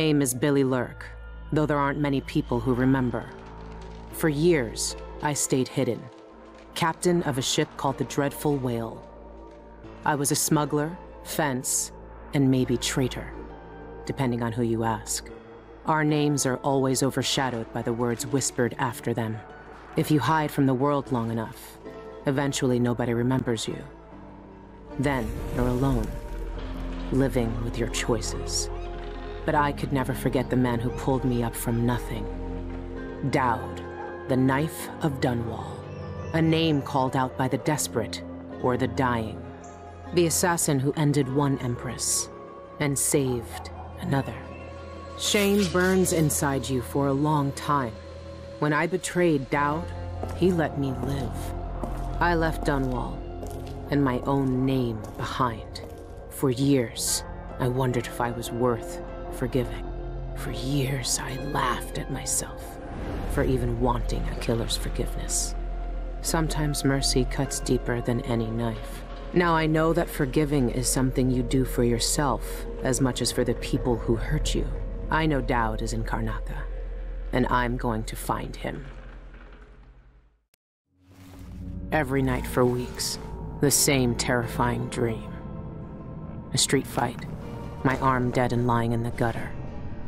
name is Billy Lurk, though there aren't many people who remember. For years, I stayed hidden, captain of a ship called the Dreadful Whale. I was a smuggler, fence, and maybe traitor, depending on who you ask. Our names are always overshadowed by the words whispered after them. If you hide from the world long enough, eventually nobody remembers you. Then you're alone, living with your choices. But I could never forget the man who pulled me up from nothing. Daud, the Knife of Dunwall. A name called out by the desperate or the dying. The assassin who ended one empress and saved another. Shame burns inside you for a long time. When I betrayed Daud, he let me live. I left Dunwall and my own name behind. For years, I wondered if I was worth forgiving. For years, I laughed at myself for even wanting a killer's forgiveness. Sometimes mercy cuts deeper than any knife. Now I know that forgiving is something you do for yourself as much as for the people who hurt you. I know Daud is in Karnaca, and I'm going to find him. Every night for weeks, the same terrifying dream. A street fight, my arm dead and lying in the gutter,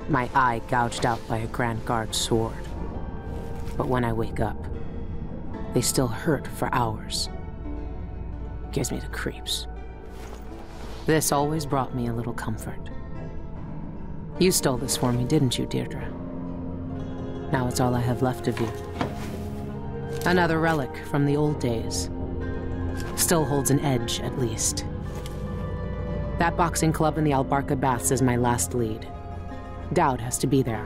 my eye gouged out by a Grand Guard sword. But when I wake up, they still hurt for hours. Gives me the creeps. This always brought me a little comfort. You stole this for me, didn't you, Deirdre? Now it's all I have left of you. Another relic from the old days. Still holds an edge, at least. That boxing club in the Albarca Baths is my last lead. Daud has to be there.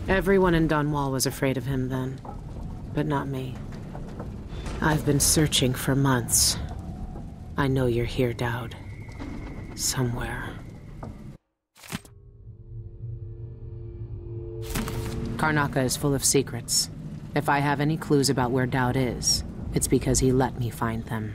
Everyone in Dunwall was afraid of him then, but not me. I've been searching for months. I know you're here, Daud. Somewhere. Karnaca is full of secrets. If I have any clues about where Daud is, it's because he let me find them.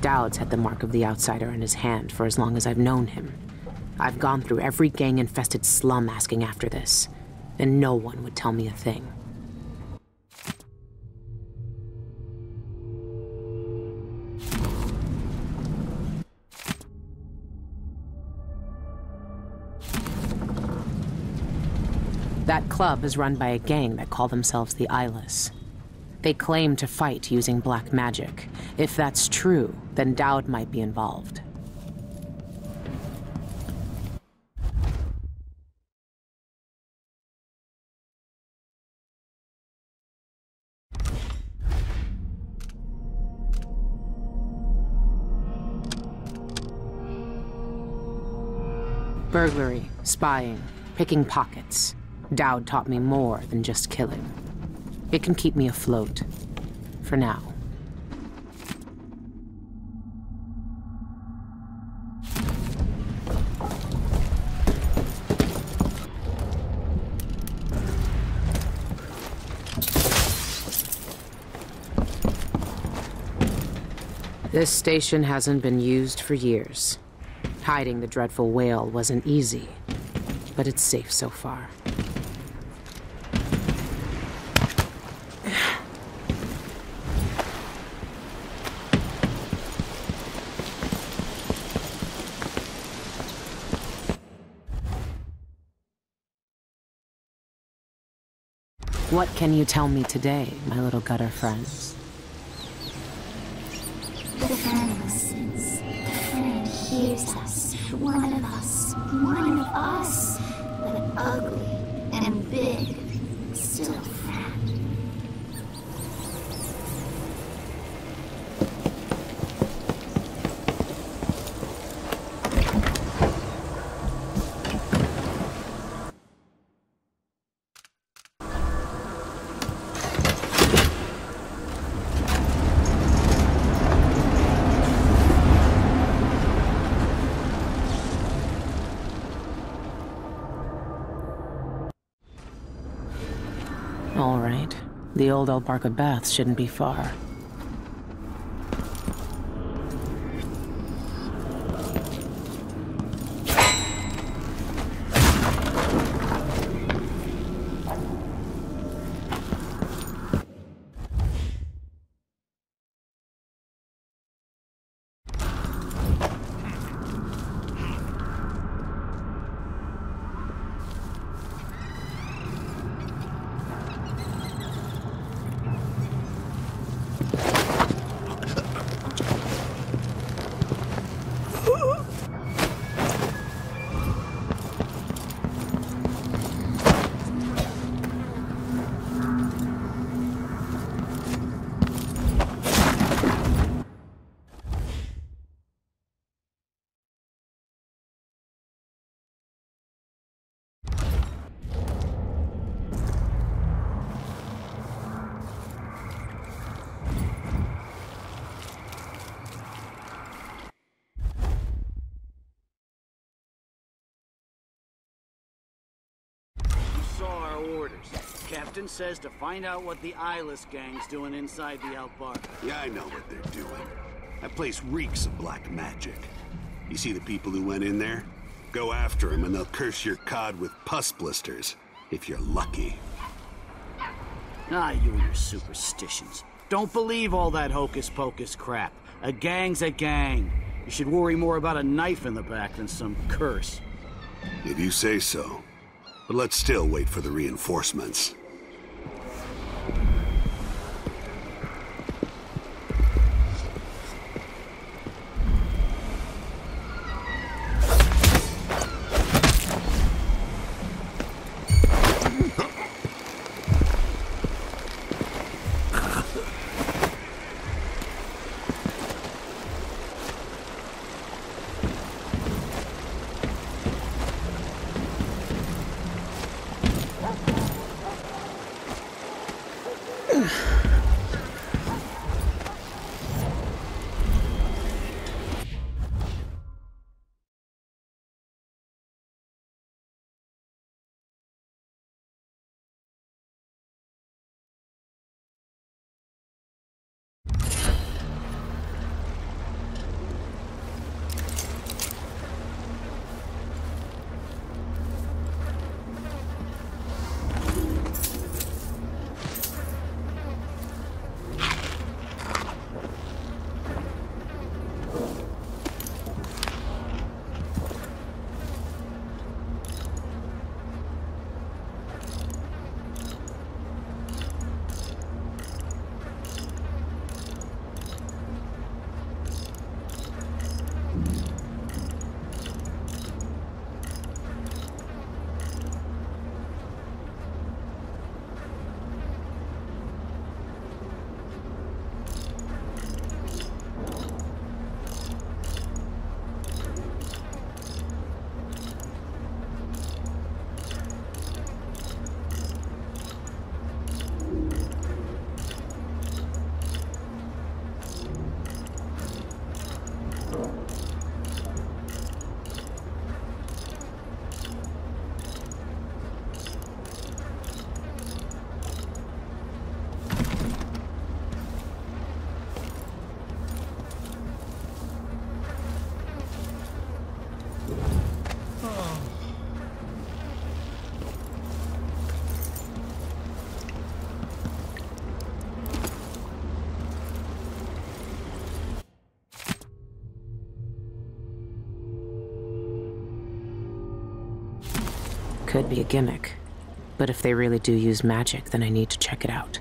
Daud's had the mark of the outsider in his hand for as long as I've known him. I've gone through every gang-infested slum asking after this, and no one would tell me a thing. That club is run by a gang that call themselves the Eyeless. They claim to fight using black magic. If that's true, then Daud might be involved. Burglary, spying, picking pockets. Daud taught me more than just killing. It can keep me afloat. For now. This station hasn't been used for years. Hiding the Dreadful Whale wasn't easy, but it's safe so far. What can you tell me today, my little gutter friends? The friend listens. The friend hears us. One of us. One of us, but ugly and big, still a friend. All right. The old Albarca Baths shouldn't be far. Our orders. Captain says to find out what the eyeless gang's doing inside the Albarca. Yeah, I know what they're doing. That place reeks of black magic. You see the people who went in there? Go after them and they'll curse your cod with pus blisters, if you're lucky. Ah, you and your superstitions. Don't believe all that hocus-pocus crap. A gang's a gang. You should worry more about a knife in the back than some curse. If you say so. But let's still wait for the reinforcements. Could be a gimmick. But if they really do use magic, then I need to check it out.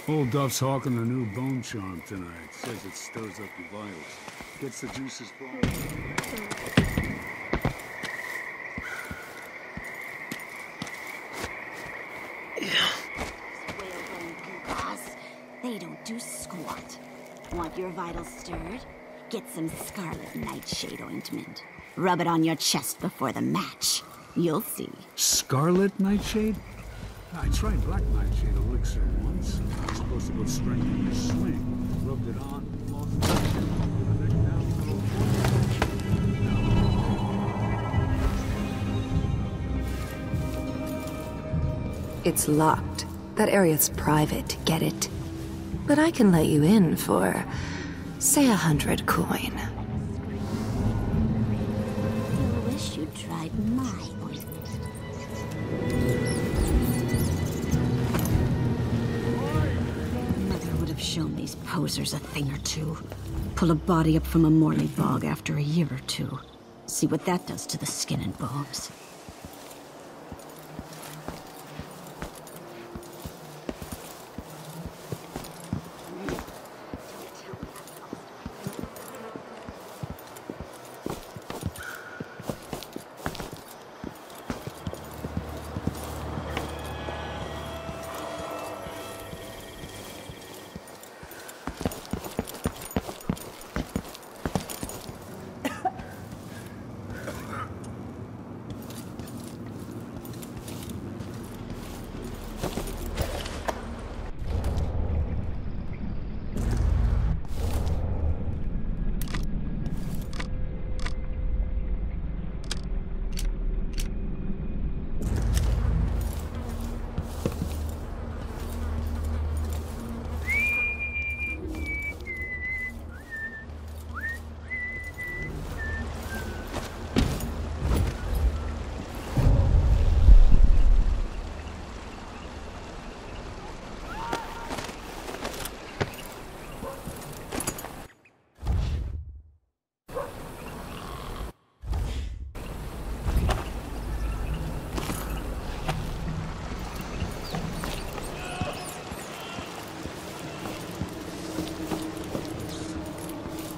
Old Duff's hawking the new bone charm tonight. Says it stirs up your vitals. Gets the juices flowing. They don't do squat. Want your vitals stirred? Get some Scarlet Nightshade ointment. Rub it on your chest before the match. You'll see. Scarlet Nightshade? I tried Black Nightshade elixir once. I was supposed to go strengthen your swing. Rubbed it on, lost the It's locked. That area's private, get it? But I can let you in for, say, 100 coin. I wish you'd tried my ointment. Mother would have shown these posers a thing or two. Pull a body up from a Morley bog after a year or two. See what that does to the skin and bones.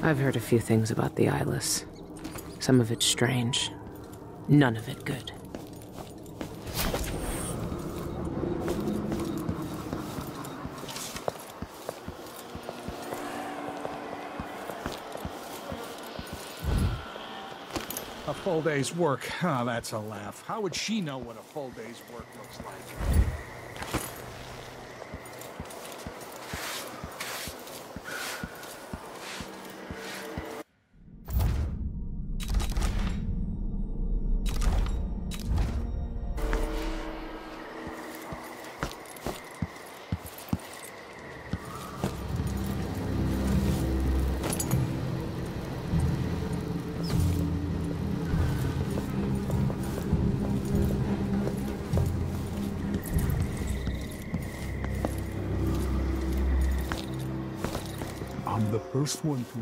I've heard a few things about the eyeless. Some of it strange. None of it good. A full day's work. Ah, that's a laugh. How would she know what a full day's work looks like?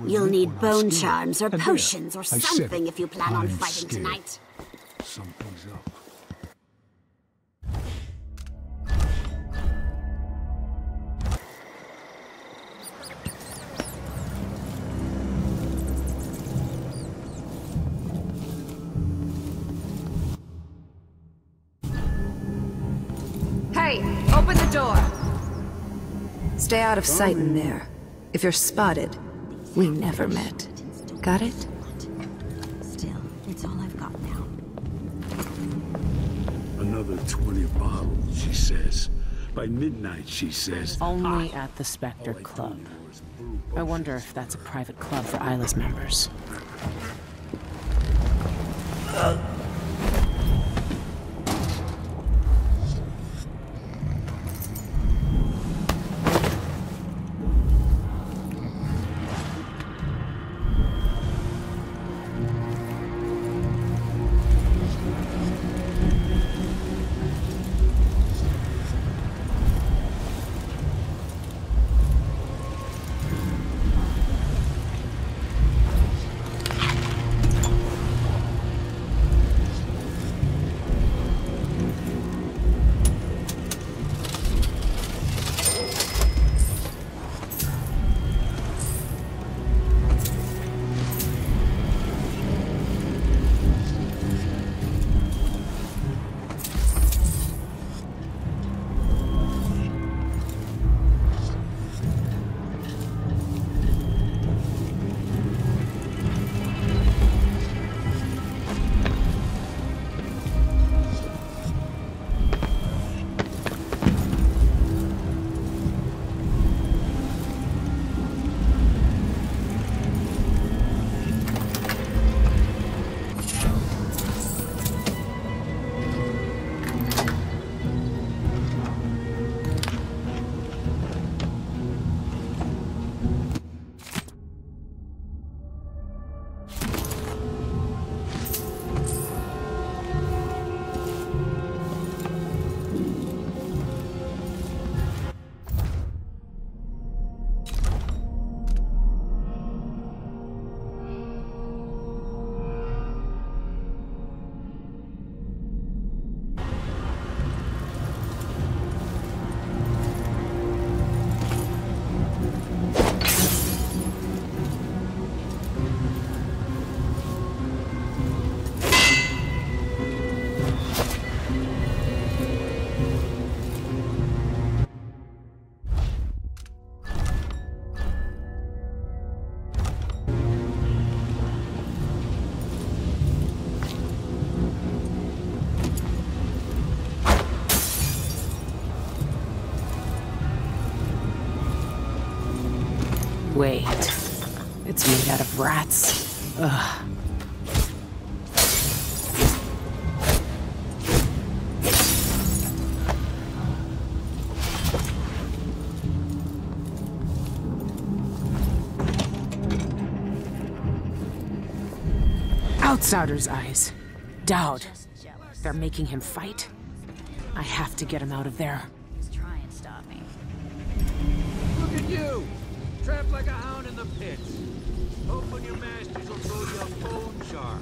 You'll need bone charms or potions or something if you plan on fighting tonight. Something's up. Hey, open the door! Stay out of sight in there. If you're spotted, we never met. Got it? Still, it's all I've got now. Another 20 bottles, she says. By midnight, she says. Only at the Spector Club. I wonder if that's a private club for eyeless members. Wait. It's made out of rats. Ugh. Outsider's eyes. Daud. They're making him fight. I have to get him out of there. Try and stop me. Look at you! Trapped like a hound in the pits. Hoping your masters will throw you a bone shark.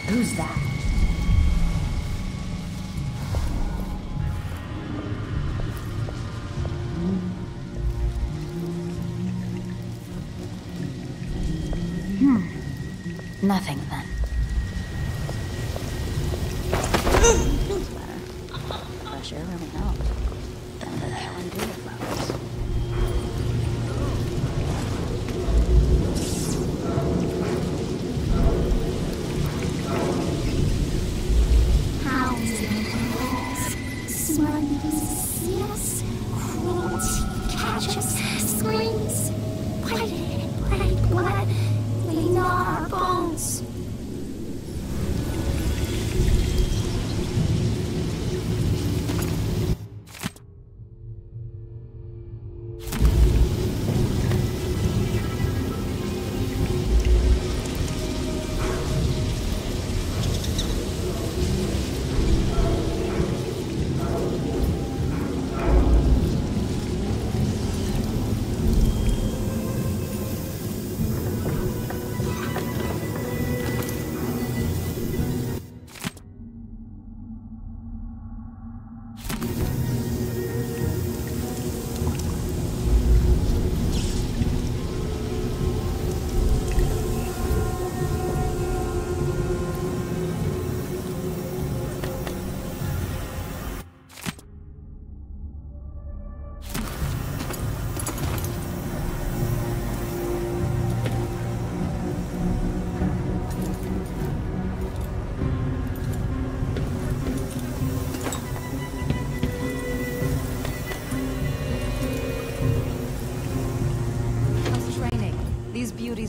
Who's that? Nothing then. Pressure really helped. Then the hell and do it, folks.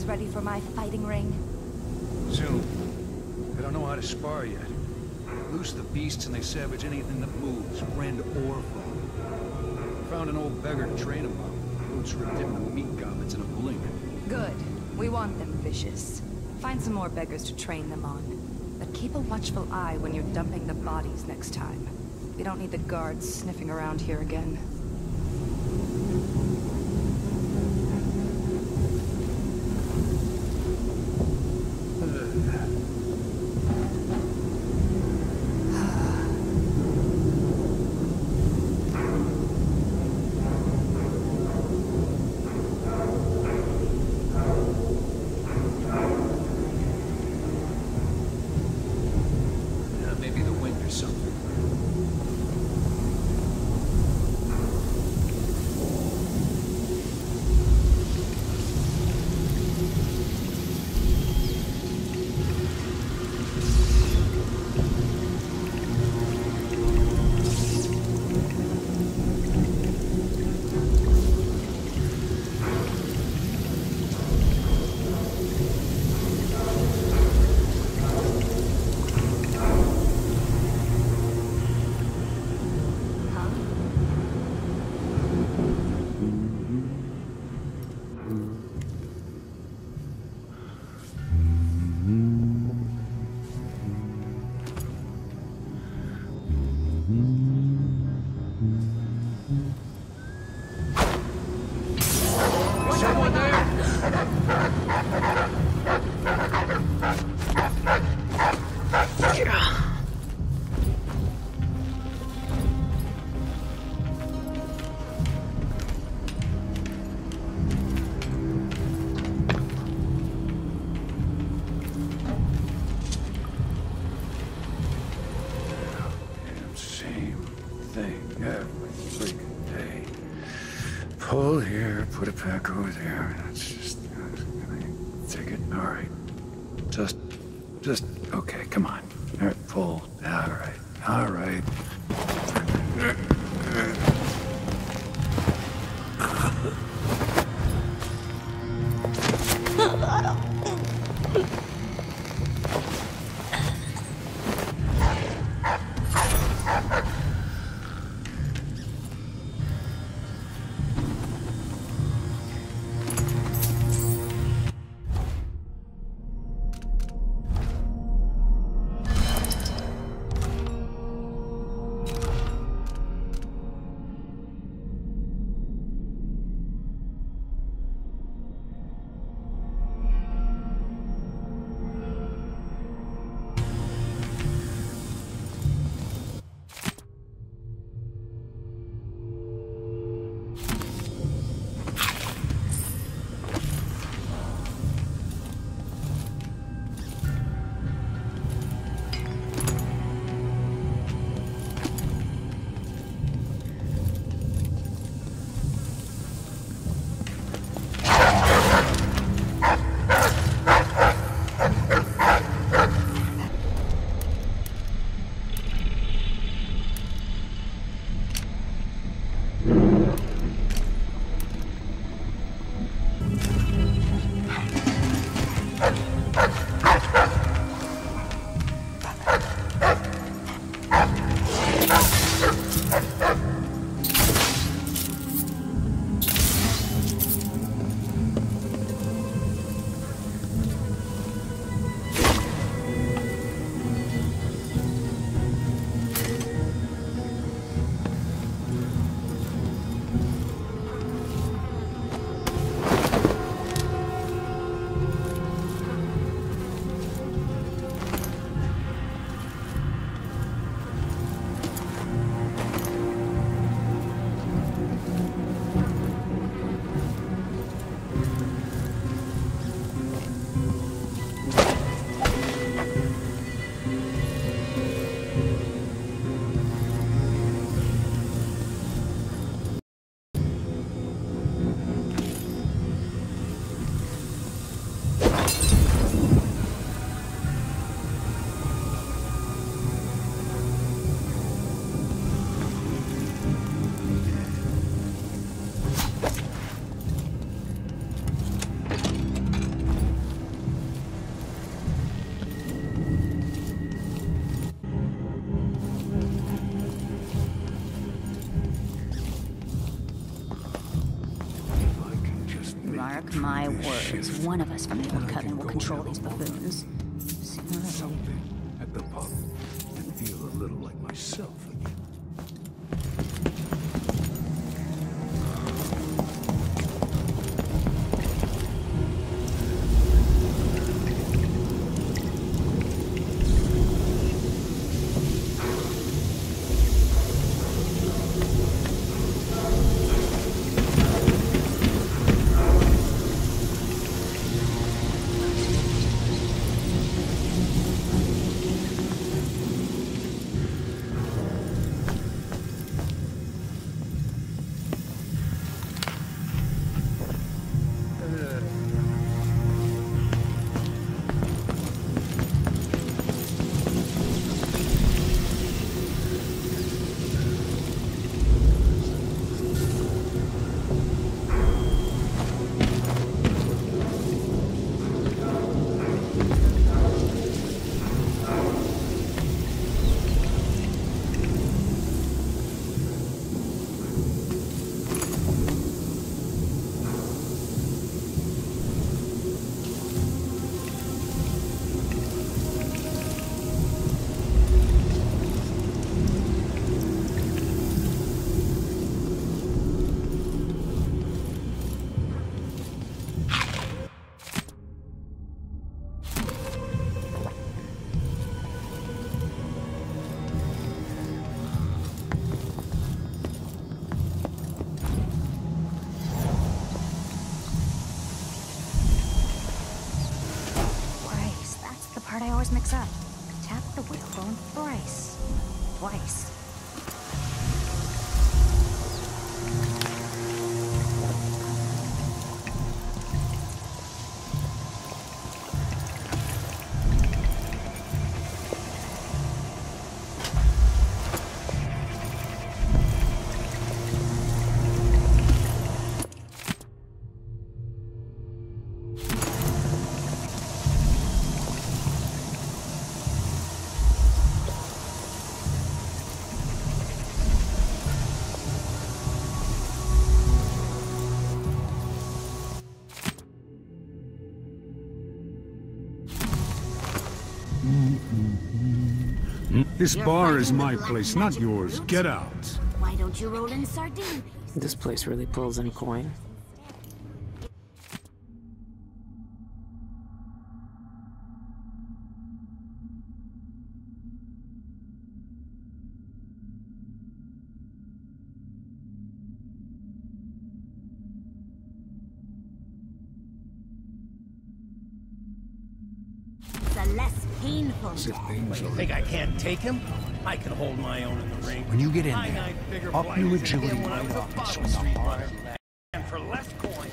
Ready for my fighting ring? Soon. I don't know how to spar yet. Loose the beasts and they savage anything that moves, friend or foe. Found an old beggar to train them up. Boots ripped him the meat goblins in a blink. Good. We want them vicious. Find some more beggars to train them on. But keep a watchful eye when you're dumping the bodies next time. We don't need the guards sniffing around here again. back over there. Let's just take it. All right. Just, okay, come on. All right, pull. All right. Mark my words, one of us from the Old Coven will control these buffoons. Something at the pub and feel a little like myself again. Mix up. Tap the whalebone thrice. Twice. This bar is my place, not yours. Get out. Why don't you roll in sardine? This place really pulls in coin. Less painful. Think I can't take him? I can hold my own in the ring. When you get in there, up your agility right off and swing the hard left. And for less coin.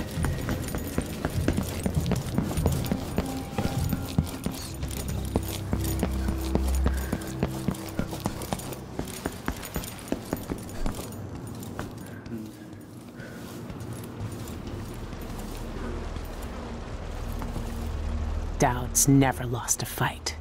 Daud's never lost a fight.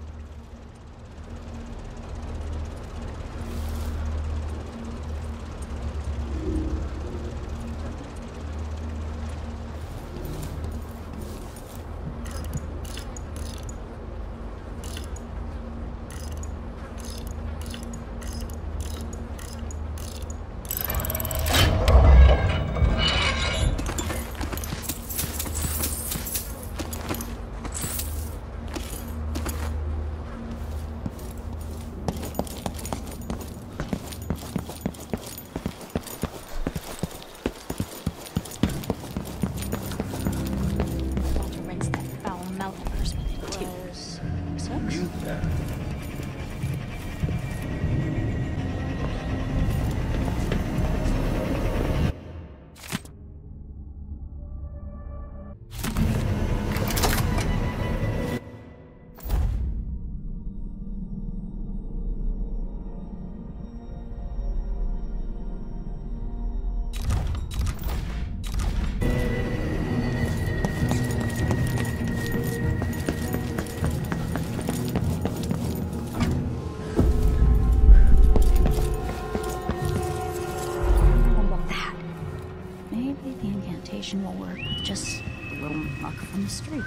Will work with just a little muck from the street.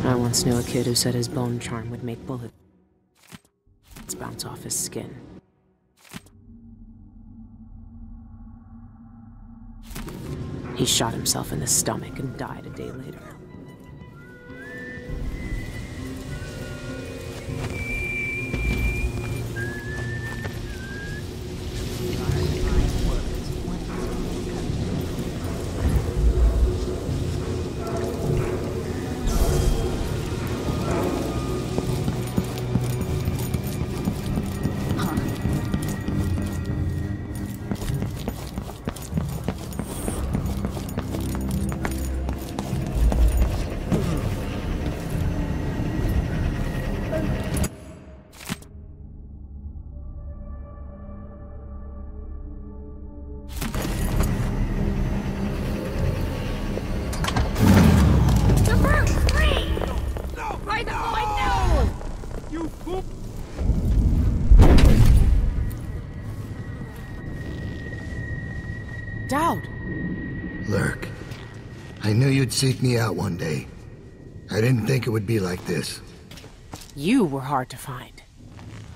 I once knew a kid who said his bone charm would make bullets bounce off his skin. He shot himself in the stomach and died a day later. Daud! Lurk. I knew you'd seek me out one day. I didn't think it would be like this. You were hard to find.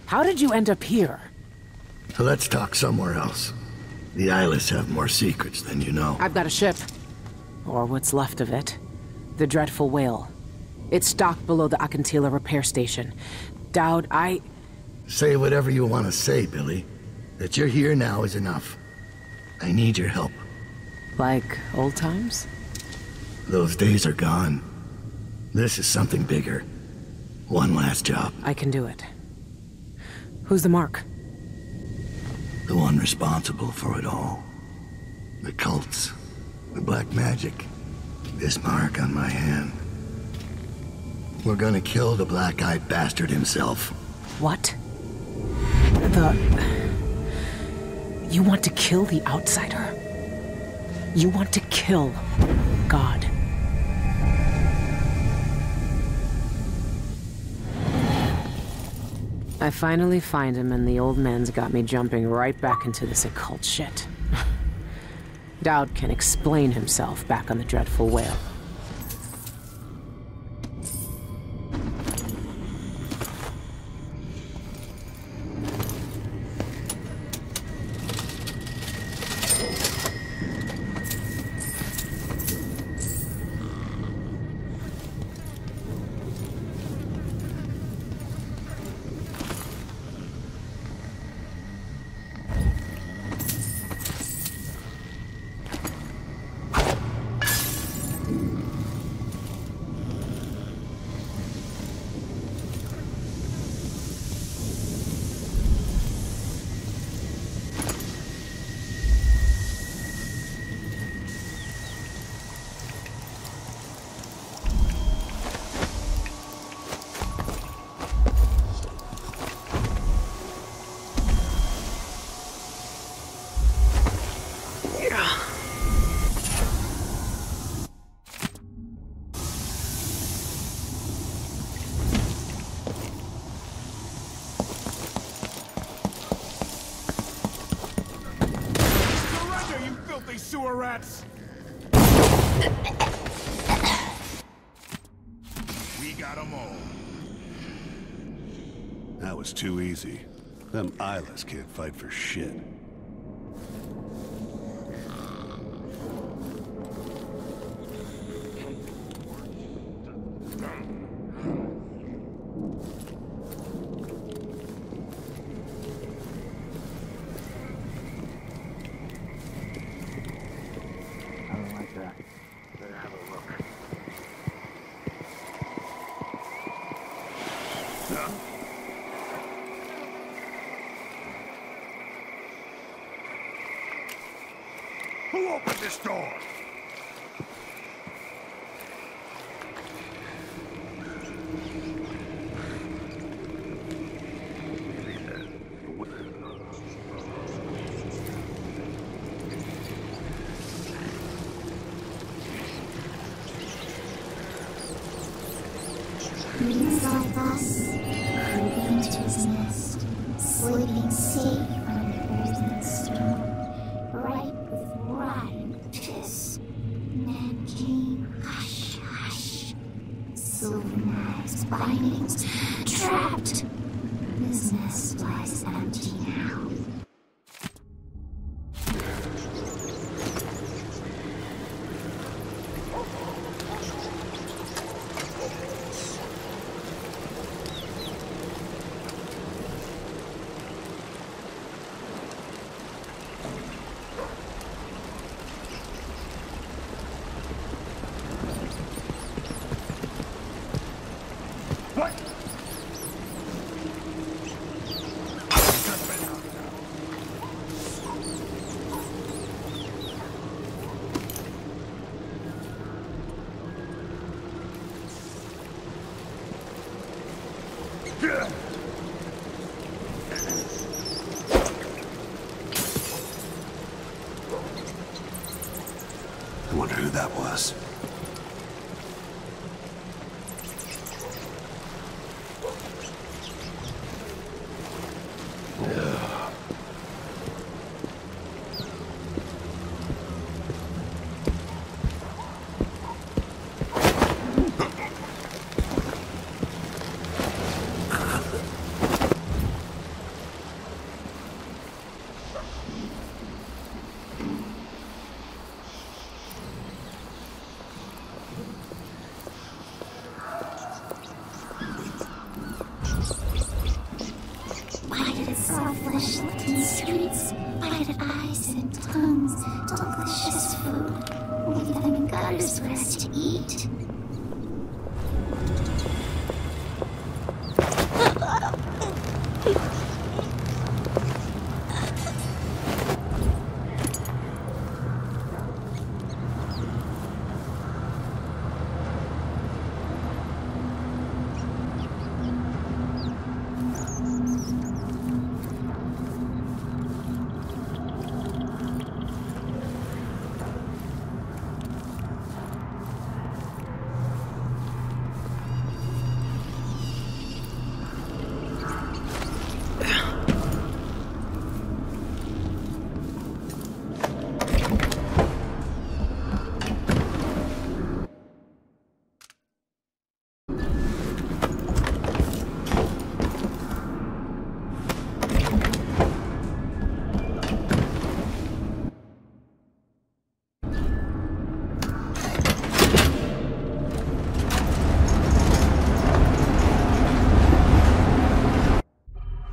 How did you end up here? Let's talk somewhere else. The eyeless have more secrets than you know. I've got a ship. Or what's left of it. The Dreadful Whale. It's docked below the Akantila repair station. Daud, Say whatever you want to say, Billy. That you're here now is enough. I need your help. Like old times? Those days are gone. This is something bigger. One last job. I can do it. Who's the mark? The one responsible for it all. The cults. The black magic. This mark on my hand. We're gonna kill the black-eyed bastard himself. What? You want to kill the outsider? You want to kill God? I finally find him, and the old man's got me jumping right back into this occult shit. Daud can explain himself back on the Dreadful Whale. sewer rats! We got them all. That was too easy. Them eyeless can't fight for shit. Who opened this door? Inside us, creeping into his nest, sleeping safe under frozen stone, ripe with rotten piss. Then came hush, hush. Silver knives, bindings, trapped. His nest lies empty now. I wonder who that was. Flesh-licking streets, bited eyes and tongues, delicious food, leaving gutters for us to eat.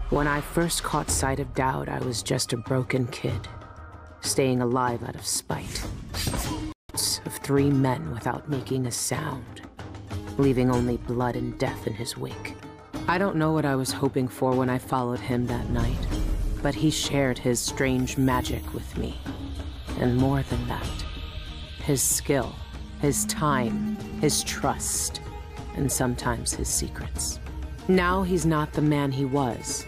When I first caught sight of Daud, I was just a broken kid, staying alive out of spite. Of 3 men without making a sound, leaving only blood and death in his wake. I don't know what I was hoping for when I followed him that night, but he shared his strange magic with me. And more than that, his skill, his time, his trust, and sometimes his secrets. Now he's not the man he was.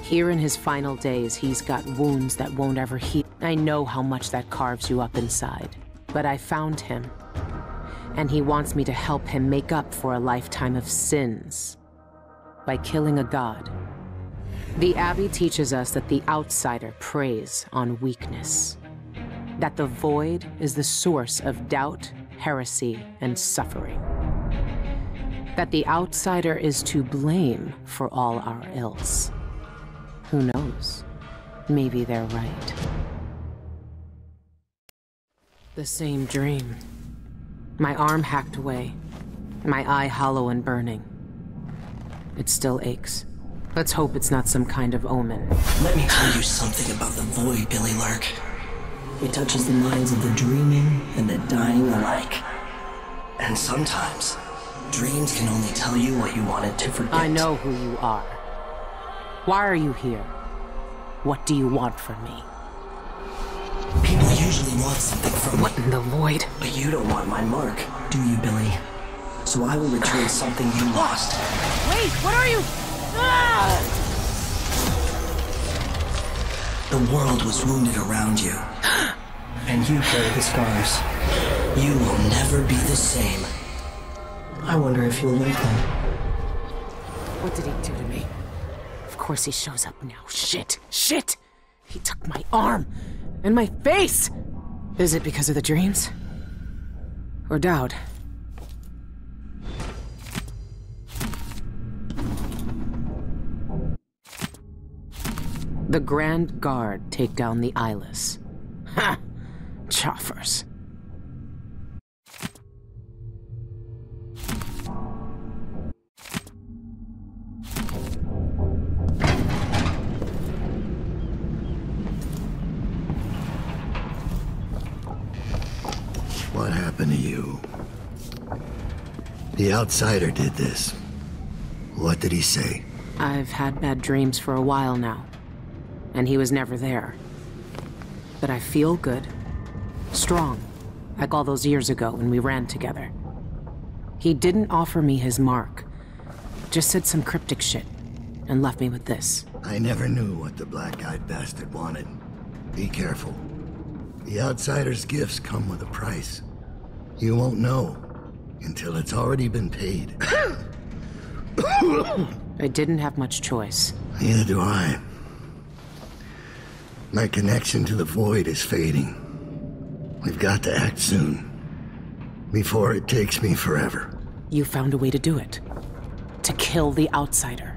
Here in his final days, he's got wounds that won't ever heal. I know how much that carves you up inside, but I found him, and he wants me to help him make up for a lifetime of sins by killing a god. The Abbey teaches us that the outsider preys on weakness. That the void is the source of doubt, heresy, and suffering. That the outsider is to blame for all our ills. Who knows? Maybe they're right. The same dream. My arm hacked away. My eye hollow and burning. It still aches. Let's hope it's not some kind of omen. Let me tell you something about the void, Billy Lark. It touches the minds of the dreaming and the dying alike. And sometimes, dreams can only tell you what you wanted to forget. I know who you are. Why are you here? What do you want from me? People usually want something from me. What in the void? But you don't want my mark, do you, Billy? So I will return something you lost. Wait, what are you? Ah! The world was wounded around you. And you carry the scars. You will never be the same. I wonder if you'll like them. What did he do to me? Of course he shows up now. Shit! Shit! He took my arm! And my face! Is it because of the dreams? Or Daud? The Grand Guard take down the eyeless. Ha! Choffers. What happened to you? The outsider did this. What did he say? I've had bad dreams for a while now. And he was never there. But I feel good. Strong. Like all those years ago when we ran together. He didn't offer me his mark. Just said some cryptic shit. And left me with this. I never knew what the black-eyed bastard wanted. Be careful. The outsider's gifts come with a price. You won't know until it's already been paid. I didn't have much choice. Neither do I. My connection to the void is fading. We've got to act soon. Before it takes me forever. You found a way to do it. To kill the outsider.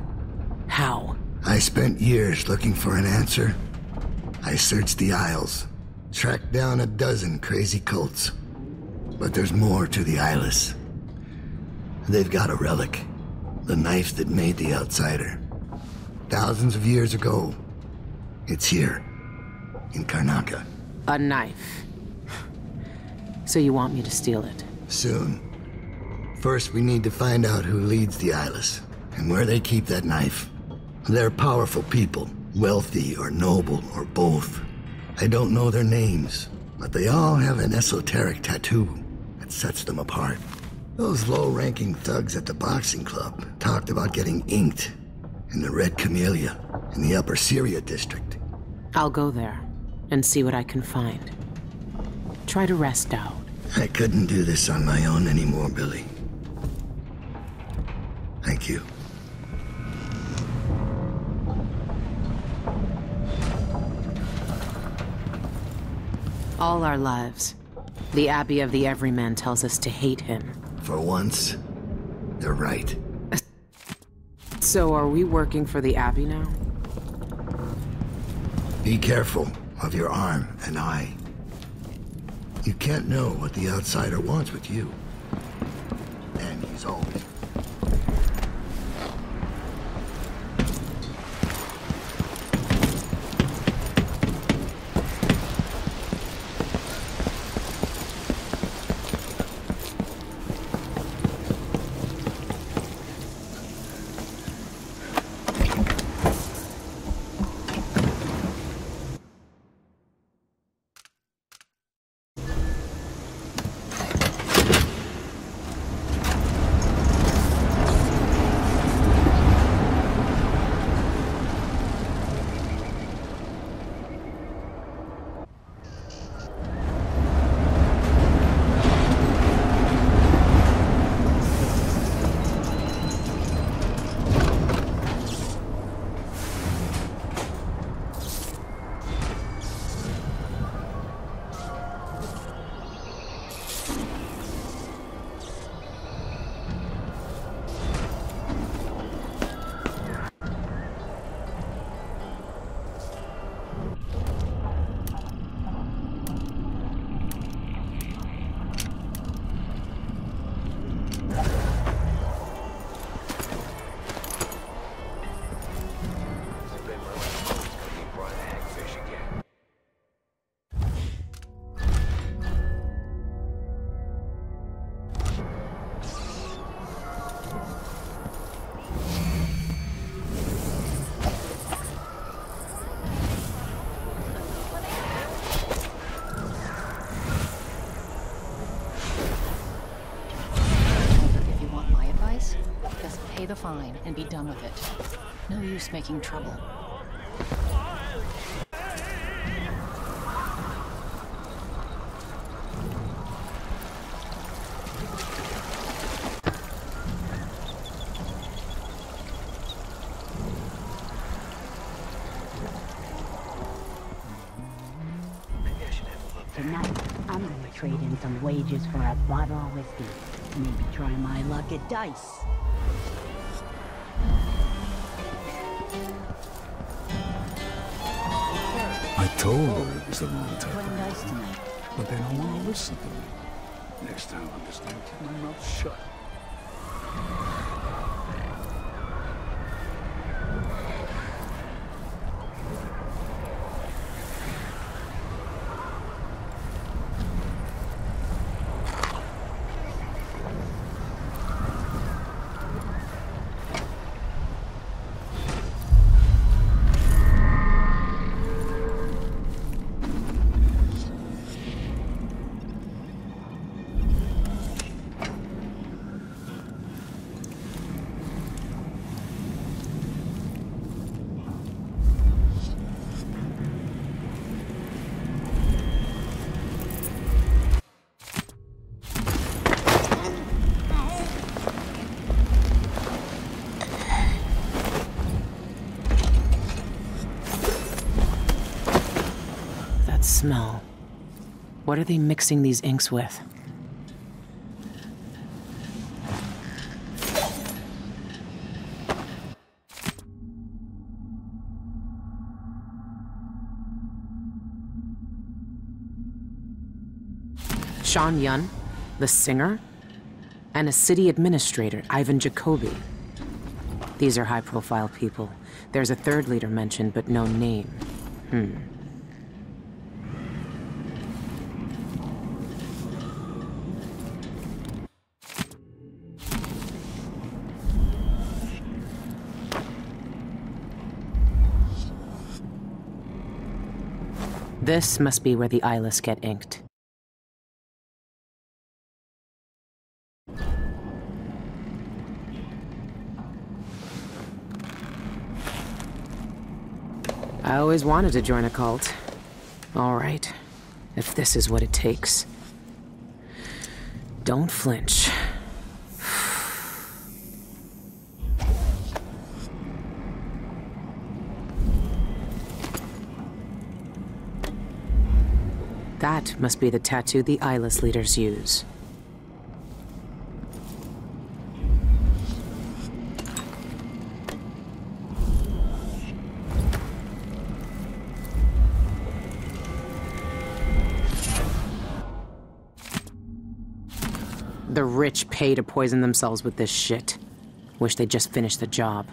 How? I spent years looking for an answer. I searched the Isles. Tracked down a dozen crazy cults. But there's more to the eyeless. They've got a relic. The knife that made the outsider. Thousands of years ago. It's here. In Karnaca. A knife. So you want me to steal it? Soon. First, we need to find out who leads the eyeless. And where they keep that knife. They're powerful people. Wealthy or noble or both. I don't know their names. But they all have an esoteric tattoo that sets them apart. Those low-ranking thugs at the boxing club talked about getting inked in the Red Camellia in the Upper Syria district. I'll go there and see what I can find. Try to rest Daud. I couldn't do this on my own anymore, Billy. Thank you. All our lives, the Abbey of the Everyman tells us to hate him. For once, they're right. So are we working for the Abbey now? Be careful of your arm and eye. You can't know what the outsider wants with you. And he's always... pay the fine and be done with it. No use making trouble. Tonight, I'm gonna trade in some wages for a bottle of whiskey. Maybe try my luck at dice. I told her it was the wrong type. Playing dice tonight. But they don't want to listen to me. Next time I'm just gonna keep my mouth shut. Smell. What are they mixing these inks with? Sean Yun, the singer, and a city administrator, Ivan Jacoby. These are high-profile people. There's a third leader mentioned, but no name. This must be where the eyeless get inked. I always wanted to join a cult. All right, if this is what it takes. Don't flinch. That must be the tattoo the eyeless leaders use. The rich pay to poison themselves with this shit. Wish they'd just finished the job.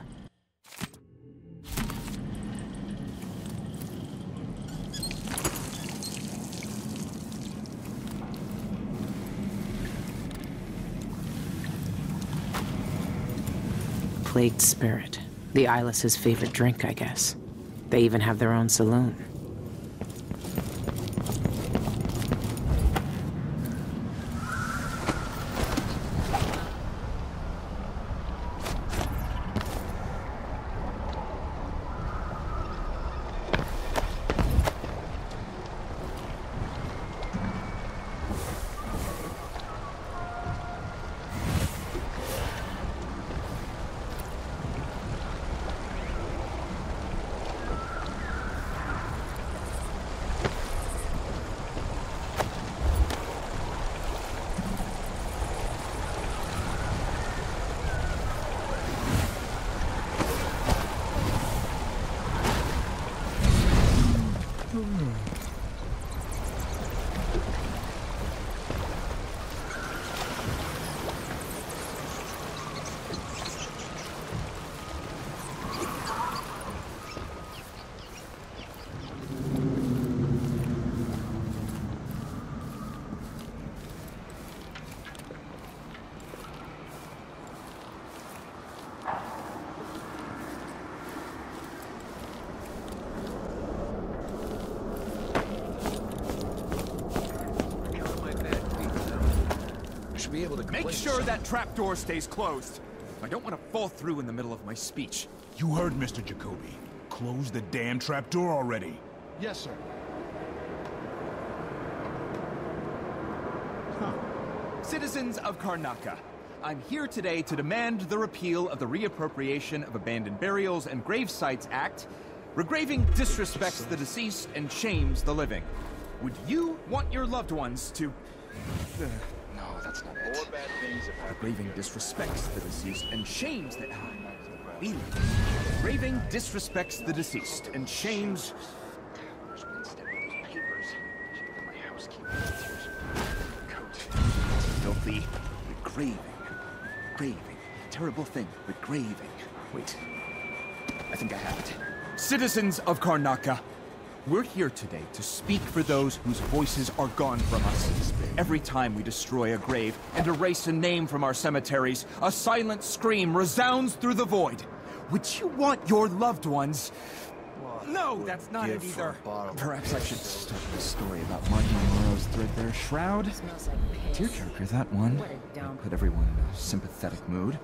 Plagued spirit. The eyeless's favorite drink, I guess. They even have their own saloon. Make sure that trapdoor stays closed. I don't want to fall through in the middle of my speech. You heard Mr. Jacoby. Close the damn trapdoor already. Yes, sir. Citizens of Karnaca, I'm here today to demand the repeal of the Reappropriation of Abandoned Burials and Grave Sites Act. Regraving disrespects the deceased and shames the living. Would you want your loved ones to... No, that's not it. Regraving disrespects the deceased and shames the... Regraving disrespects the deceased and shames... Filthy. Regraving. Regraving. Terrible thing. Regraving. Wait. I think I have it. Citizens of Karnaca, we're here today to speak for those whose voices are gone from us. Every time we destroy a grave and erase a name from our cemeteries, a silent scream resounds through the void. Would you want your loved ones... No, that's not it either. Perhaps I should start the story about Mark Monroe's threadbare shroud. Tearjerker, that one. Put everyone in a sympathetic mood.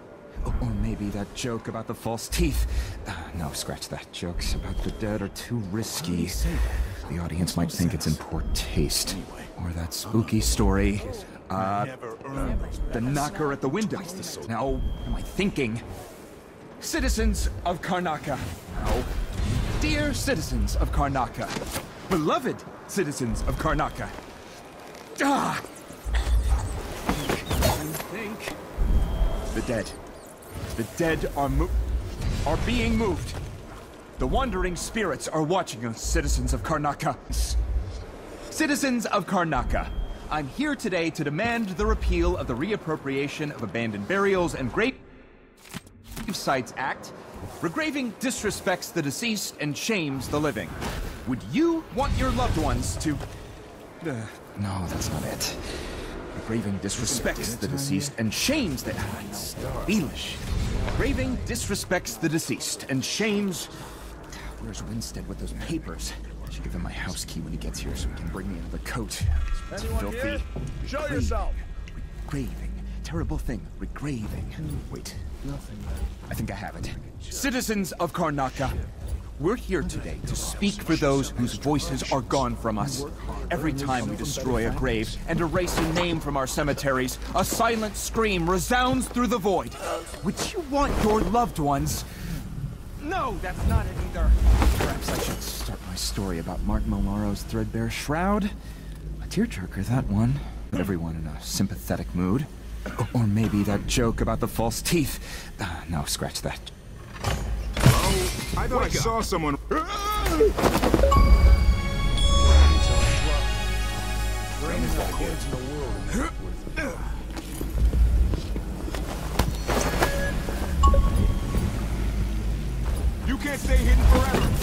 Or maybe that joke about the false teeth. No, scratch that. Jokes about the dead are too risky. The audience might think it's in poor taste. Or that spooky story. The knocker at the window. Now, what am I thinking? Citizens of Karnaca. No. Dear citizens of Karnaca. Beloved citizens of Karnaca. Think. The dead. The dead are being moved. The wandering spirits are watching us, citizens of Karnaca. Citizens of Karnaca, I'm here today to demand the repeal of the Reappropriation of Abandoned Burials and Grave Sites Act. Regraving disrespects the deceased and shames the living. Would you want your loved ones to... No, that's not it. Regraving disrespects the deceased and shames the... Elish. Regraving disrespects the deceased and shames... Where's Winstead with those papers? I should give him my house key when he gets here so he can bring me into the coat. It's filthy. Show yourself! Regraving. Terrible thing. Regraving. Wait. Nothing. I think I have it. Citizens of Karnaca, we're here today to speak for those whose voices are gone from us. Every time we destroy a grave and erase a name from our cemeteries, a silent scream resounds through the void. Would you want your loved ones... No, that's not it either. Perhaps I should start my story about Mark Milano's threadbare shroud. A tearjerker, that one. Put everyone in a sympathetic mood. Or maybe that joke about the false teeth. No, scratch that. Oh, I thought I saw someone. You can't stay hidden forever.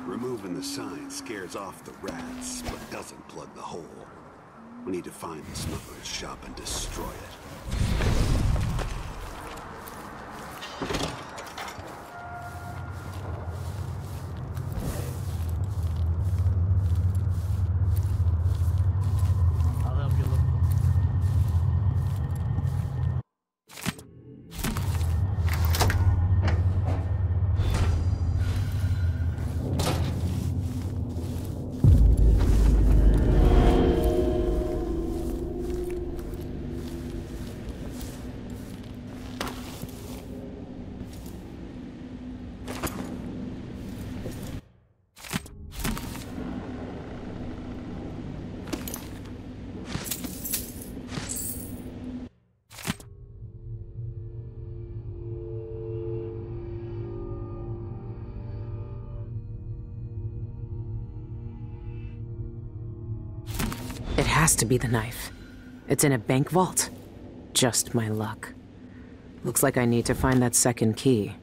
Removing the sign scares off the rats, but doesn't plug the hole. We need to find the smuggler's shop and destroy it. has to be the knife. It's in a bank vault. Just my luck. Looks like I need to find that second key.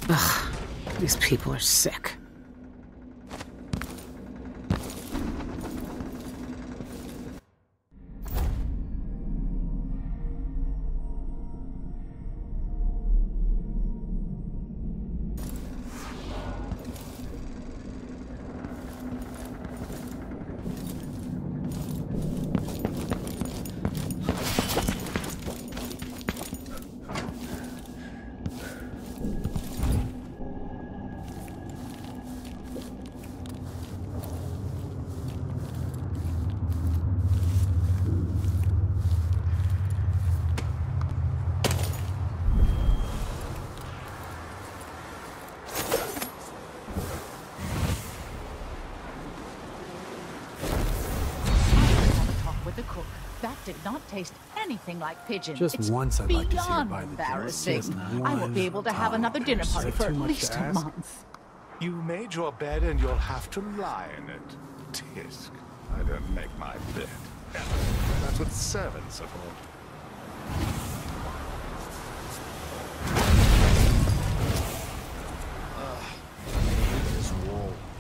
Ugh, these people are sick. Did not taste anything like pigeon. Just it's once I'd like to see it by the embarrassing. Just I won't be able to have another dinner party for at least a month. You made your bed and you'll have to lie in it. Tisk, I don't make my bed. That's what servants are for.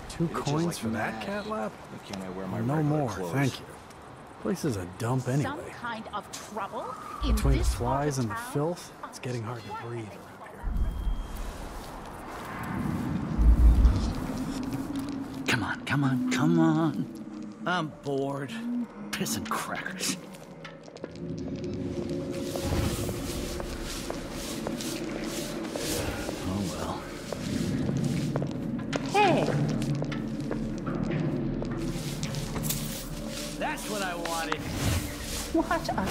2 coins for that cat lap? No more, thank you. Place is a dump anyway. Some kind of trouble in Between the this flies and the town? filth, it's getting hard to breathe around here. Come on, come on, come on. I'm bored. Piss and crackers. Oh well. Hey! That's what I wanted. What a...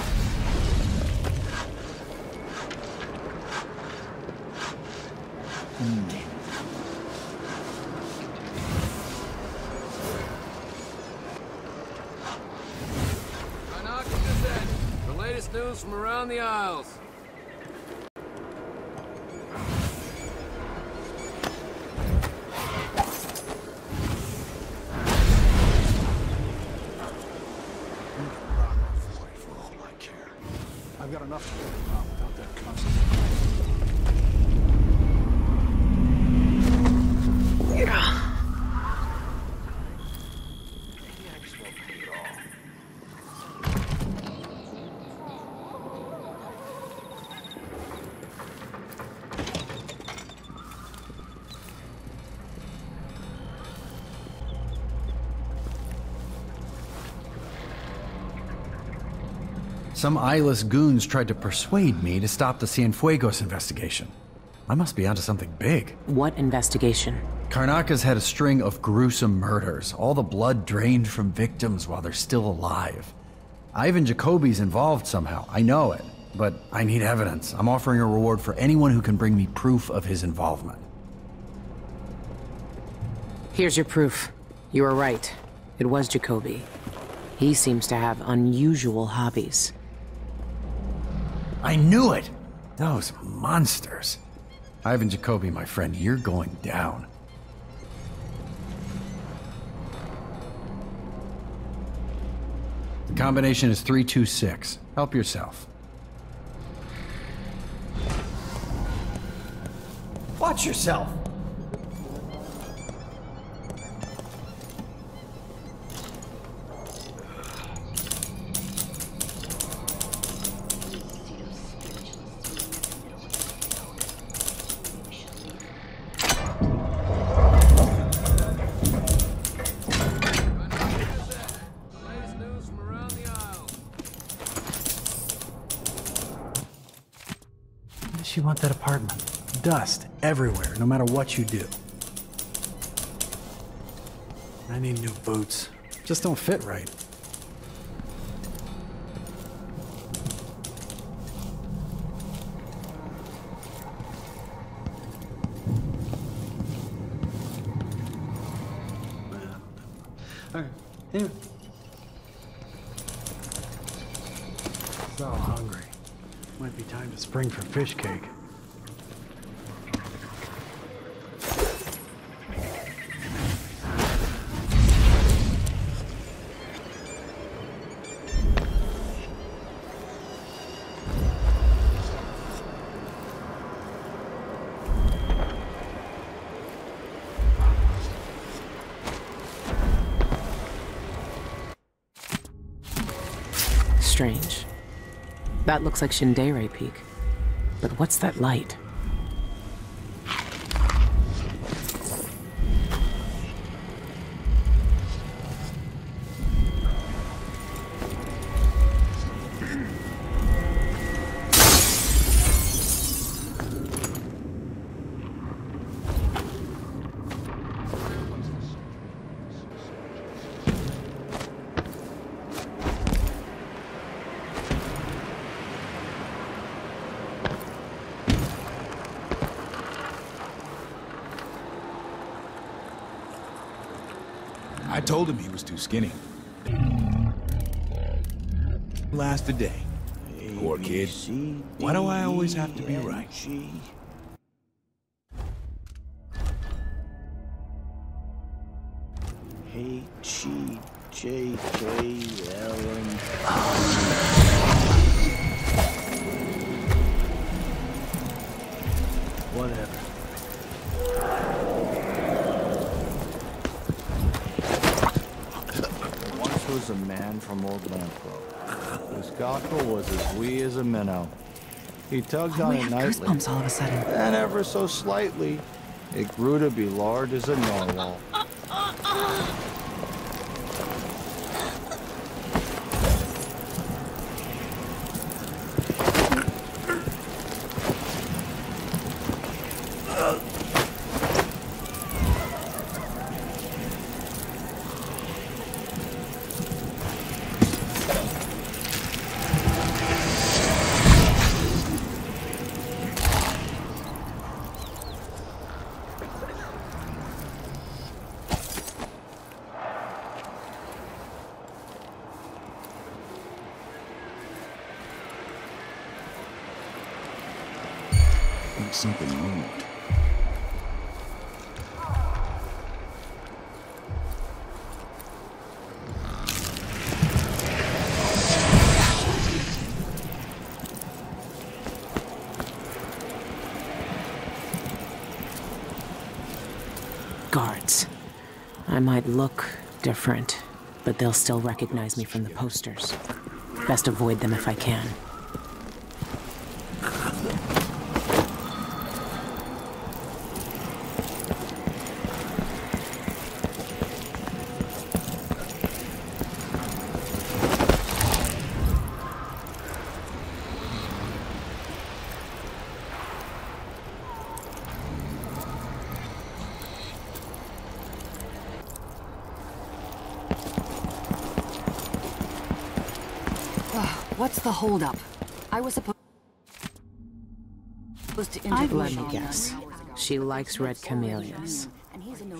The latest news from around the Isles. I've got enough to worry about without that constant. Some eyeless goons tried to persuade me to stop the Cienfuegos investigation. I must be onto something big. What investigation? Karnaka's had a string of gruesome murders, all the blood drained from victims while they're still alive. Ivan Jacoby's involved somehow, I know it, but I need evidence. I'm offering a reward for anyone who can bring me proof of his involvement. Here's your proof. You were right. It was Jacoby. He seems to have unusual hobbies. I knew it! Those monsters. Ivan Jacoby, my friend, you're going down. The combination is 326. Help yourself. Watch yourself! you want that apartment? Dust everywhere, no matter what you do. I need new boots. Just don't fit right. Alright, anyway. So hungry. Might be time to spring for fish cake. Strange. That looks like Shindere Peak. But what's that light? I told him he was too skinny. Last a day. Poor kid. Why do I always have to be right? H-E-J-K-L-M. Whatever. Once was a man from Old Lampro. His cockle was as wee as a minnow. He tugged on it nightly. Goosebumps all of a sudden. And ever so slightly, it grew to be large as a narwhal. Something moved. Guards. I might look different, but they'll still recognize me from the posters. Best avoid them if I can. What's the holdup? I was supposed to interview. Let me guess. She likes red camellias.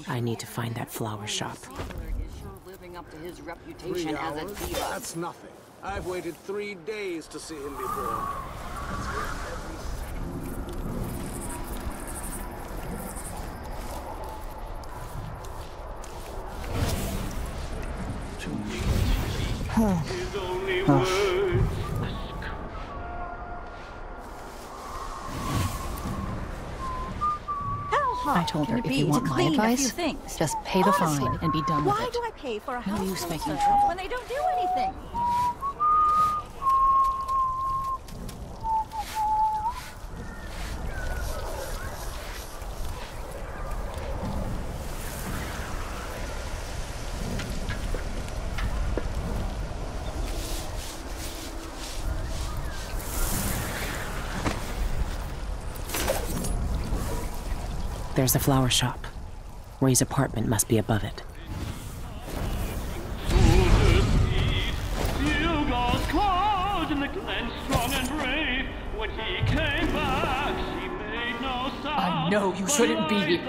I need to find that flower shop. Living up to his 3 reputation as a hours? diva. That's nothing. I've waited 3 days to see him before. I told her if you want my advice, just pay the fine and be done with Why it. do I pay for a No house use making servant trouble. when they don't do anything? There's a flower shop. Ray's apartment must be above it. Bugles called and the Glen strong and brave. When he came back, she made no sound. I know you shouldn't be here.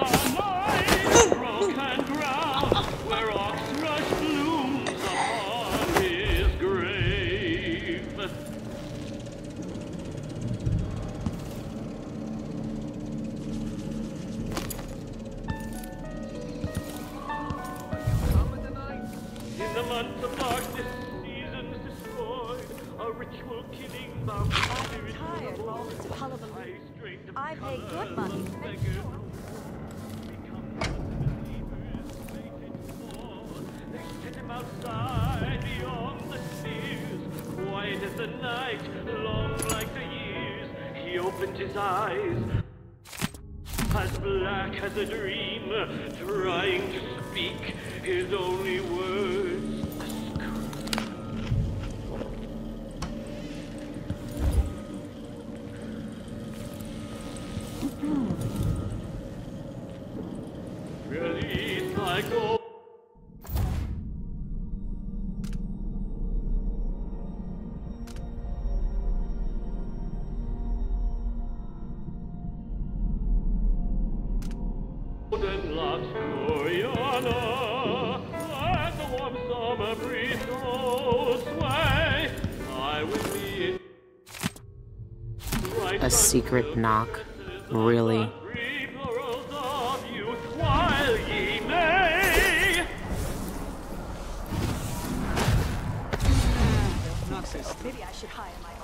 Broken ground, where oxrush blooms upon his grave. In the month of darkness, seasons destroyed, a ritual killing bound. I'm tired of all this hullabaloo. I pay good money. They set him outside beyond the spheres, quiet as the night, long like the years. He opened his eyes, as black as a dream, trying to speak his only words. Release my gold. Golden locks Gloriana, let the warm summer breeze so sway. I will be in A secret knock? Really? while ye may. Maybe I should hire my own.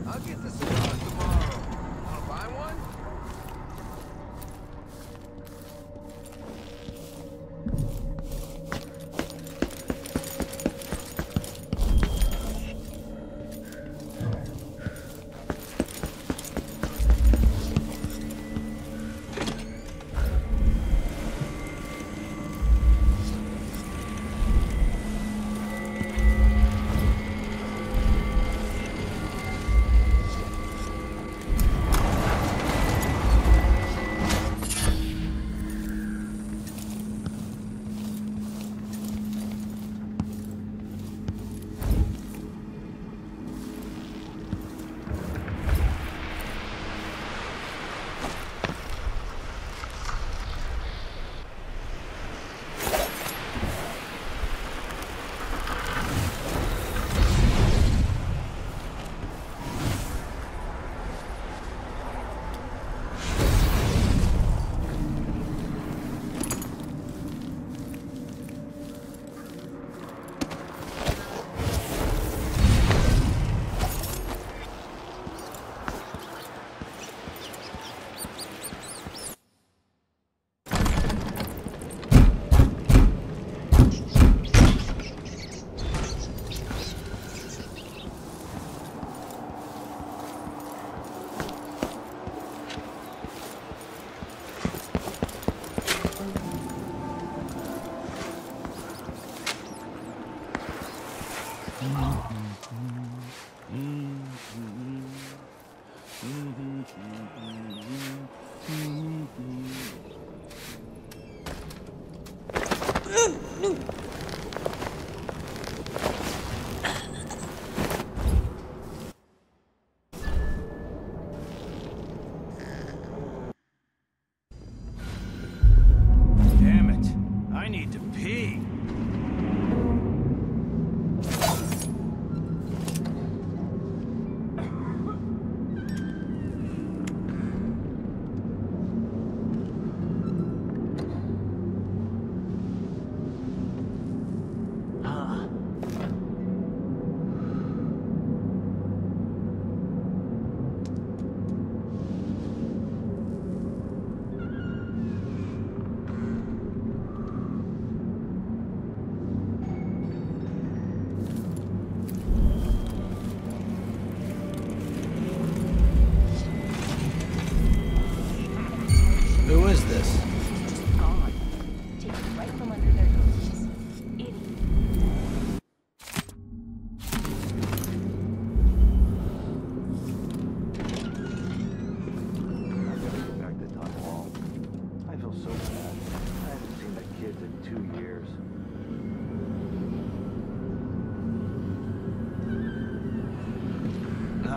I'll get the cigars tomorrow. Wanna buy one?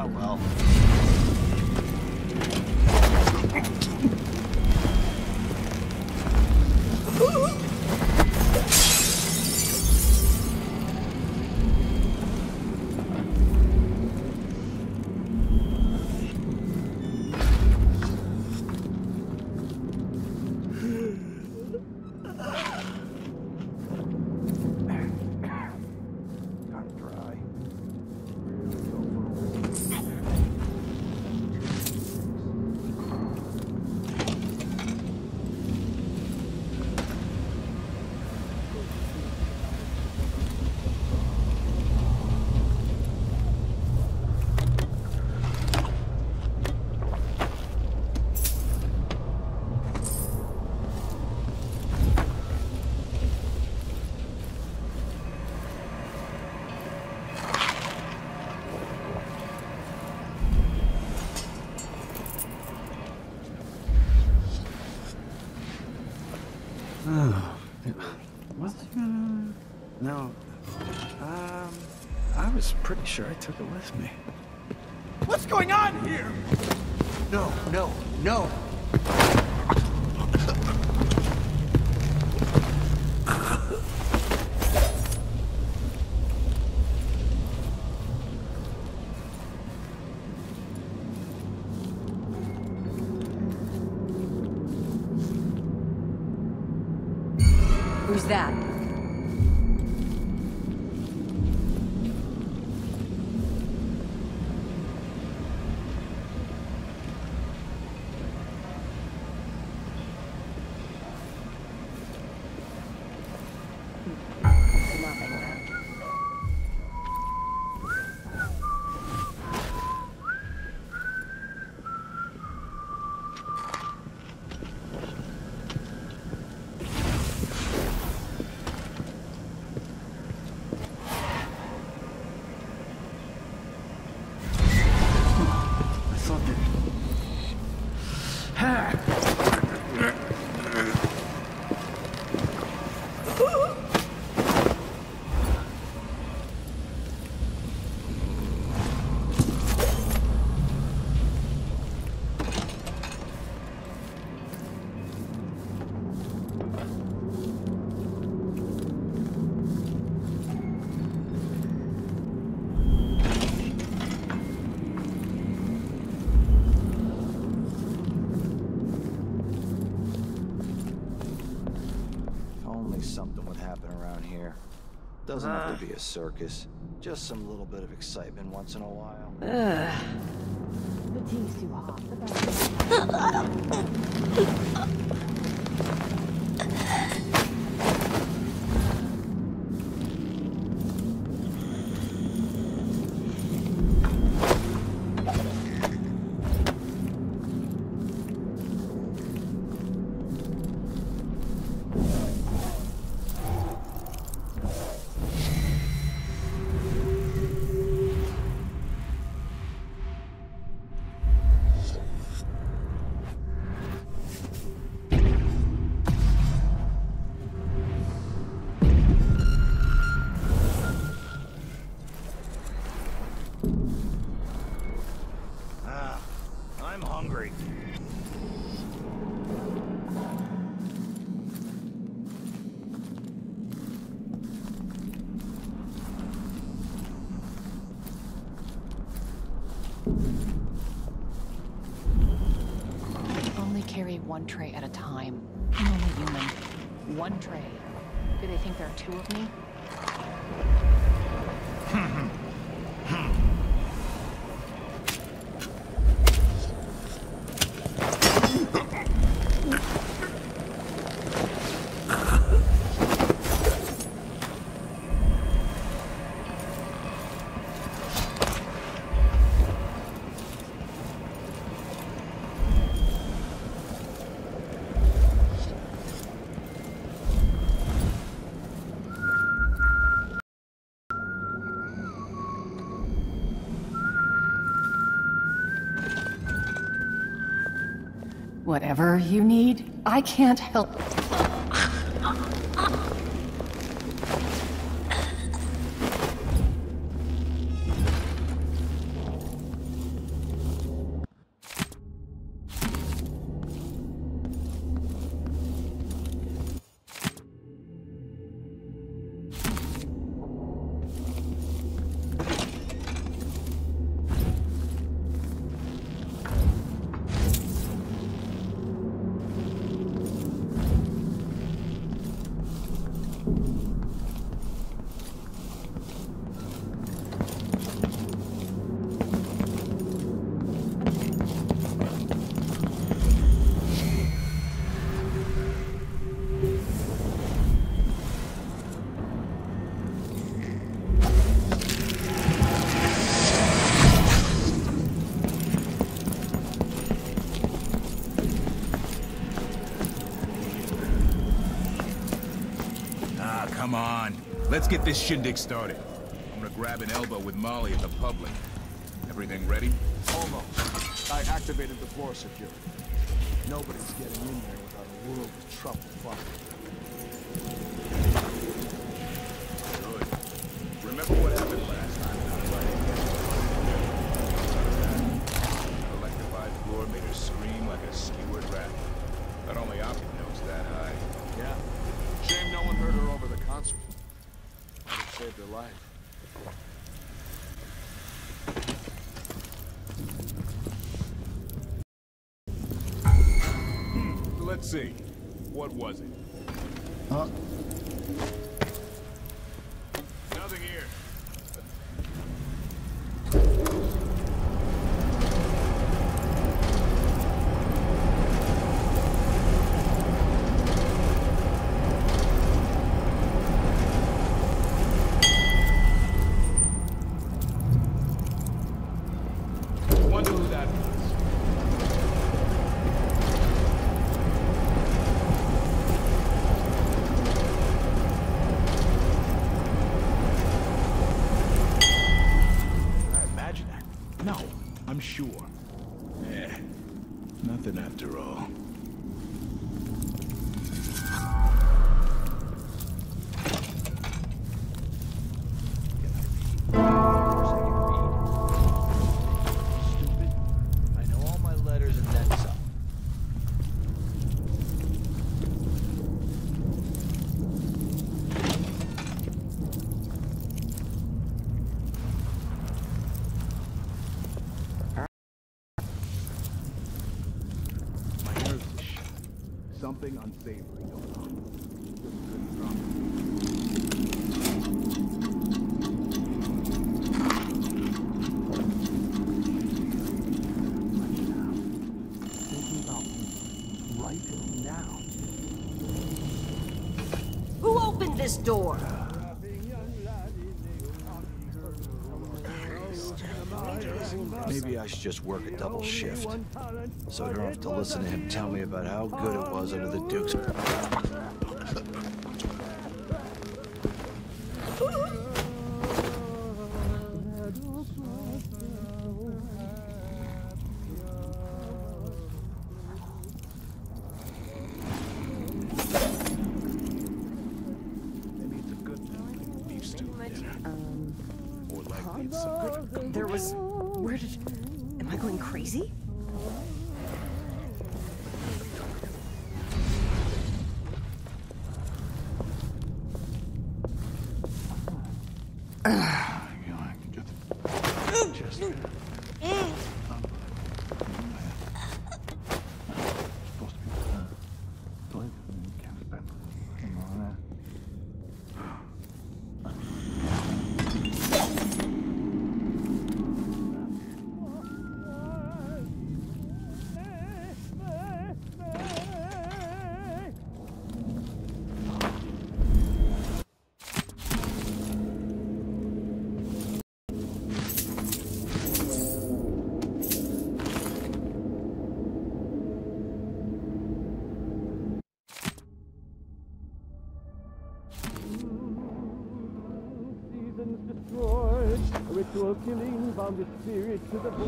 well. No. I was pretty sure I took it with me. What's going on here? No, no, no! Who's that? Something would happen around here. Doesn't have to be a circus. Just some little bit of excitement once in a while. The tea's too hot. I'm hungry. Only carry one tray at a time. I'm only human. One tray. Do they think there are two of me? Whatever you need, I can't help. on. Let's get this shindig started. I'm gonna grab an elbow with Molly at the public. Everything ready? Almost. I activated the floor security. Nobody's getting in there without a world of trouble following. Good. Remember what happened last time? The electrified floor made her scream like a skewered rat. Not only Optic knows that high. Yeah. Shame no one heard her over the concert. Might have saved her life. Let's see. What was it? Nothing here. Wonder who that was. No, I'm sure. Yeah, nothing after all. Stupid. I know all my letters and then some. Something unsavory going on. Thinking about me right now. Who opened this door? Maybe I should just work a double shift, so I don't have to listen to him tell me about how good it was under the Duke's. There was... Where did... Am I going crazy?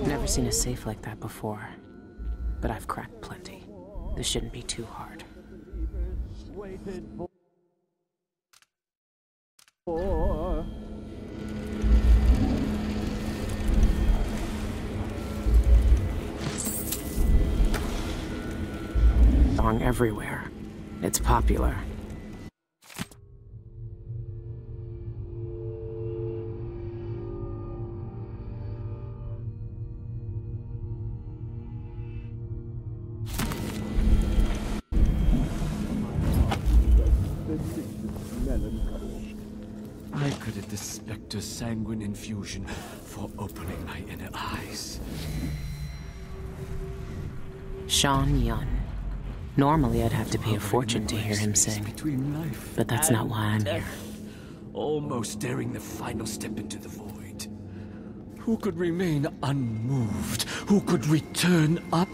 Never seen a safe like that before, but I've cracked plenty. This shouldn't be too hard. Song everywhere. It's popular. I credit the Spector's sanguine infusion for opening my inner eyes. Sean Yun. Normally I'd have to pay a fortune to hear him sing, but that's not why I'm here. Almost daring the final step into the void. Who could remain unmoved? Who could return up?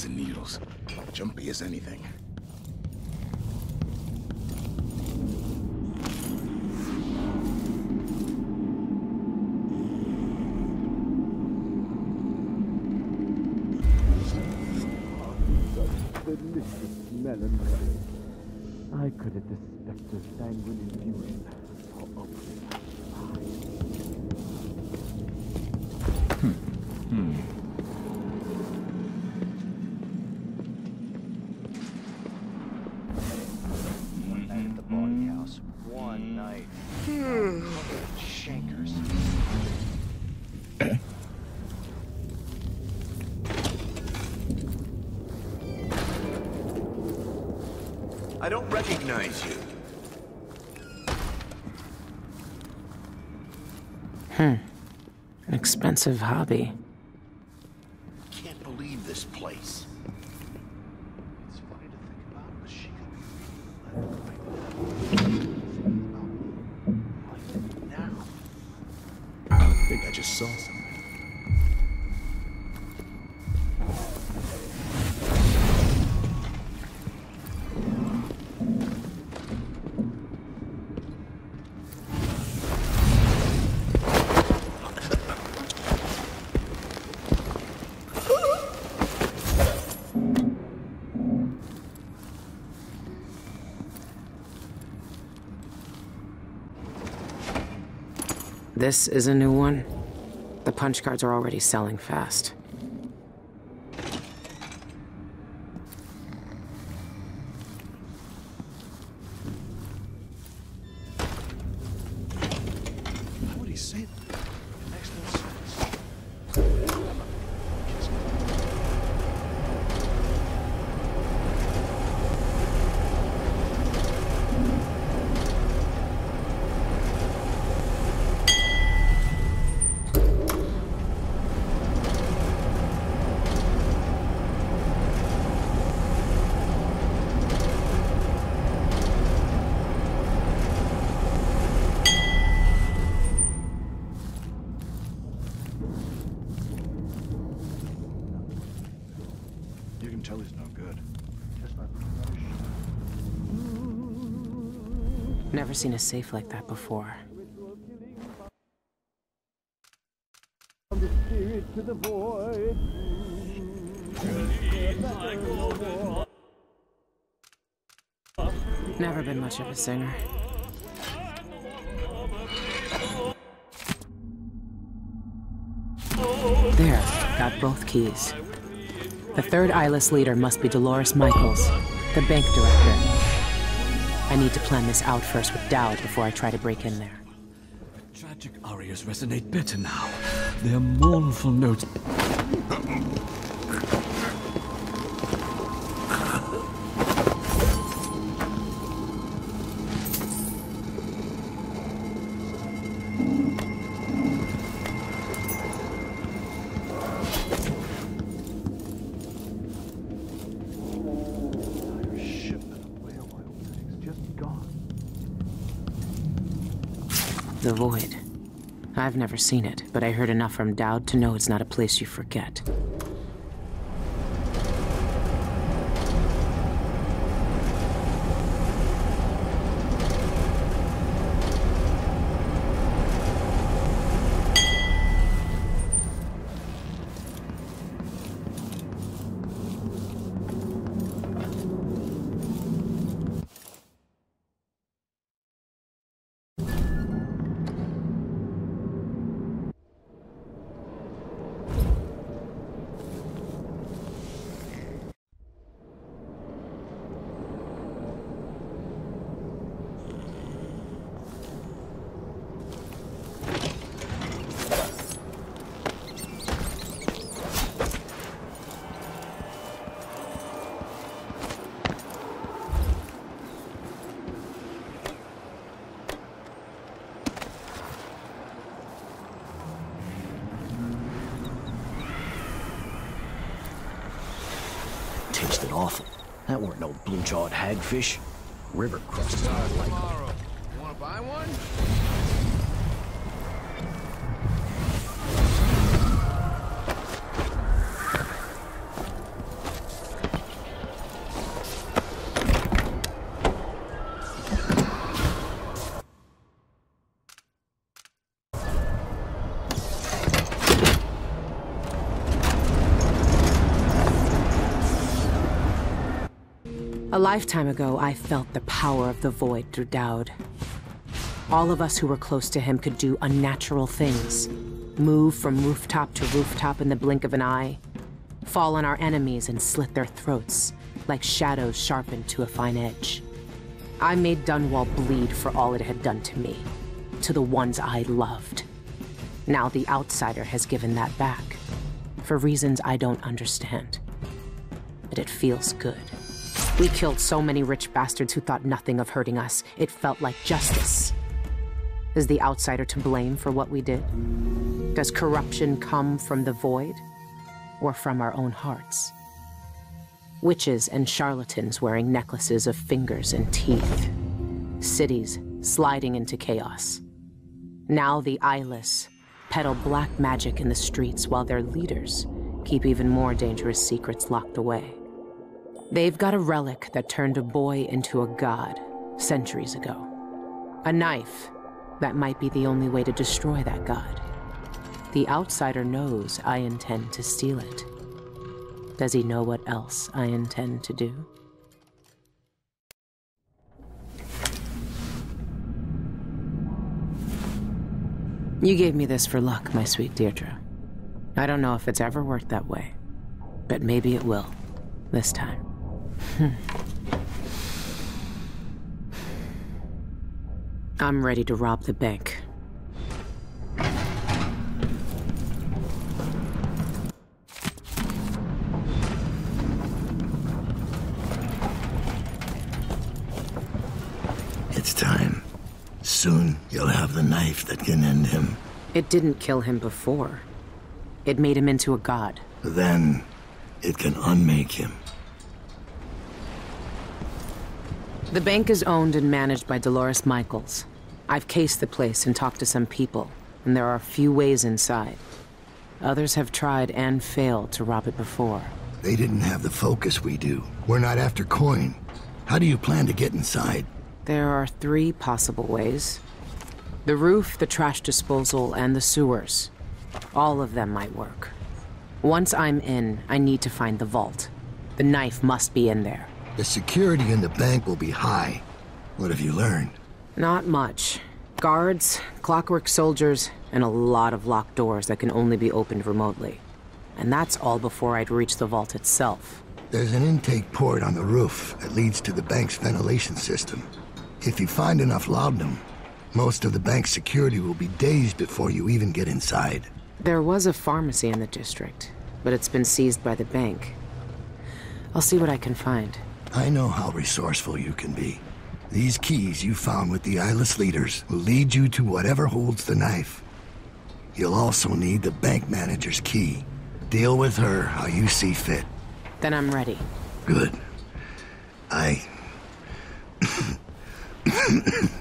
pins and needles. Jumpy as anything. Delicious melancholy. I credit the Spector's sanguine infusion for opening One night at the body house. One night. Shankers. I don't recognize you. An expensive hobby. Can't believe this place. It's funny to think about, but she now. I think I just saw something. This is a new one. The punch cards are already selling fast. Why would he say that? It makes no sense. You can tell he's no good. Just like Never seen a safe like that before. the spirit to the void. Never been much of a singer. There, got both keys. The third eyeless leader must be Dolores Michaels, the bank director. I need to plan this out first with Daud before I try to break in there. Tragic arias resonate better now. Their mournful notes. The Void. I've never seen it, but I heard enough from Daud to know it's not a place you forget. Tasted awful. That weren't no blue-jawed hagfish. River crust is not like them. Wanna buy one? A lifetime ago, I felt the power of the Void through Daud. All of us who were close to him could do unnatural things. Move from rooftop to rooftop in the blink of an eye. Fall on our enemies and slit their throats, like shadows sharpened to a fine edge. I made Dunwall bleed for all it had done to me, to the ones I loved. Now the outsider has given that back, for reasons I don't understand. But it feels good. We killed so many rich bastards who thought nothing of hurting us. It felt like justice. Is the outsider to blame for what we did? Does corruption come from the Void, or from our own hearts? Witches and charlatans wearing necklaces of fingers and teeth. Cities sliding into chaos. Now the eyeless peddle black magic in the streets while their leaders keep even more dangerous secrets locked away. They've got a relic that turned a boy into a god centuries ago. A knife that might be the only way to destroy that god. The outsider knows I intend to steal it. Does he know what else I intend to do? You gave me this for luck, my sweet Deirdre. I don't know if it's ever worked that way, but maybe it will, this time. I'm ready to rob the bank. It's time. Soon, you'll have the knife that can end him. It didn't kill him before. It made him into a god. Then, it can unmake him. The bank is owned and managed by Dolores Michaels. I've cased the place and talked to some people, and there are a few ways inside. Others have tried and failed to rob it before. They didn't have the focus we do. We're not after coin. How do you plan to get inside? There are 3 possible ways. The roof, the trash disposal, and the sewers. All of them might work. Once I'm in, I need to find the vault. The knife must be in there. The security in the bank will be high. What have you learned? Not much. Guards, clockwork soldiers, and a lot of locked doors that can only be opened remotely. And that's all before I'd reach the vault itself. There's an intake port on the roof that leads to the bank's ventilation system. If you find enough laudanum, most of the bank's security will be dazed before you even get inside. There was a pharmacy in the district, but it's been seized by the bank. I'll see what I can find. I know how resourceful you can be. These keys you found with the eyeless leaders will lead you to whatever holds the knife. You'll also need the bank manager's key. Deal with her how you see fit. Then I'm ready. Good.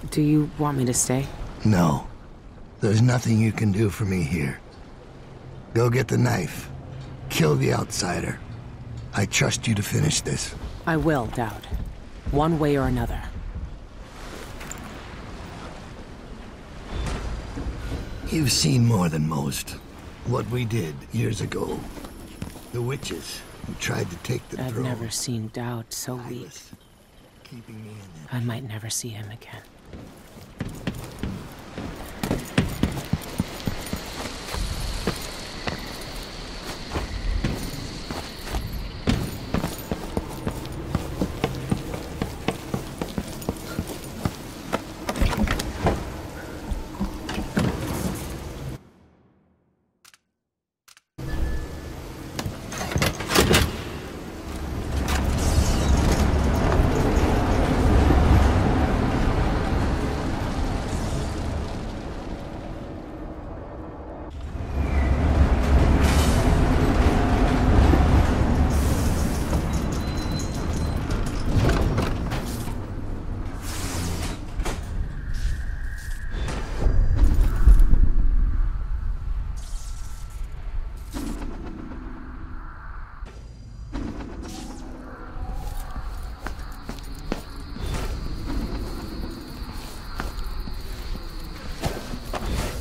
Do you want me to stay? No. There's nothing you can do for me here. Go get the knife. Kill the outsider. I trust you to finish this. I will, Daud. One way or another. You've seen more than most. What we did years ago. The witches who tried to take the throne. I've never seen Daud so weak. Keeping me in it. I might never see him again.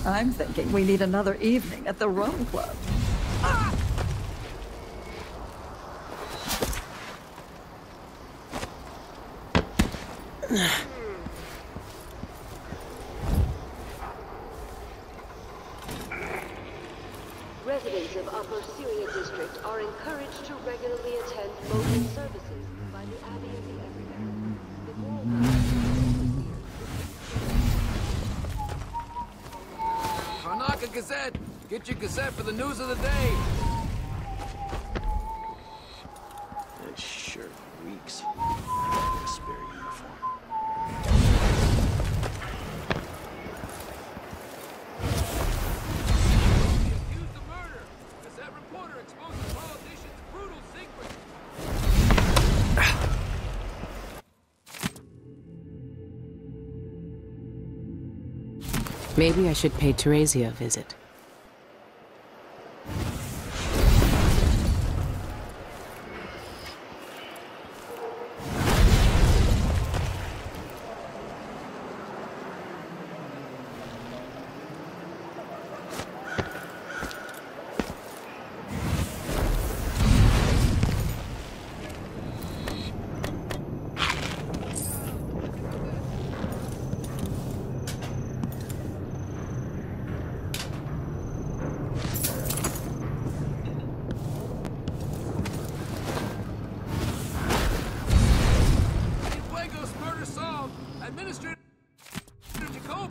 I'm thinking we need another evening at the Rum Club. Residents of Upper Syria District are encouraged to regularly attend local services by the Abbey of the Everyman. Karnaka Gazette! Get your Gazette for the news of the day! That shirt reeks. Spare uniform. Accused of murder! Gazette reporter exposes politician's brutal secret! Maybe I should pay Teresia a visit.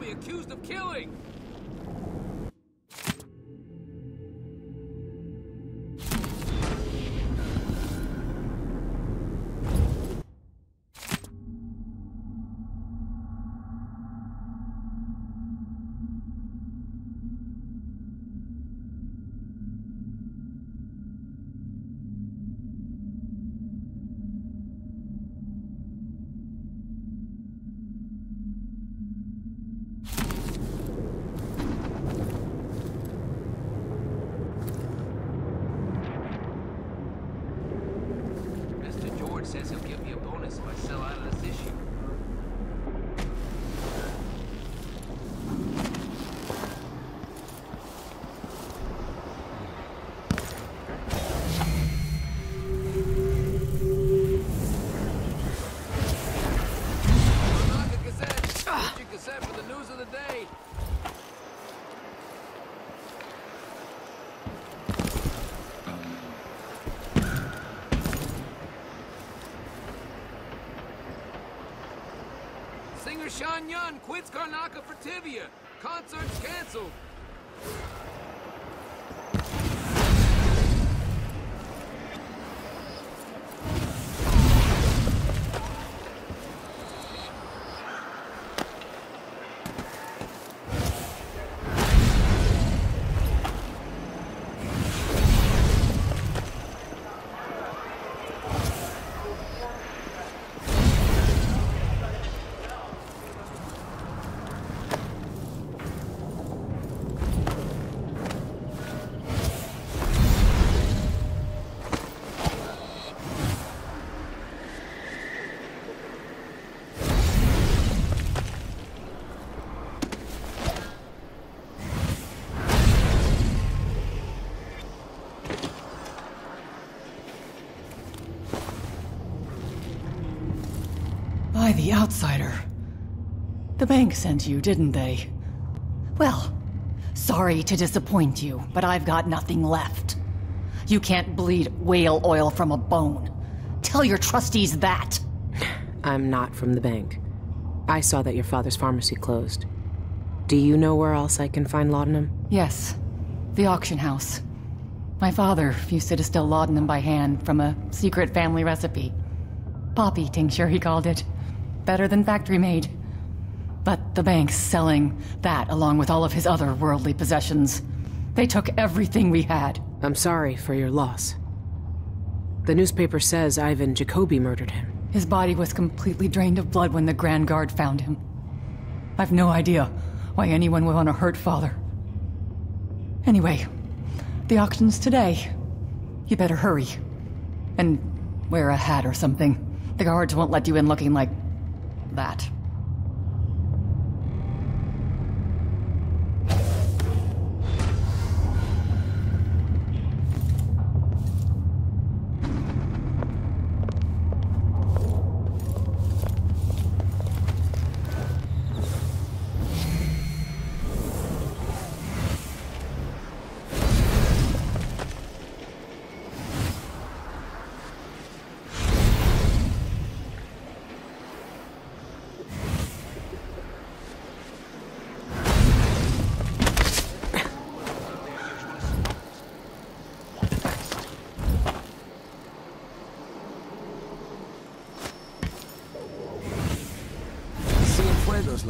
Accused of killing! Says he'll give me a bonus if I sell out of this issue. Karnaka Gazette! Get your Gazette for the news of the day! Singer Shan Yun quits Karnaka for Tibia. Concert's canceled. By the outsider. The bank sent you, didn't they? Well, sorry to disappoint you, but I've got nothing left. You can't bleed whale oil from a bone. Tell your trustees that. I'm not from the bank. I saw that your father's pharmacy closed. Do you know where else I can find laudanum? Yes, the auction house. My father used to distill laudanum by hand from a secret family recipe. Poppy tincture, he called it. Better than factory-made. But the bank's selling that along with all of his other worldly possessions. They took everything we had. I'm sorry for your loss. The newspaper says Ivan Jacoby murdered him. His body was completely drained of blood when the Grand Guard found him. I've no idea why anyone would want to hurt Father. Anyway, the auction's today. You better hurry. And wear a hat or something. The guards won't let you in looking like that.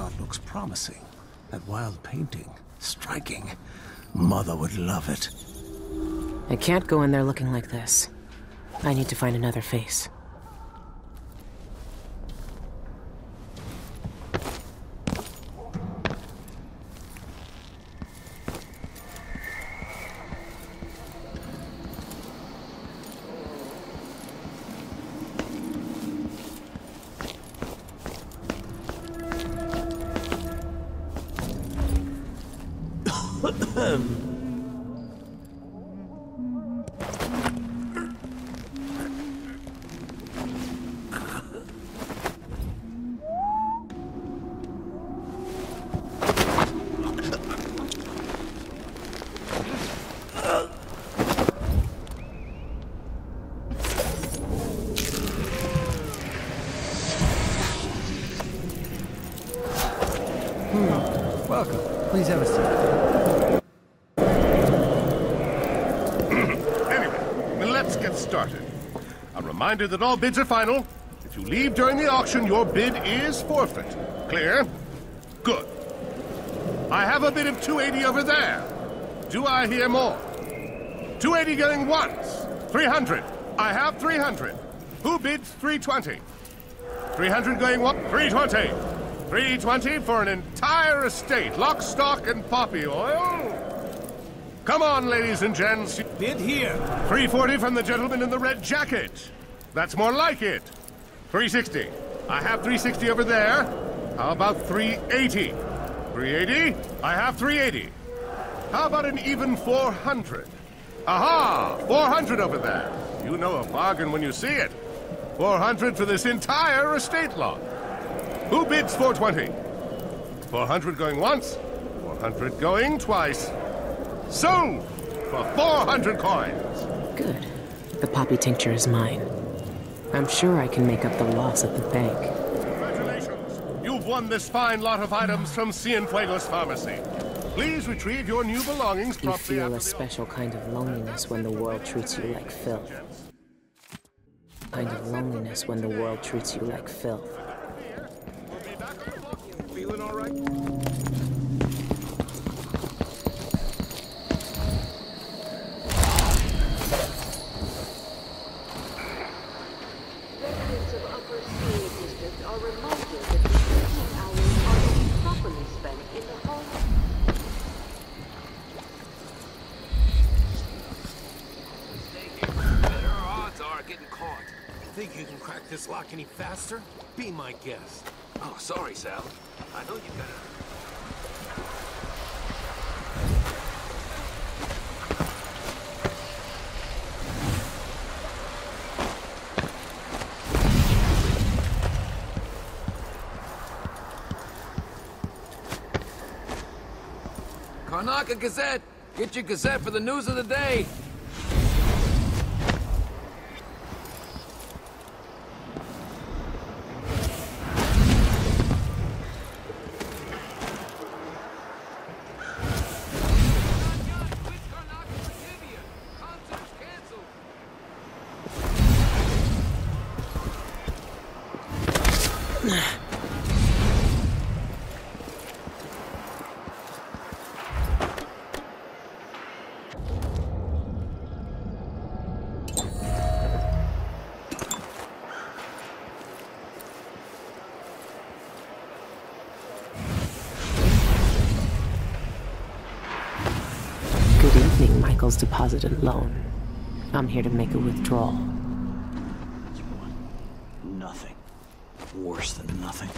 shot looks promising. That wild painting, striking. Mother would love it. I can't go in there looking like this. I need to find another face. Welcome. Please have a seat. Anyway, let's get started. A reminder that all bids are final. If you leave during the auction, your bid is forfeit. Clear? Good. I have a bid of 280 over there. Do I hear more? 280 going once. 300. I have 300. Who bids 320? 300 going once. 320. 320 for an entire estate, lock, stock, and poppy oil? Come on, ladies and gents. Bid here. 340 from the gentleman in the red jacket. That's more like it. 360. I have 360 over there. How about 380? 380? I have 380. How about an even 400? Aha! 400 over there. You know a bargain when you see it. 400 for this entire estate lot. Who bids 420? 400 going once, 400 going twice. Sold for 400 coins. Good. The poppy tincture is mine. I'm sure I can make up the loss at the bank. Congratulations. You've won this fine lot of items from Cienfuegos Pharmacy. Please retrieve your new belongings promptly. You feel a special kind of loneliness when the world treats you like filth. Kind of loneliness when the world treats you like filth. Feeling all right? Residents of Upper Syria District are reminded that the sleeping hours are to be properly spent in the home. Better odds are getting caught. Think you can crack this lock any faster? Be my guest. Oh, sorry, Sal. I know you gotta... Karnaca Gazette! Get your Gazette for the news of the day! Michael's deposited loan. I'm here to make a withdrawal. Nothing. Worse than nothing.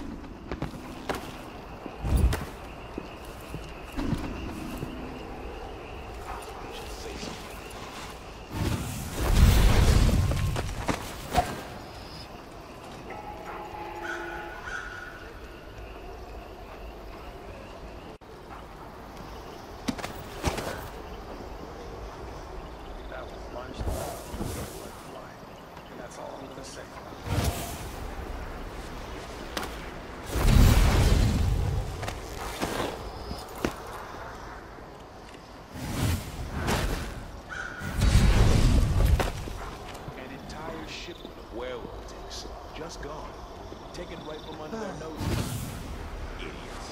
Just gone. Taken right from under their noses. Idiots.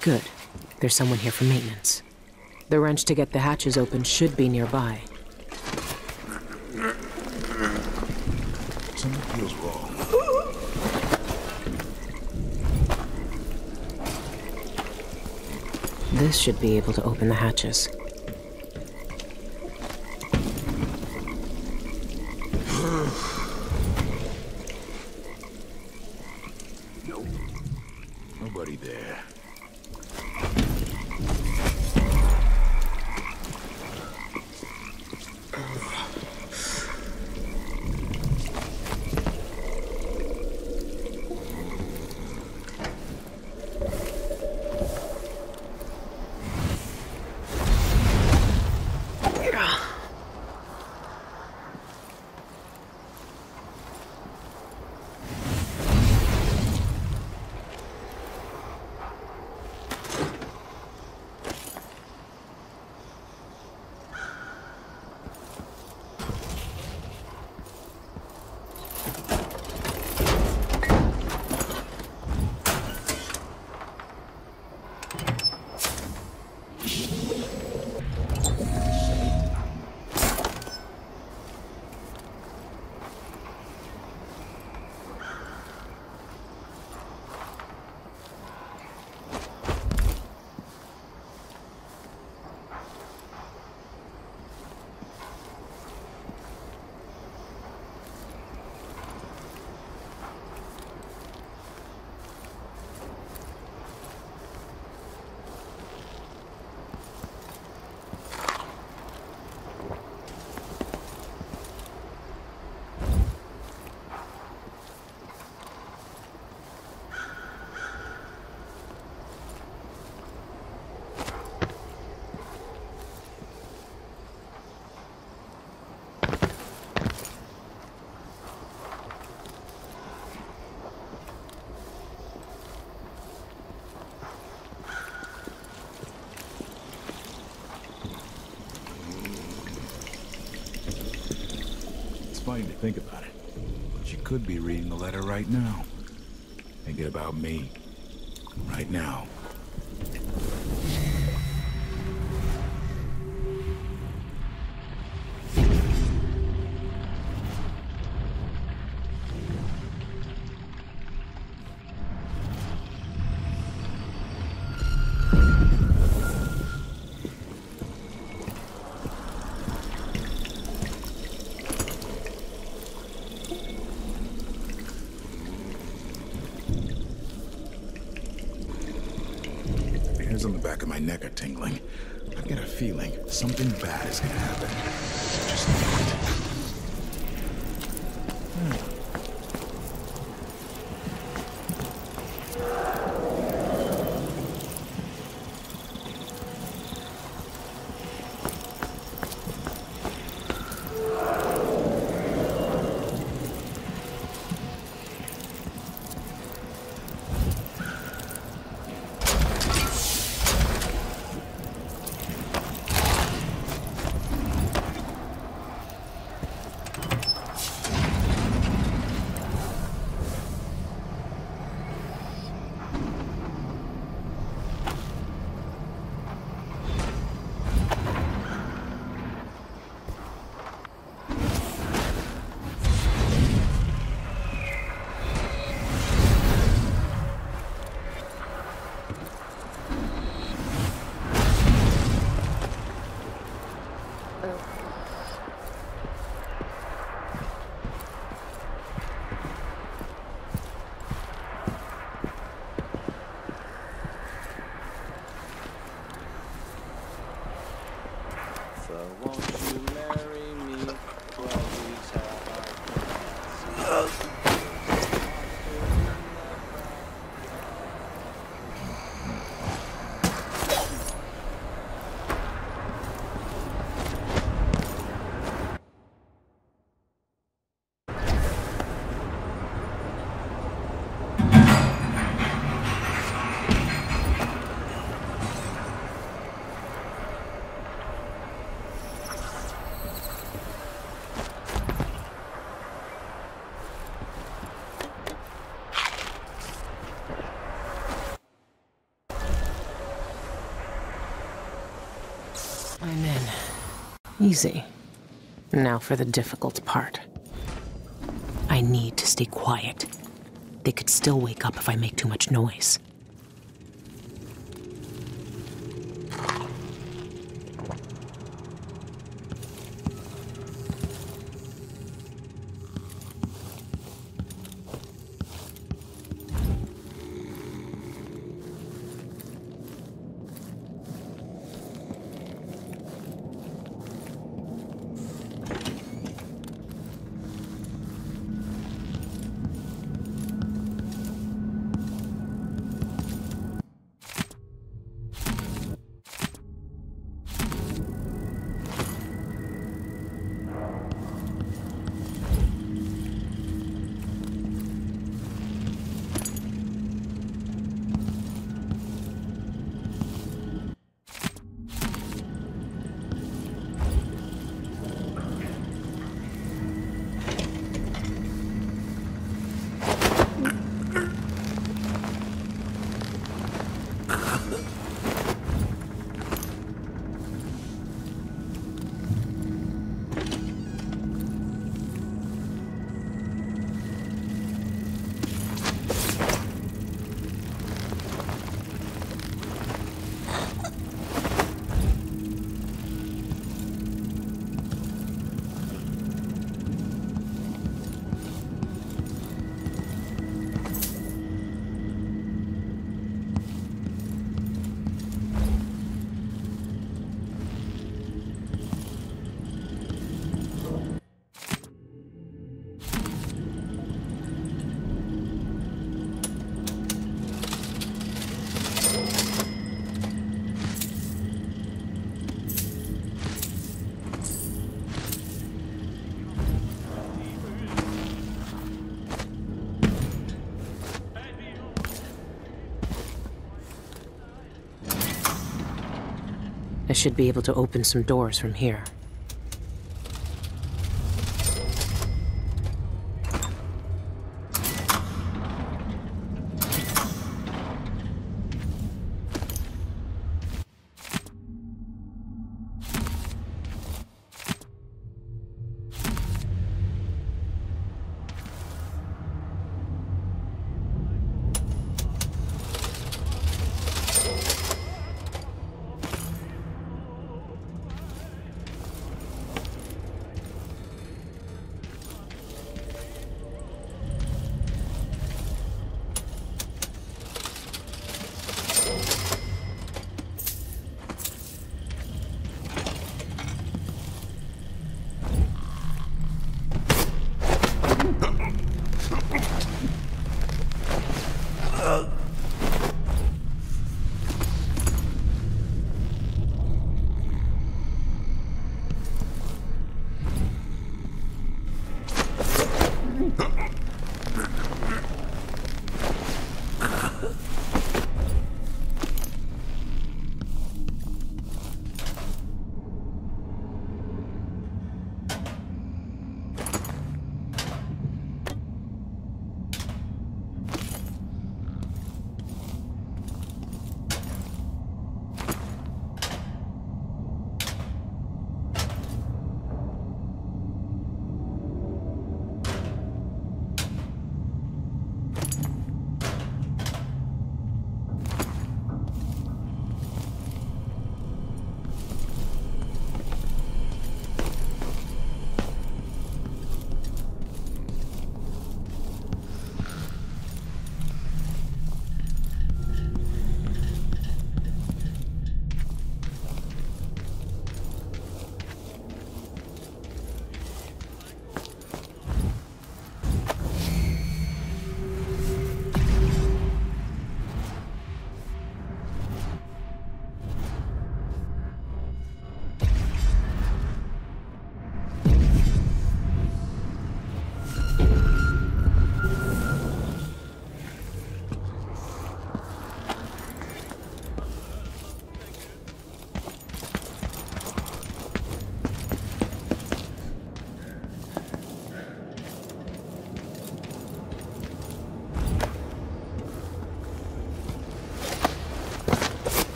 Good. There's someone here for maintenance. The wrench to get the hatches open should be nearby. Something feels wrong. This should be able to open the hatches. Nope. Nobody there. Funny to think about it, but you could be reading the letter right now. Thinking about me. Right now. Hairs on the back of my neck are tingling. I get a feeling something bad is gonna happen. Just know it. Easy. Now for the difficult part. I need to stay quiet. They could still wake up if I make too much noise. I should be able to open some doors from here.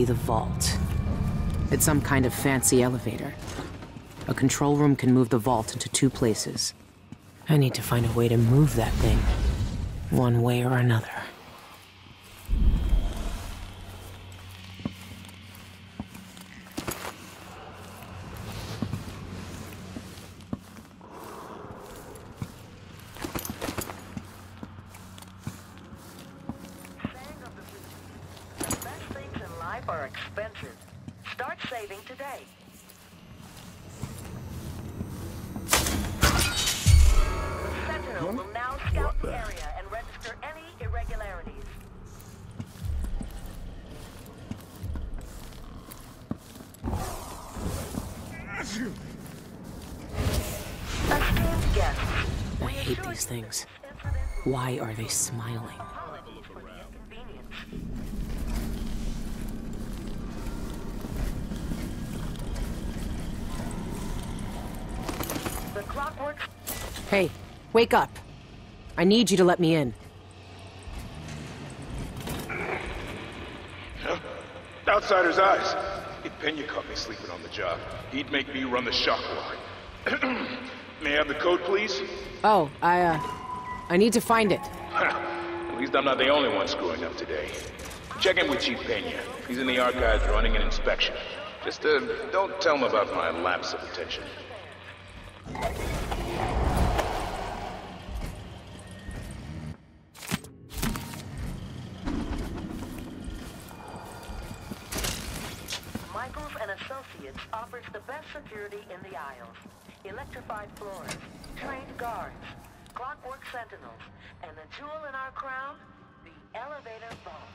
be the vault. It's some kind of fancy elevator. A control room can move the vault into 2 places. I need to find a way to move that thing, one way or another. Are expensive. Start saving today. The Sentinel will now scout the area and register any irregularities. Esteemed guests, I hate these things. Why are they smiling? Hey, wake up. I need you to let me in. Huh? Outsider's eyes. If Pena caught me sleeping on the job, he'd make me run the shock alarm. May I have the code, please? Oh, I need to find it. At least I'm not the only one screwing up today. Check in with Chief Pena. He's in the archives running an inspection. Just, don't tell him about my lapse of attention. Associates offers the best security in the aisles. Electrified floors, trained guards, clockwork sentinels, and the jewel in our crown, the elevator vault.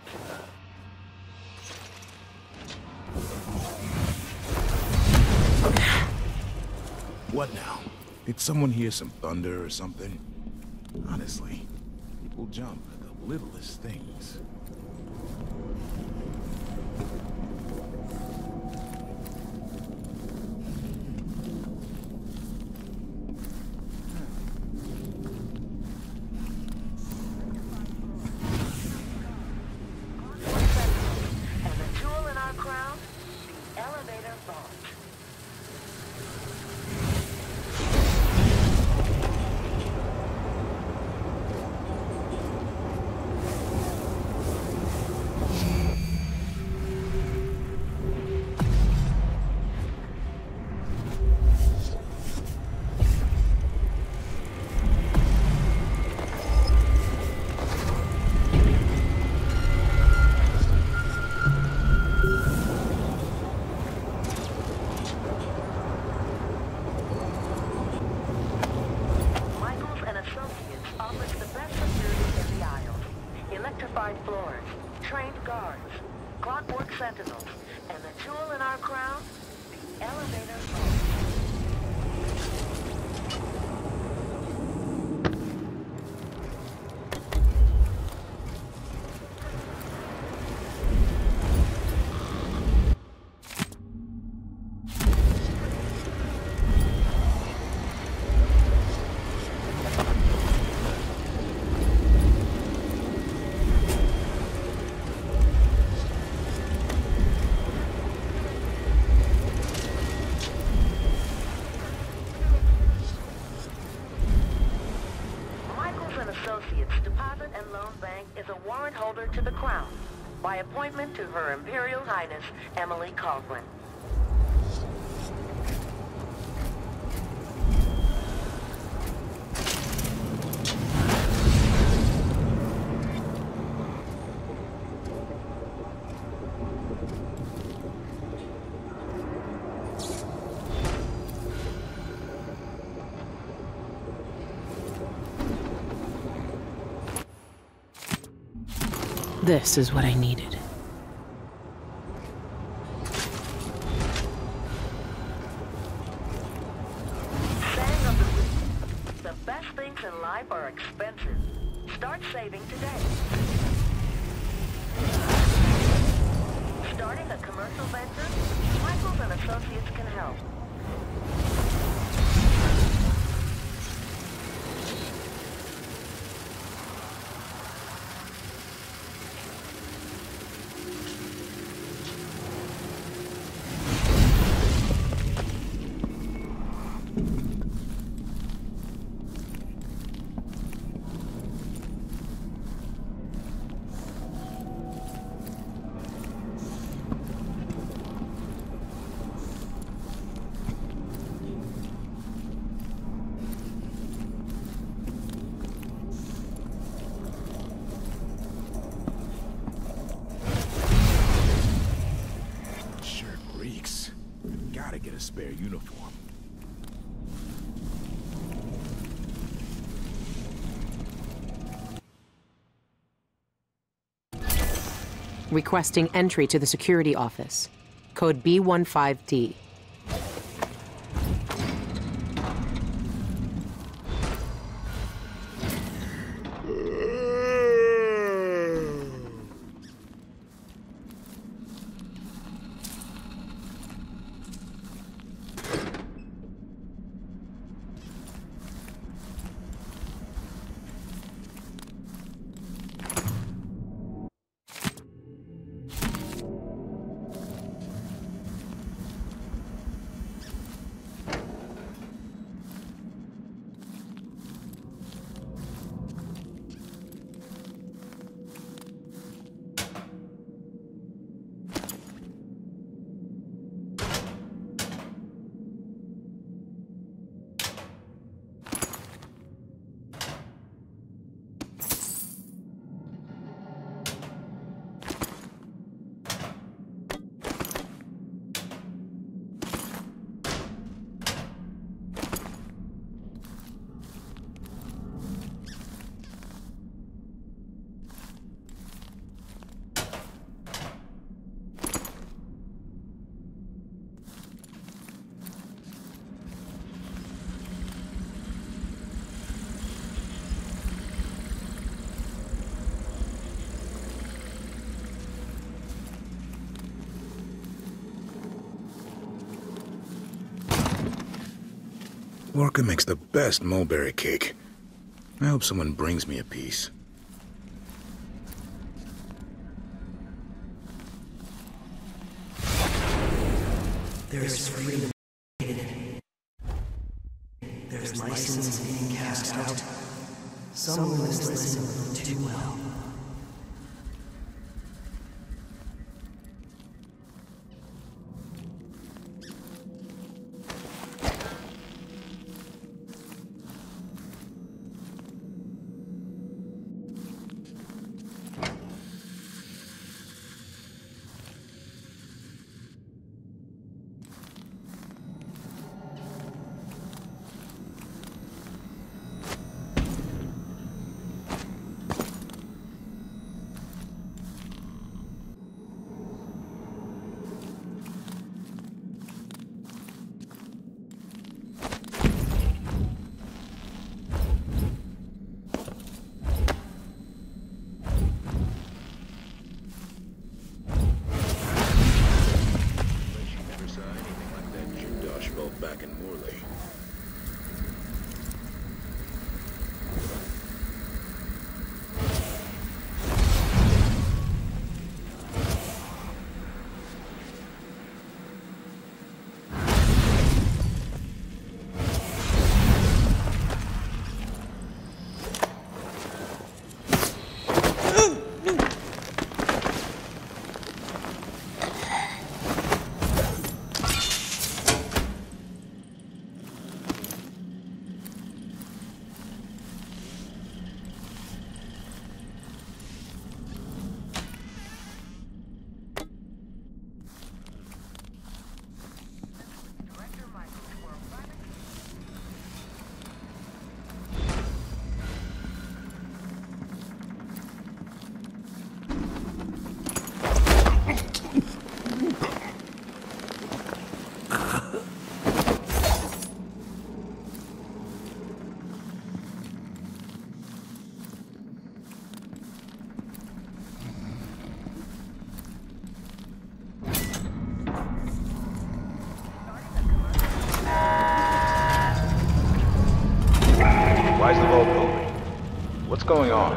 What now? Did someone hear some thunder or something? Honestly, people jump at the littlest things. To the crown, by appointment to Her Imperial Highness, Emily Coughlin. This is what I needed. Saying of the week, the best things in life are expensive. Start saving today. Starting a commercial venture? Michaels and Associates can help. spare uniform. Requesting entry to the security office. Code B15D. Walker makes the best mulberry cake. I hope someone brings me a piece. There is freedom. There's license being cast out. Someone is listening too well. Back in Morley. Why is the vault moving? What's going on?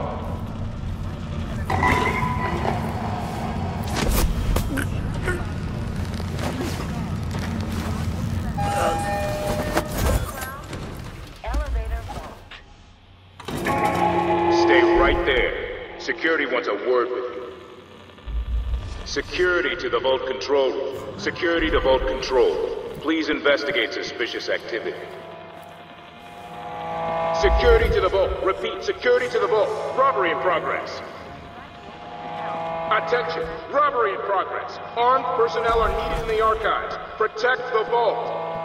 Stay right there. Security wants a word with you. Security to the vault control room. Security to vault control. Please investigate suspicious activity. Security to the vault. Repeat, security to the vault. Robbery in progress. Attention, robbery in progress. Armed personnel are needed in the archives. Protect the vault.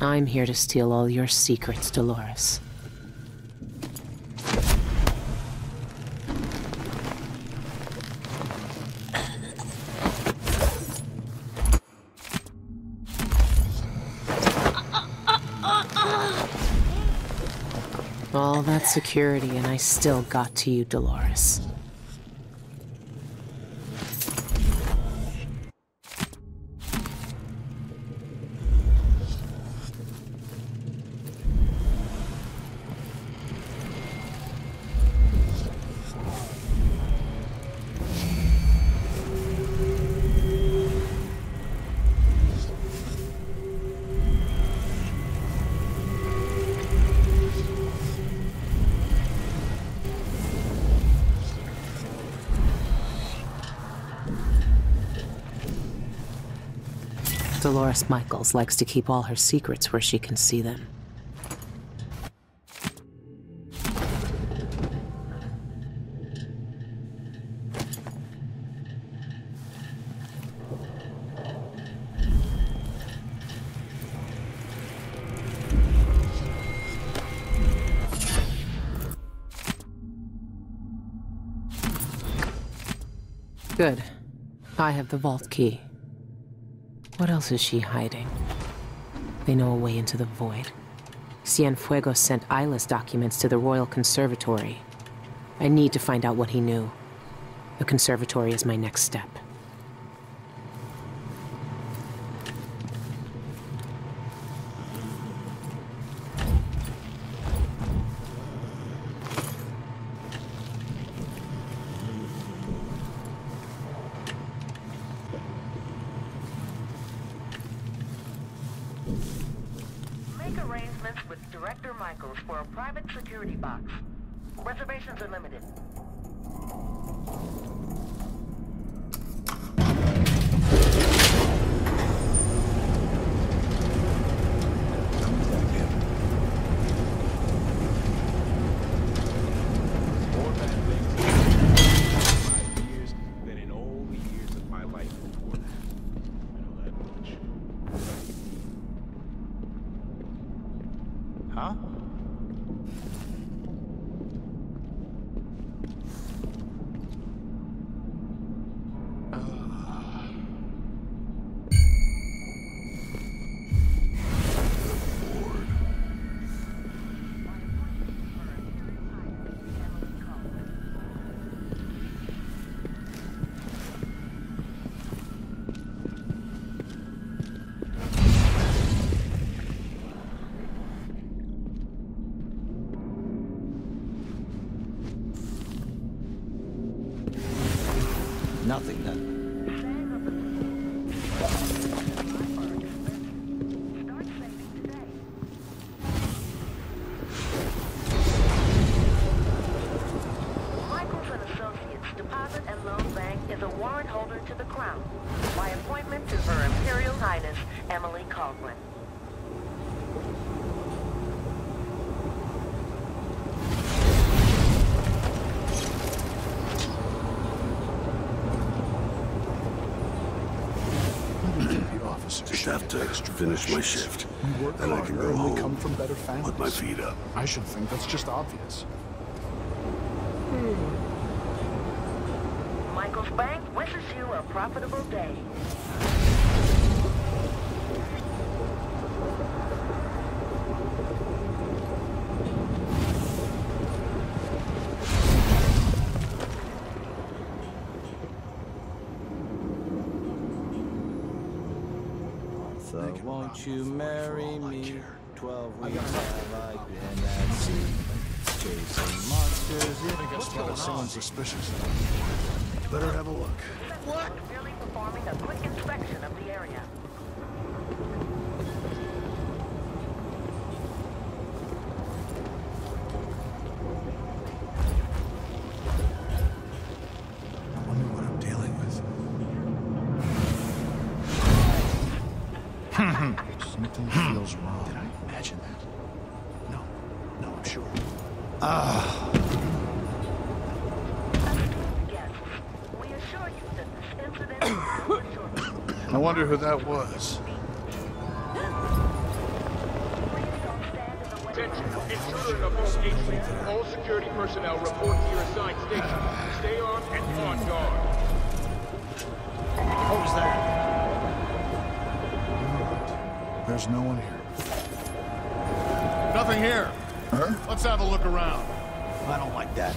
I'm here to steal all your secrets, Dolores. All that security, and I still got to you, Dolores. Dolores Michaels likes to keep all her secrets where she can see them. Good. I have the vault key. What else is she hiding? They know a way into the void. Cienfuegos sent eyeless documents to the Royal Conservatory. I need to find out what he knew. The conservatory is my next step. Arrangements with Director Michaels for a private security box. Reservations are limited. More bad things in 5 years than in all the years of my life before that. I know that much. Huh? Nothing then. Michaels and Associates Deposit and Loan Bank is a warrant holder to the Crown. My appointment to Her Imperial Highness Emily Caldwin. Just have to finish my shift. Then I can go home. Come from better families. Put my feet up. I should think that's just obvious. Michaels Bank wishes you a profitable day. So won't you marry me? 12 weeks have I been at sea, chasing monsters. I guess that is someone suspicious. Better have a look. What? Merely performing a quick inspection of the area. I wonder what I'm dealing with. Something feels wrong. Did I imagine that? No, I'm sure. We assure you that this incident is over shortly. I wonder who that was. Turn up on 8 Street. All security personnel report to your assigned station. Stay armed and on guard. What was that? There's no one here. Nothing here. Huh? Let's have a look around. I don't like that.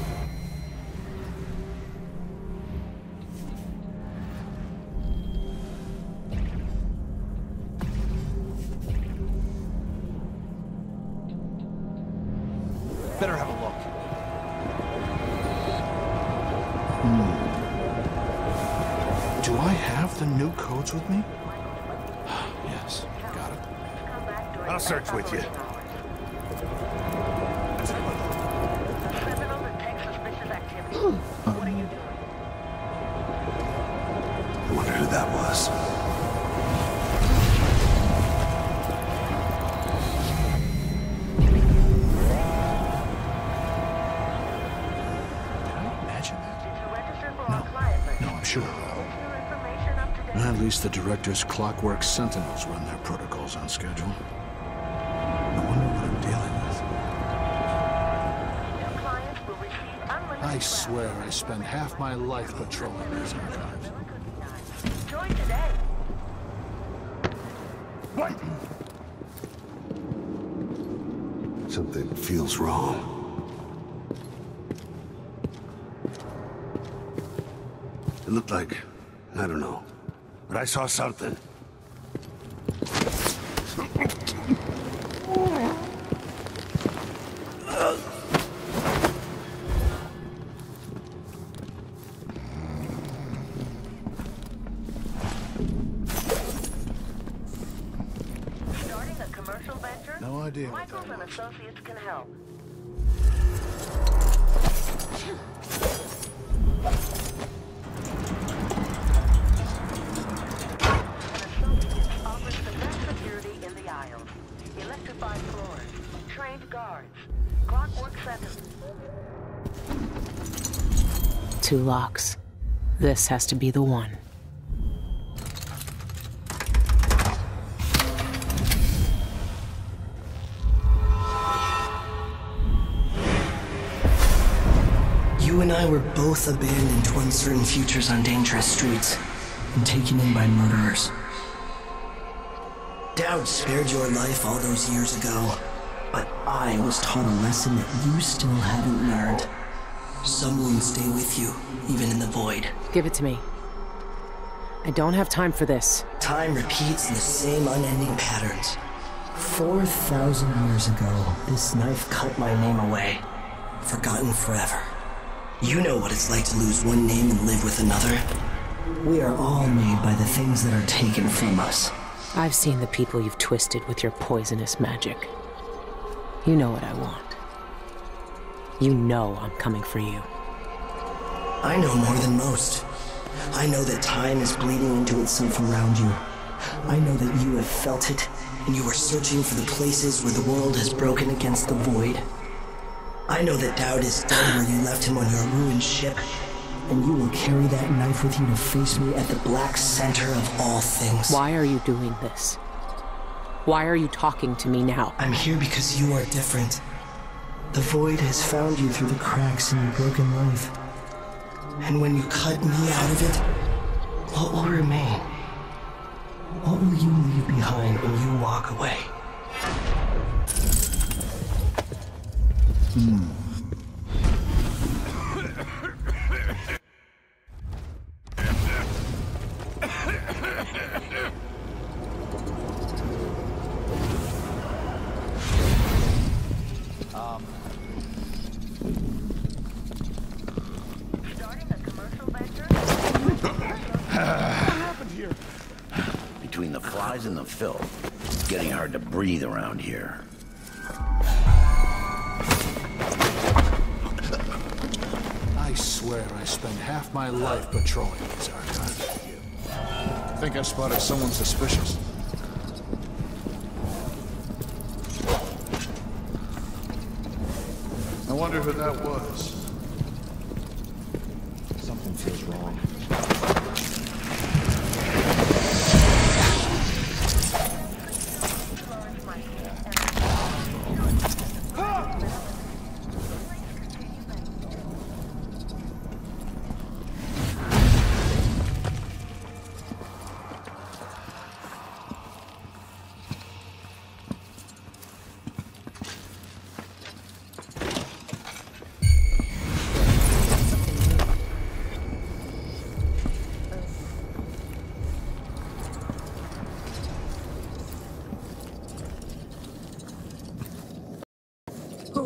Better have a look. Do I have the new codes with me? Yes, got it. I'll search with you. I wonder who that was. Sure. At least the director's clockwork sentinels run their protocols on schedule. I wonder what I'm dealing with. I swear I spend half my life patrolling these archives. Join today. What? Something feels wrong. It looked like, I don't know, but I saw something. Starting a commercial venture? No idea. Michaels and Associates can help. Electrified floors, trained guards, clockwork sentinels. 2 locks. This has to be the one. You and I were both abandoned to uncertain futures on dangerous streets and taken in by murderers. Daud spared your life all those years ago, but I was taught a lesson that you still haven't learned. Some wounds stay with you, even in the void. Give it to me. I don't have time for this. Time repeats in the same unending patterns. 4,000 years ago, this knife cut my name away. Forgotten forever. You know what it's like to lose one name and live with another. We are all made by the things that are taken from us. I've seen the people you've twisted with your poisonous magic. You know what I want. You know I'm coming for you. I know more than most. I know that time is bleeding into itself around you. I know that you have felt it, and you are searching for the places where the world has broken against the void. I know that Daud is dead where you left him on your ruined ship, and you will carry that knife with you to face me at the black center of all things. Why are you doing this? Why are you talking to me now? I'm here because you are different. The void has found you through the cracks in your broken life. And when you cut me out of it, what will remain? What will you leave behind when you walk away? Between the flies and the filth, it's getting hard to breathe around here. I swear I spend half my life patrolling these archives. I think I spotted someone suspicious. I wonder who that was. Something feels wrong.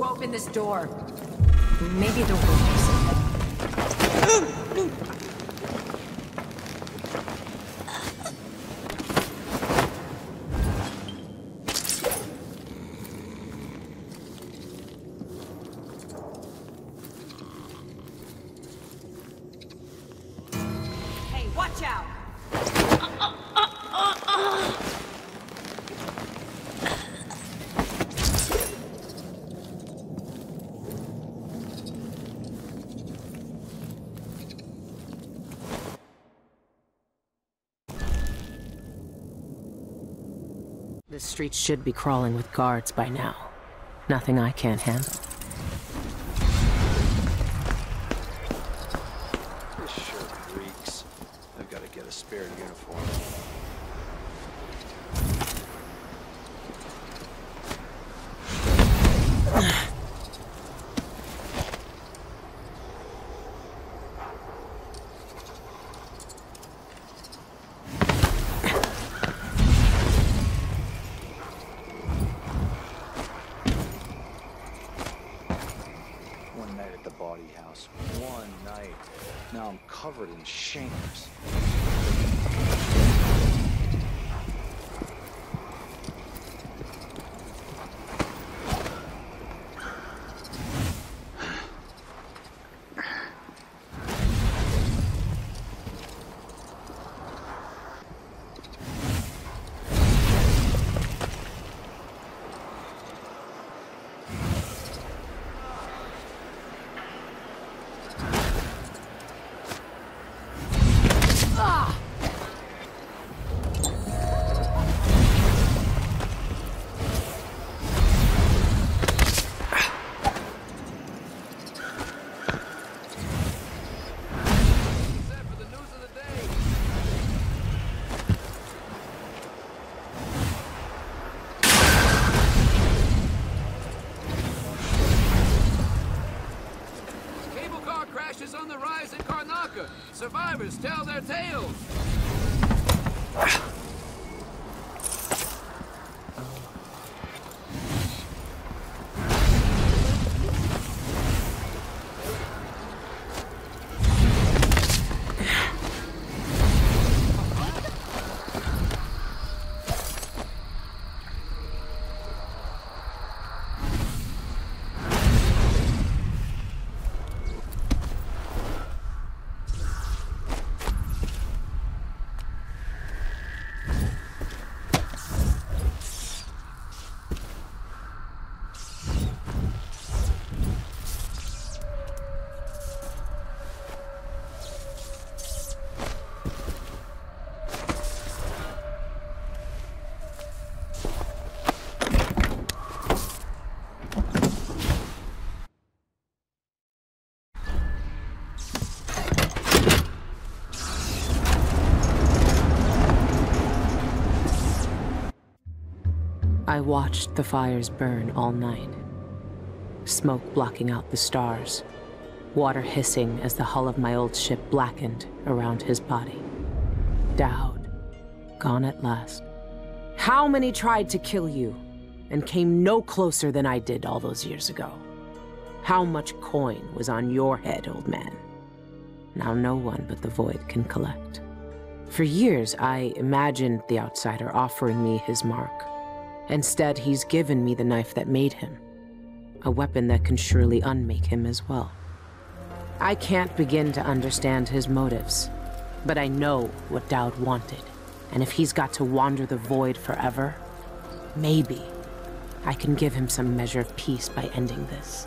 open this door? Maybe the windows. Hey, watch out! This street should be crawling with guards by now. Nothing I can't handle. This shirt reeks. I've got to get a spare uniform. One night at the body house. One night. Now I'm covered in shingles. Cable car crashes on the rise in Karnaka. Survivors tell their tales. I watched the fires burn all night. Smoke blocking out the stars. Water hissing as the hull of my old ship blackened around his body. Daud, gone at last. How many tried to kill you and came no closer than I did all those years ago? How much coin was on your head, old man? Now no one but the Void can collect. For years, I imagined the outsider offering me his mark. Instead, he's given me the knife that made him. A weapon that can surely unmake him as well. I can't begin to understand his motives, but I know what Daud wanted. And if he's got to wander the Void forever, maybe I can give him some measure of peace by ending this.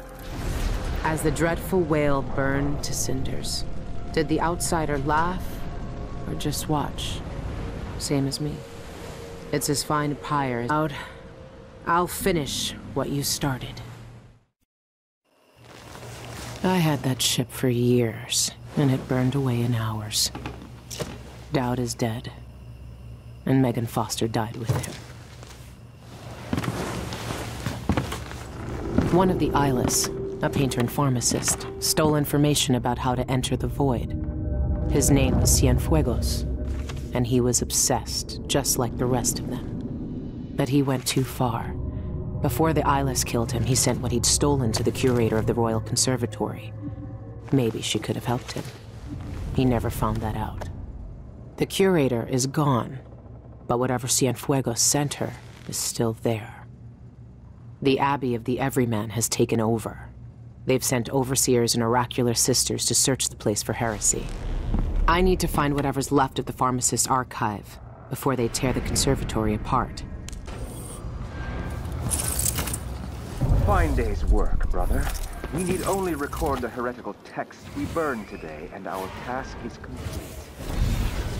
As the dreadful whale burned to cinders, did the outsider laugh or just watch? Same as me. It's as fine a pyre as out. I'll finish what you started. I had that ship for years, and it burned away in hours. Daud is dead, and Megan Foster died with him. One of the eyeless, a painter and pharmacist, stole information about how to enter the Void. His name was Cienfuegos, and he was obsessed, just like the rest of them. But he went too far. Before the eyeless killed him, he sent what he'd stolen to the curator of the Royal Conservatory. Maybe she could have helped him. He never found that out. The curator is gone, but whatever Cienfuegos sent her is still there. The Abbey of the Everyman has taken over. They've sent overseers and oracular sisters to search the place for heresy. I need to find whatever's left of the pharmacist's archive before they tear the conservatory apart. Fine day's work, brother. We need only record the heretical texts we burned today, and our task is complete.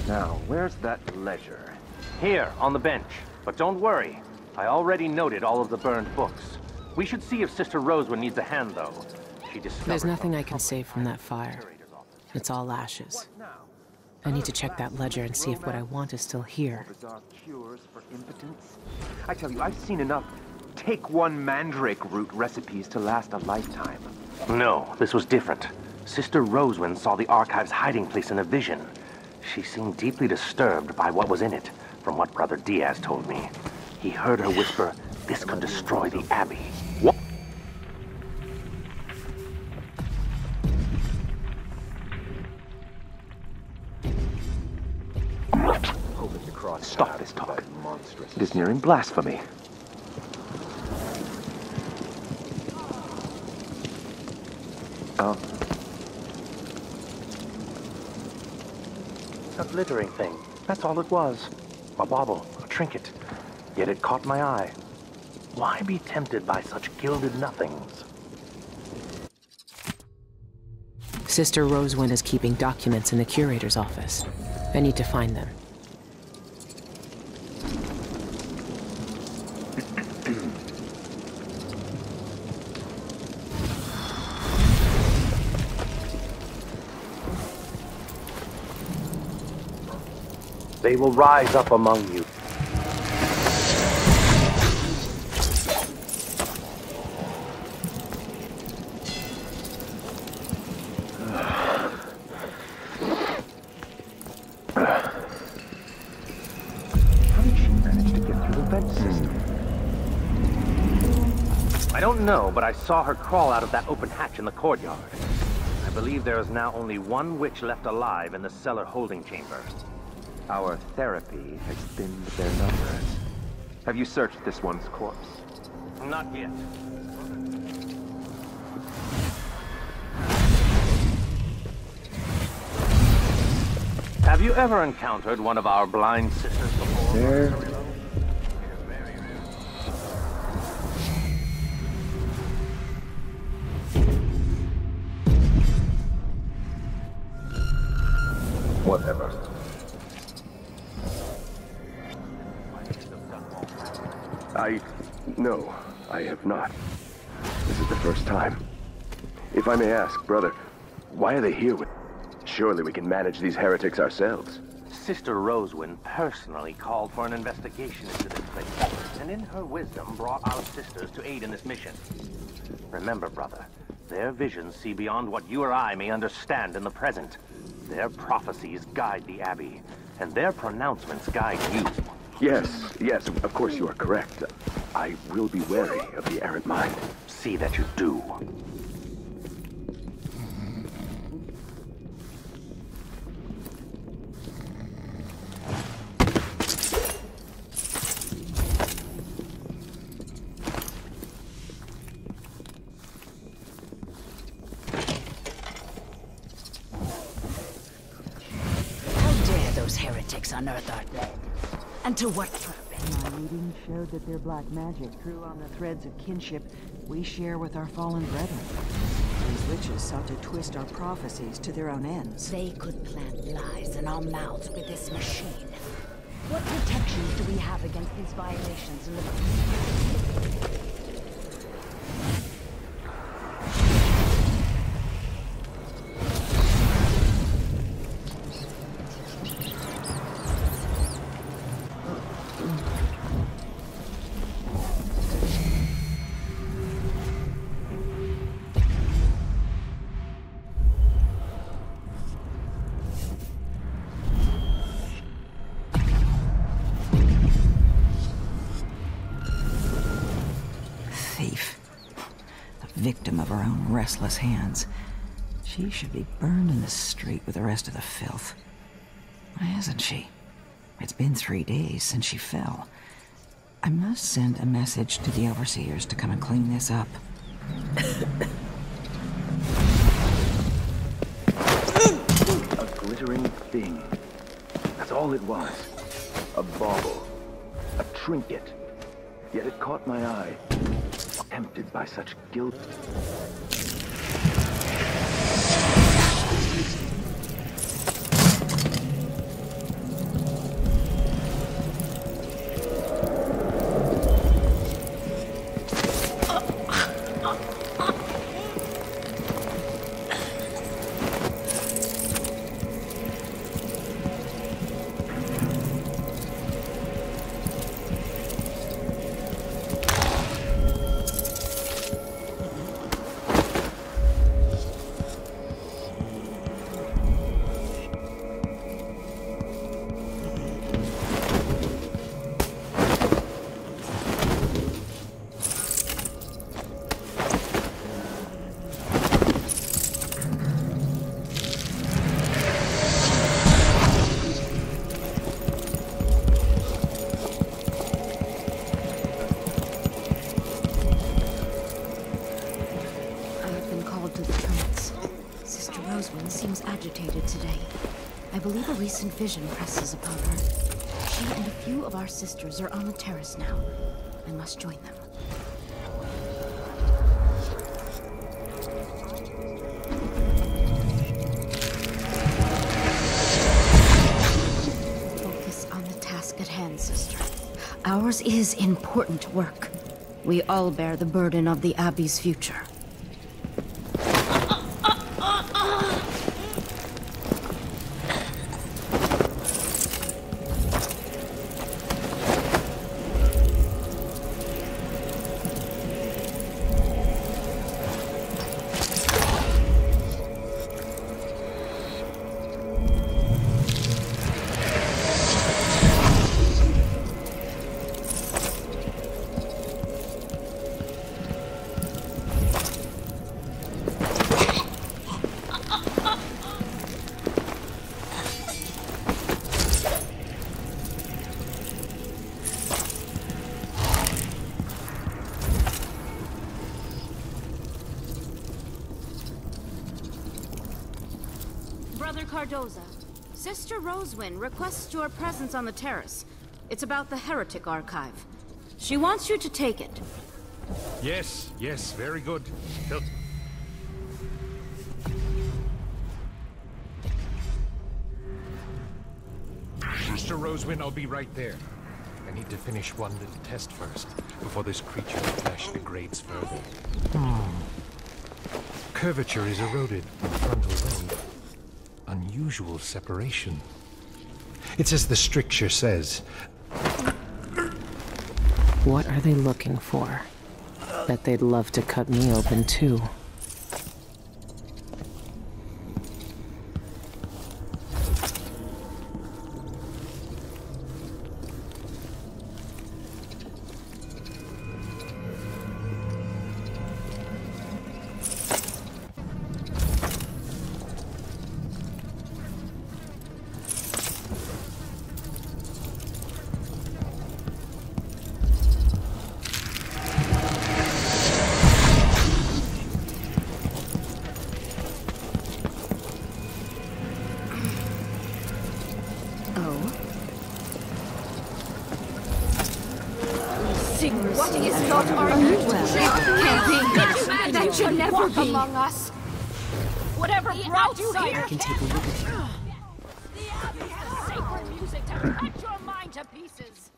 Now, where's that ledger? Here, on the bench. But don't worry. I already noted all of the burned books. We should see if Sister Rosewood needs a hand, though. There's nothing I can save from that fire. It's all ashes. I need to check that ledger and see if what I want is still here. Bizarre cures for impotence? I tell you, I've seen enough take one mandrake root recipes to last a lifetime. No, this was different. Sister Rosewind saw the archive's hiding place in a vision. She seemed deeply disturbed by what was in it, from what Brother Diaz told me. He heard her whisper, "This could destroy the Abbey." What? Stop this talk. It is nearing blasphemy. A glittering thing. That's all it was. A bauble, a trinket. Yet it caught my eye. Why be tempted by such gilded nothings? Sister Rosewind is keeping documents in the curator's office. I need to find them. They will rise up among you. How did she manage to get through the vent system? I don't know, but I saw her crawl out of that open hatch in the courtyard. I believe there is now only one witch left alive in the cellar holding chamber. Our therapy has thinned their numbers. Have you searched this one's corpse? Not yet. Have you ever encountered one of our blind sisters before? There. Whatever. No, I have not. This is the first time. If I may ask, brother, why are they here with... Surely we can manage these heretics ourselves. Sister Rosewind personally called for an investigation into this place, and in her wisdom brought our sisters to aid in this mission. Remember, brother, their visions see beyond what you or I may understand in the present. Their prophecies guide the Abbey, and their pronouncements guide you. Yes, of course you are correct. I will be wary of the errant mind. See that you do. How dare those heretics unearth our dead? And to what purpose? My reading showed that their black magic drew on the threads of kinship we share with our fallen brethren. These witches sought to twist our prophecies to their own ends. They could plant lies in our mouths with this machine. What protections do we have against these violations in the... thief. The victim of her own restless hands. She should be burned in the street with the rest of the filth. Why isn't she? It's been 3 days since she fell. I must send a message to the overseers to come and clean this up. A glittering thing. That's all it was. A bauble. A trinket. Yet it caught my eye. Tempted by such guilt. I believe a recent vision presses upon her. She and a few of our sisters are on the terrace now. I must join them. Focus on the task at hand, sister. Ours is important work. We all bear the burden of the Abbey's future. Brother Cardoza, Sister Rosewyn requests your presence on the terrace. It's about the Heretic Archive. She wants you to take it. Yes, yes, very good. Sister Rosewyn, I'll be right there. I need to finish one little test first, before this creature's flesh degrades further. Curvature is eroded on the frontal lobe. Unusual separation. It's as the stricture says. What are they looking for? Bet they'd love to cut me open too. What is your argument? That should never be among us. Whatever brought you here. I can take a look at you. The Abbey has sacred music to cut your mind to pieces.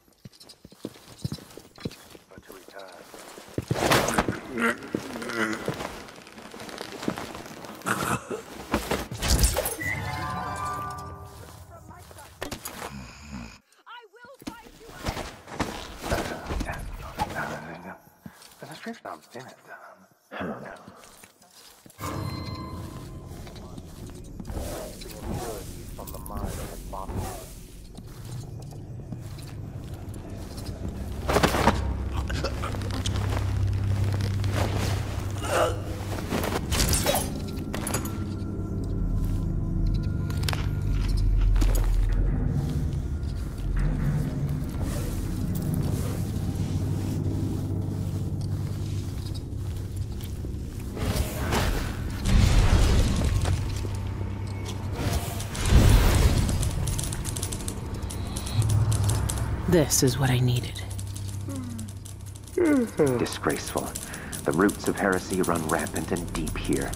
This is what I needed. Disgraceful. The roots of heresy run rampant and deep here.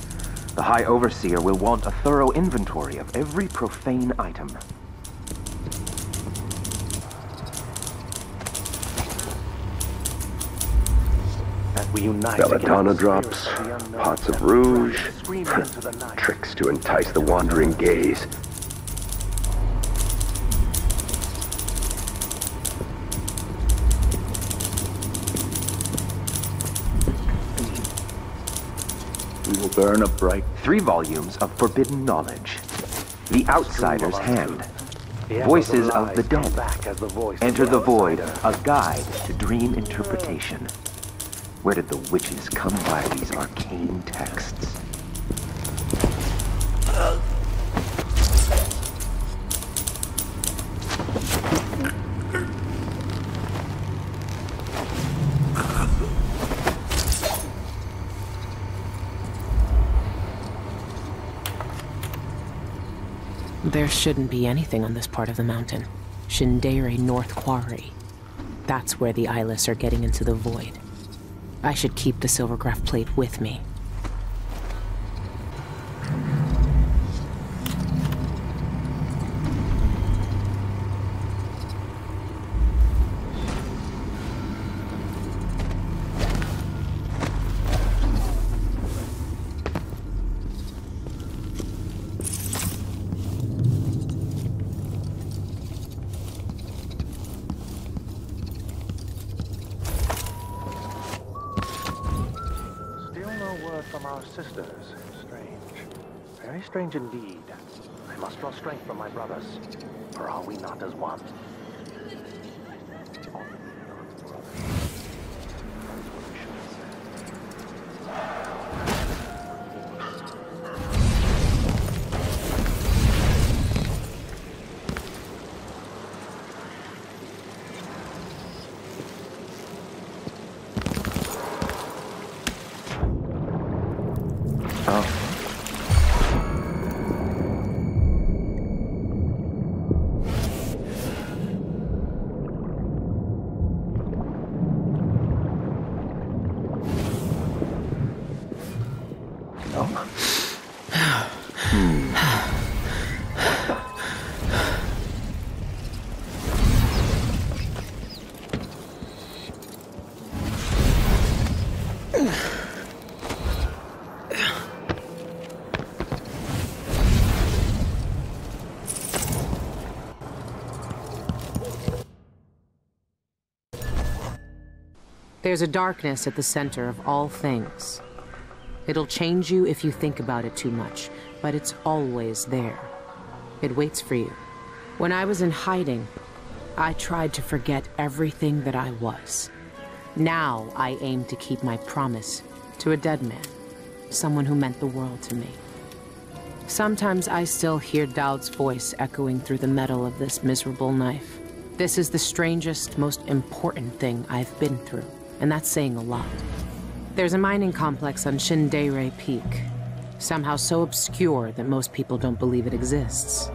The High Overseer will want a thorough inventory of every profane item. That we unite Belladonna against the drops, spirits of the unknown pots of that rouge, scream into the night. tricks to entice the wandering gaze. We will burn a bright 3 volumes of forbidden knowledge. The Outsider's Hand. Voices of the Dead. Enter the Void, a guide to dream interpretation. Where did the witches come by these arcane texts? There shouldn't be anything on this part of the mountain. Shindere North Quarry. That's where the eyeless are getting into the void. I should keep the silvergraph plate with me. From our sisters. Strange. Very strange indeed. I must draw strength from my brothers. For are we not as one? There's a darkness at the center of all things. It'll change you if you think about it too much, but it's always there. It waits for you. When I was in hiding, I tried to forget everything that I was. Now I aim to keep my promise to a dead man, someone who meant the world to me. Sometimes I still hear Daud's voice echoing through the metal of this miserable knife. This is the strangest, most important thing I've been through. And that's saying a lot. There's a mining complex on Shindere Peak, somehow so obscure that most people don't believe it exists.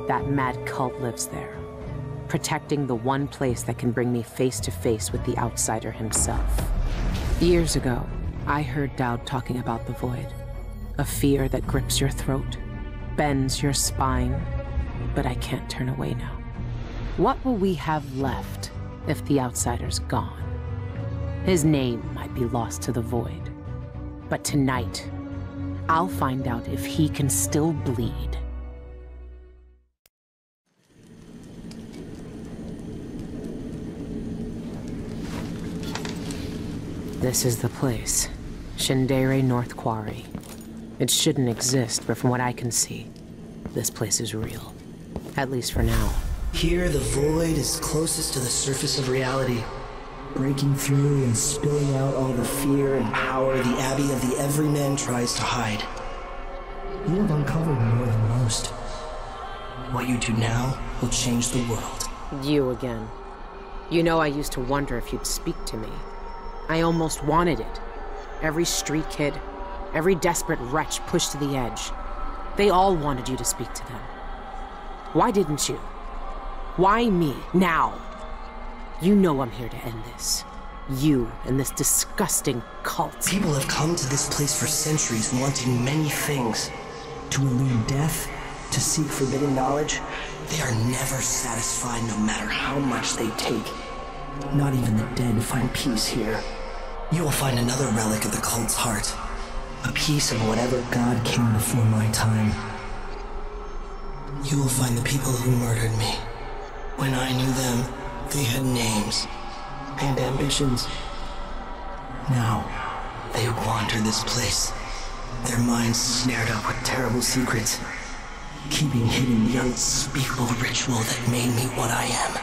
That mad cult lives there, protecting the one place that can bring me face to face with the Outsider himself. Years ago, I heard Daud talking about the Void, a fear that grips your throat, bends your spine, but I can't turn away now. What will we have left if the Outsider's gone? His name might be lost to the Void. But tonight, I'll find out if he can still bleed. This is the place. Shindere North Quarry. It shouldn't exist, but from what I can see, this place is real. At least for now. Here, the Void is closest to the surface of reality. Breaking through and spilling out all the fear and power the Abbey of the Everyman tries to hide. You have uncovered more than most. What you do now will change the world. You again. You know I used to wonder if you'd speak to me. I almost wanted it. Every street kid, every desperate wretch pushed to the edge. They all wanted you to speak to them. Why didn't you? Why me, now? You know I'm here to end this. You and this disgusting cult. People have come to this place for centuries wanting many things. To elude death, to seek forbidden knowledge. They are never satisfied no matter how much they take. Not even the dead find peace here. You will find another relic of the cult's heart. A piece of whatever god came before my time. You will find the people who murdered me. When I knew them, they had names and ambitions. Now, they wander this place. Their minds snared up with terrible secrets, keeping hidden the unspeakable ritual that made me what I am.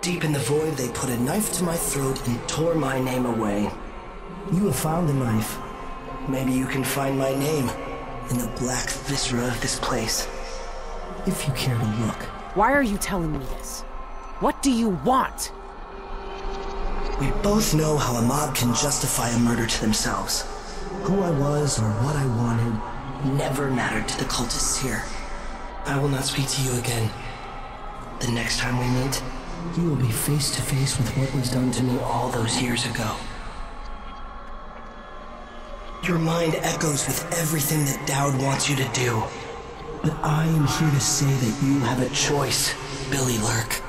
Deep in the void, they put a knife to my throat and tore my name away. You have found the knife. Maybe you can find my name in the black viscera of this place, if you care to look. Why are you telling me this? What do you want? We both know how a mob can justify a murder to themselves. Who I was or what I wanted never mattered to the cultists here. I will not speak to you again. The next time we meet, you will be face to face with what was done to me all those years ago. Your mind echoes with everything that Daud wants you to do. But I am here to say that you have a choice, Billy Lurk.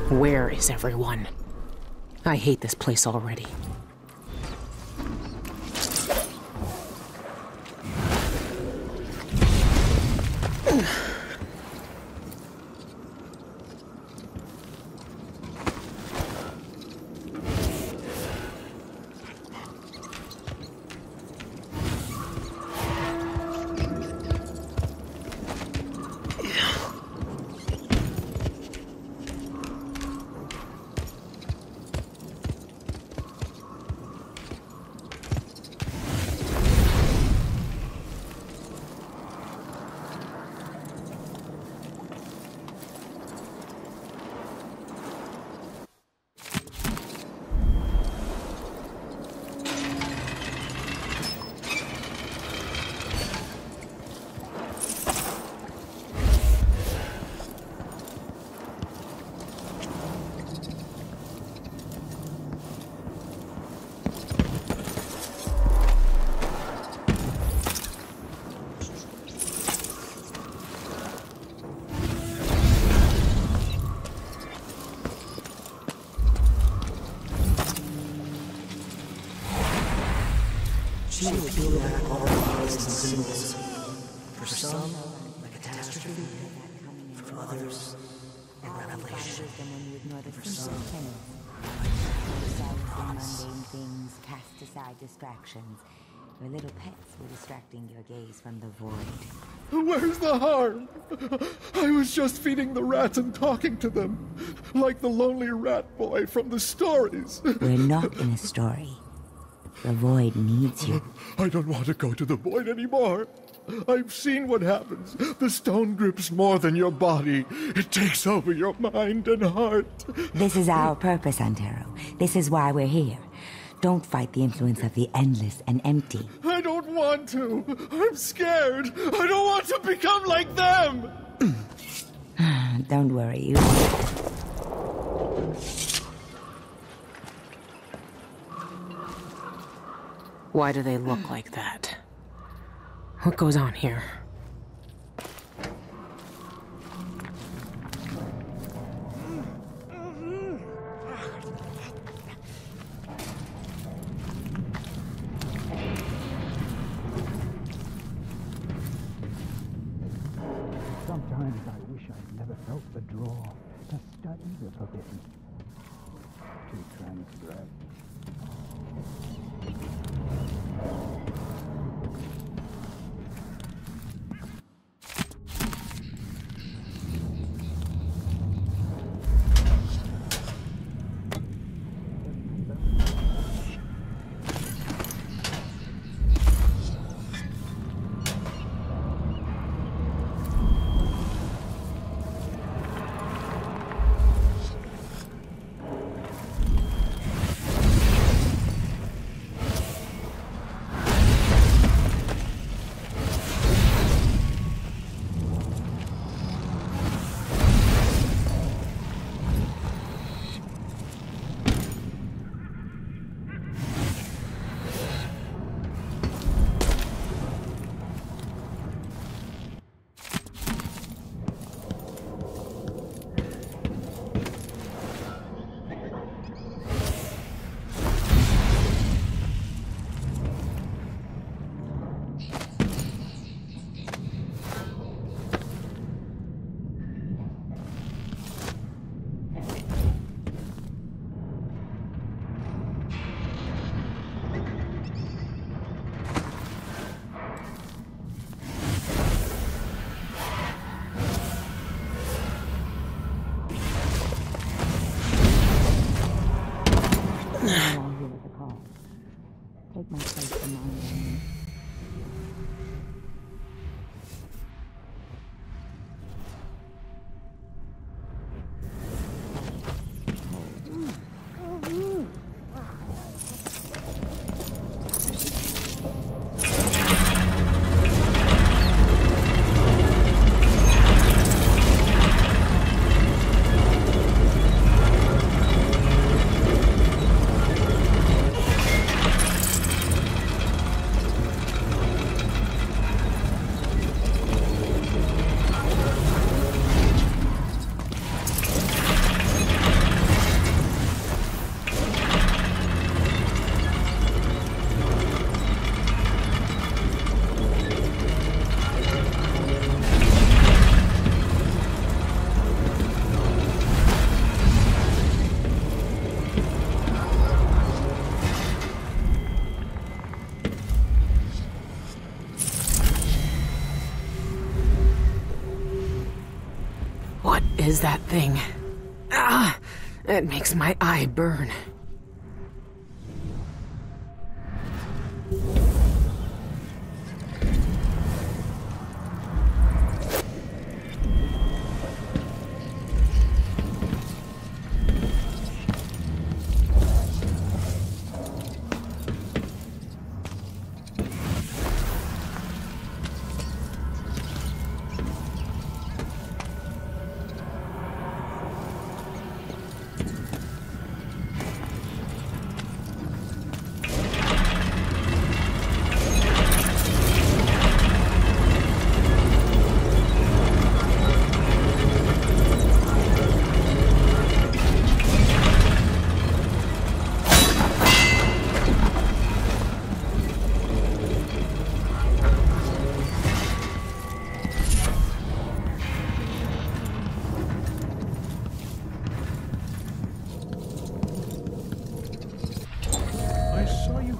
Where is everyone? I hate this place already. She will peel back all the lies and symbols. For some, a catastrophe. For others, a revelation. For some, mundane things, cast aside distractions. Your little pets were distracting your gaze from the void. Where's the harm? I was just feeding the rats and talking to them, like the lonely rat boy from the stories. We're not in a story. The void needs you. I don't want to go to the void anymore. I've seen what happens. The stone grips more than your body. It takes over your mind and heart. This is our purpose, Antero. This is why we're here. Don't fight the influence of the endless and empty. I don't want to. I'm scared. I don't want to become like them. Don't worry, you. Why do they look like that? What goes on here? Sometimes I wish I'd never felt the draw to study the forbidden. To transgress. along here with the call. Take my place among them. What is that thing? Ah! It makes my eye burn.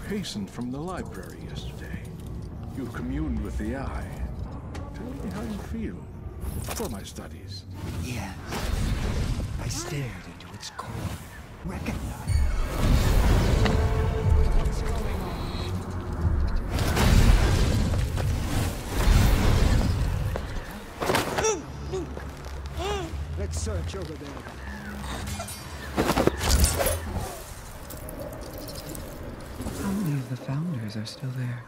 Hastened from the library yesterday. You communed with the eye. Tell me how you feel for my studies. Yes. I stared into its core. Recognize. What's going on? Let's search over there. How many of the founders are still there?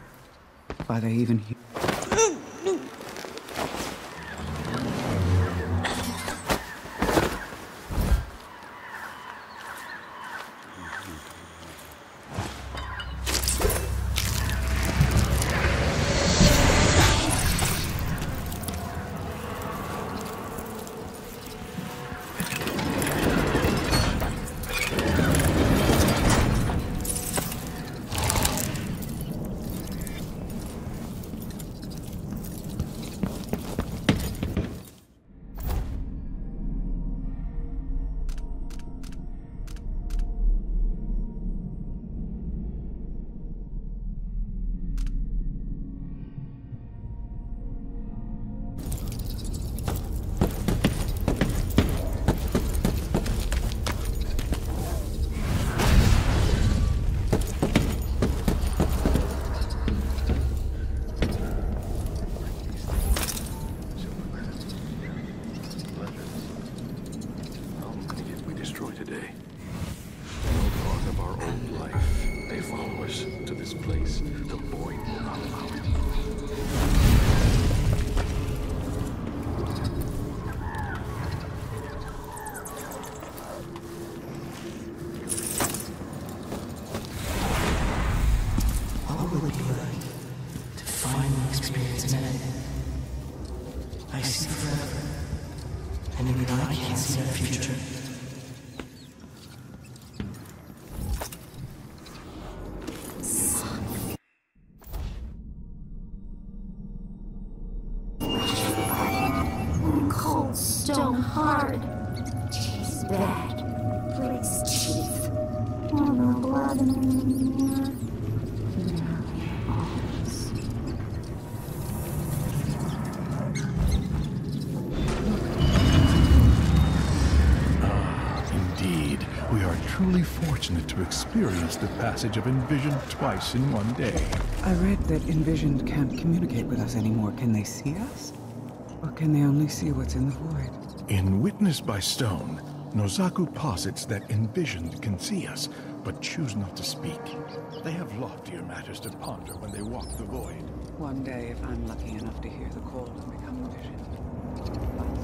Are they even here? Stone hard. Tastes bad. Breaks teeth. No blood anymore. Indeed, we are truly fortunate to experience the passage of Envision twice in one day. I read that Envisioned can't communicate with us anymore. Can they see us? Or can they only see what's in the void? In Witnessed by Stone, Nozaku posits that Envisioned can see us, but choose not to speak. They have loftier matters to ponder when they walk the void. One day, if I'm lucky enough to hear the call and become Envisioned, I'll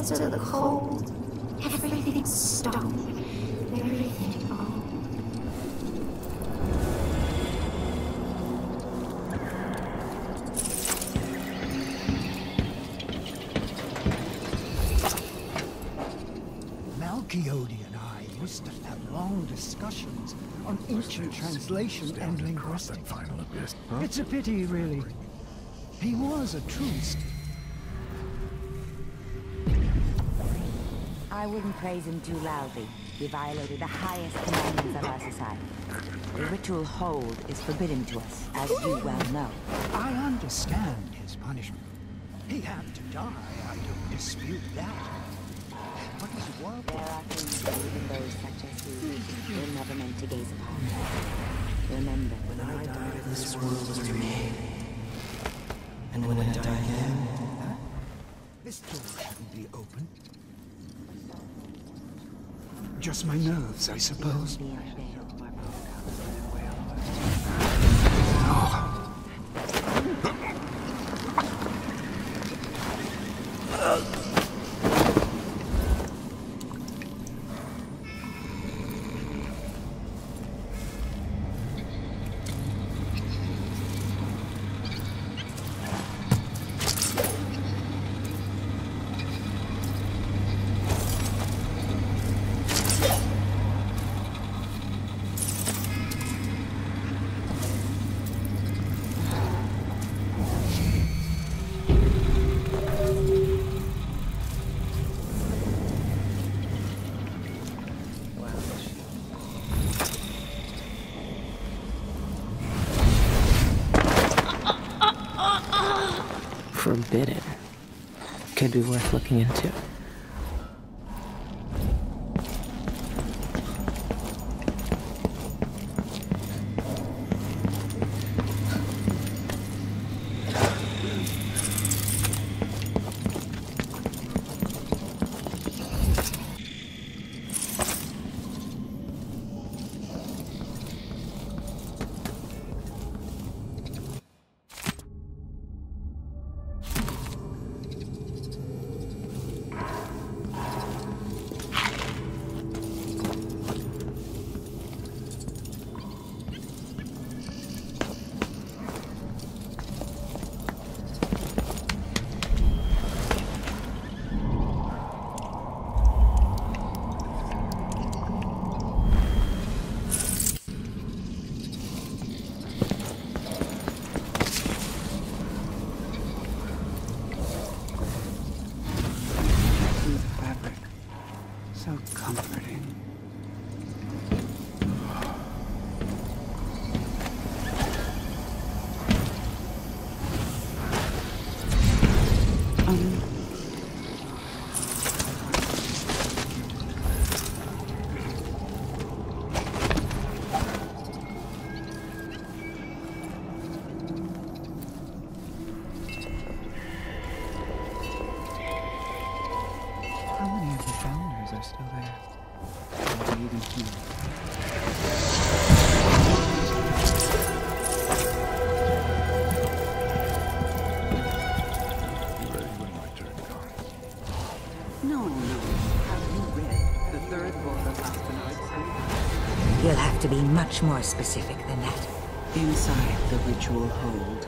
still to the cold. Everything's stone. Everything old. Malchiodi and I used to have long discussions on ancient translation and linguistics. Final abyss, huh? It's a pity, really. He was a true... I wouldn't praise him too loudly. He violated the highest commandments of our society. The ritual hold is forbidden to us, as you well know. I understand his punishment. He had to die, I don't dispute that. But his work... There are things that even those such as he were never meant to gaze upon. Remember, when I died, this world was remade. And when I die again... This door shouldn't be open. Just my nerves, I suppose. Forbidden. Could be worth looking into. You'll have to be much more specific than that. Inside the ritual hold,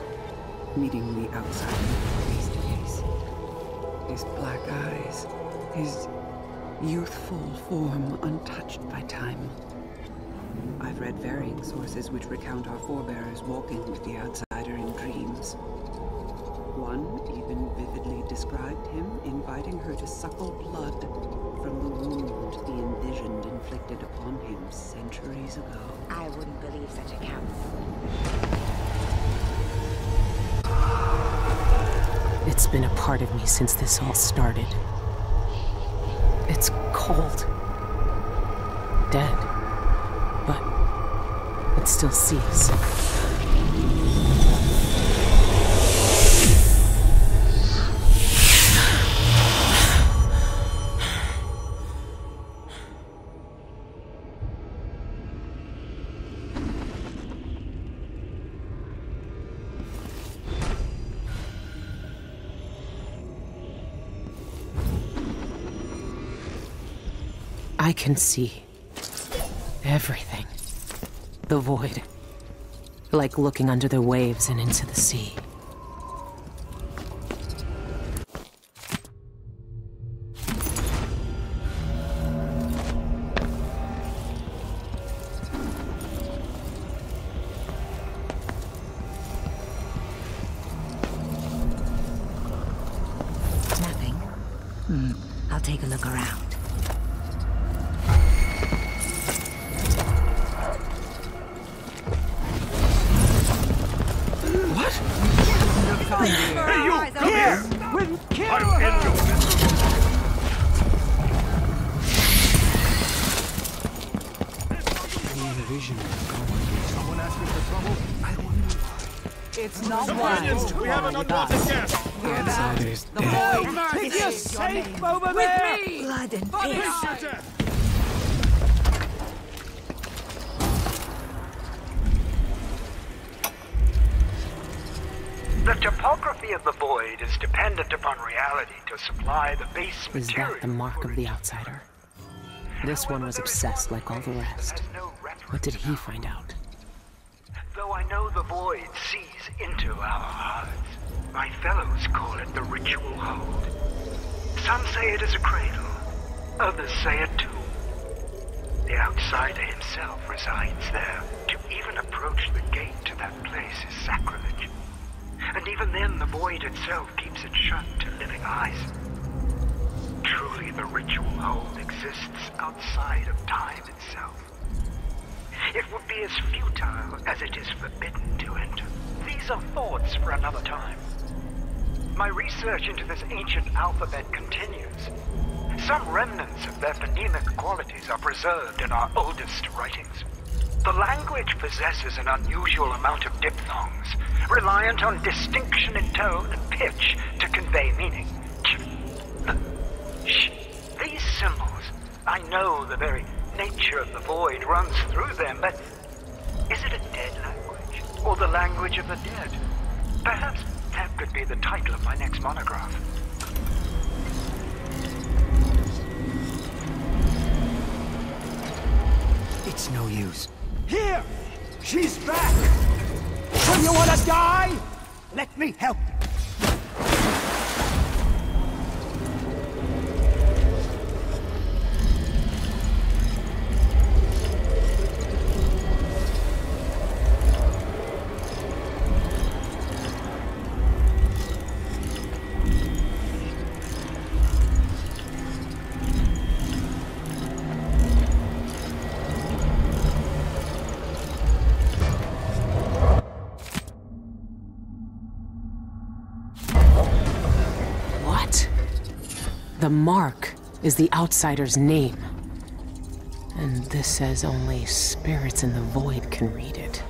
meeting the outsider face to face. his black eyes, his youthful form untouched by time. I've read varying sources which recount our forebears walking with the outsider in dreams. One even vividly described him inviting her to suckle blood from the wound the envisioned inflicted upon him centuries ago. I wouldn't believe such accounts. It's been a part of me since this all started. It's cold. Dead. But it still sees. I can see everything. The void. Like looking under the waves and into the sea. Nothing. I'll take a look around. Hey, you! Come here! I'm in your Vision. Someone asking for trouble? I wonder why. It's not Civilians, we have an unwanted guest! Outsiders The dead. void! Take your safe over With there! me! Blood and Fight piss. for death! The topography of the void is dependent upon reality to supply the base Is material. that the mark of the outsider? This one was obsessed like all the rest. What did he find out? Though I know the void sees into our hearts, my fellows call it the ritual hold. Some say it is a cradle, others say a tomb. The outsider himself resides there. To even approach the gate to that place is sacrilege. And even then, the void itself keeps it shut to living eyes. Truly, the ritual hold exists outside of time itself. It would be as futile as it is forbidden to enter. These are thoughts for another time. My research into this ancient alphabet continues. Some remnants of their phonemic qualities are preserved in our oldest writings. The language possesses an unusual amount of diphthongs, reliant on distinction in tone and pitch to convey meaning. These symbols, I know the very nature of the void runs through them, but is it a dead language, or the language of the dead? Perhaps that could be the title of my next monograph. It's no use. Here! She's back! So you wanna die? Let me help. The mark is the outsider's name. And this says only spirits in the void can read it.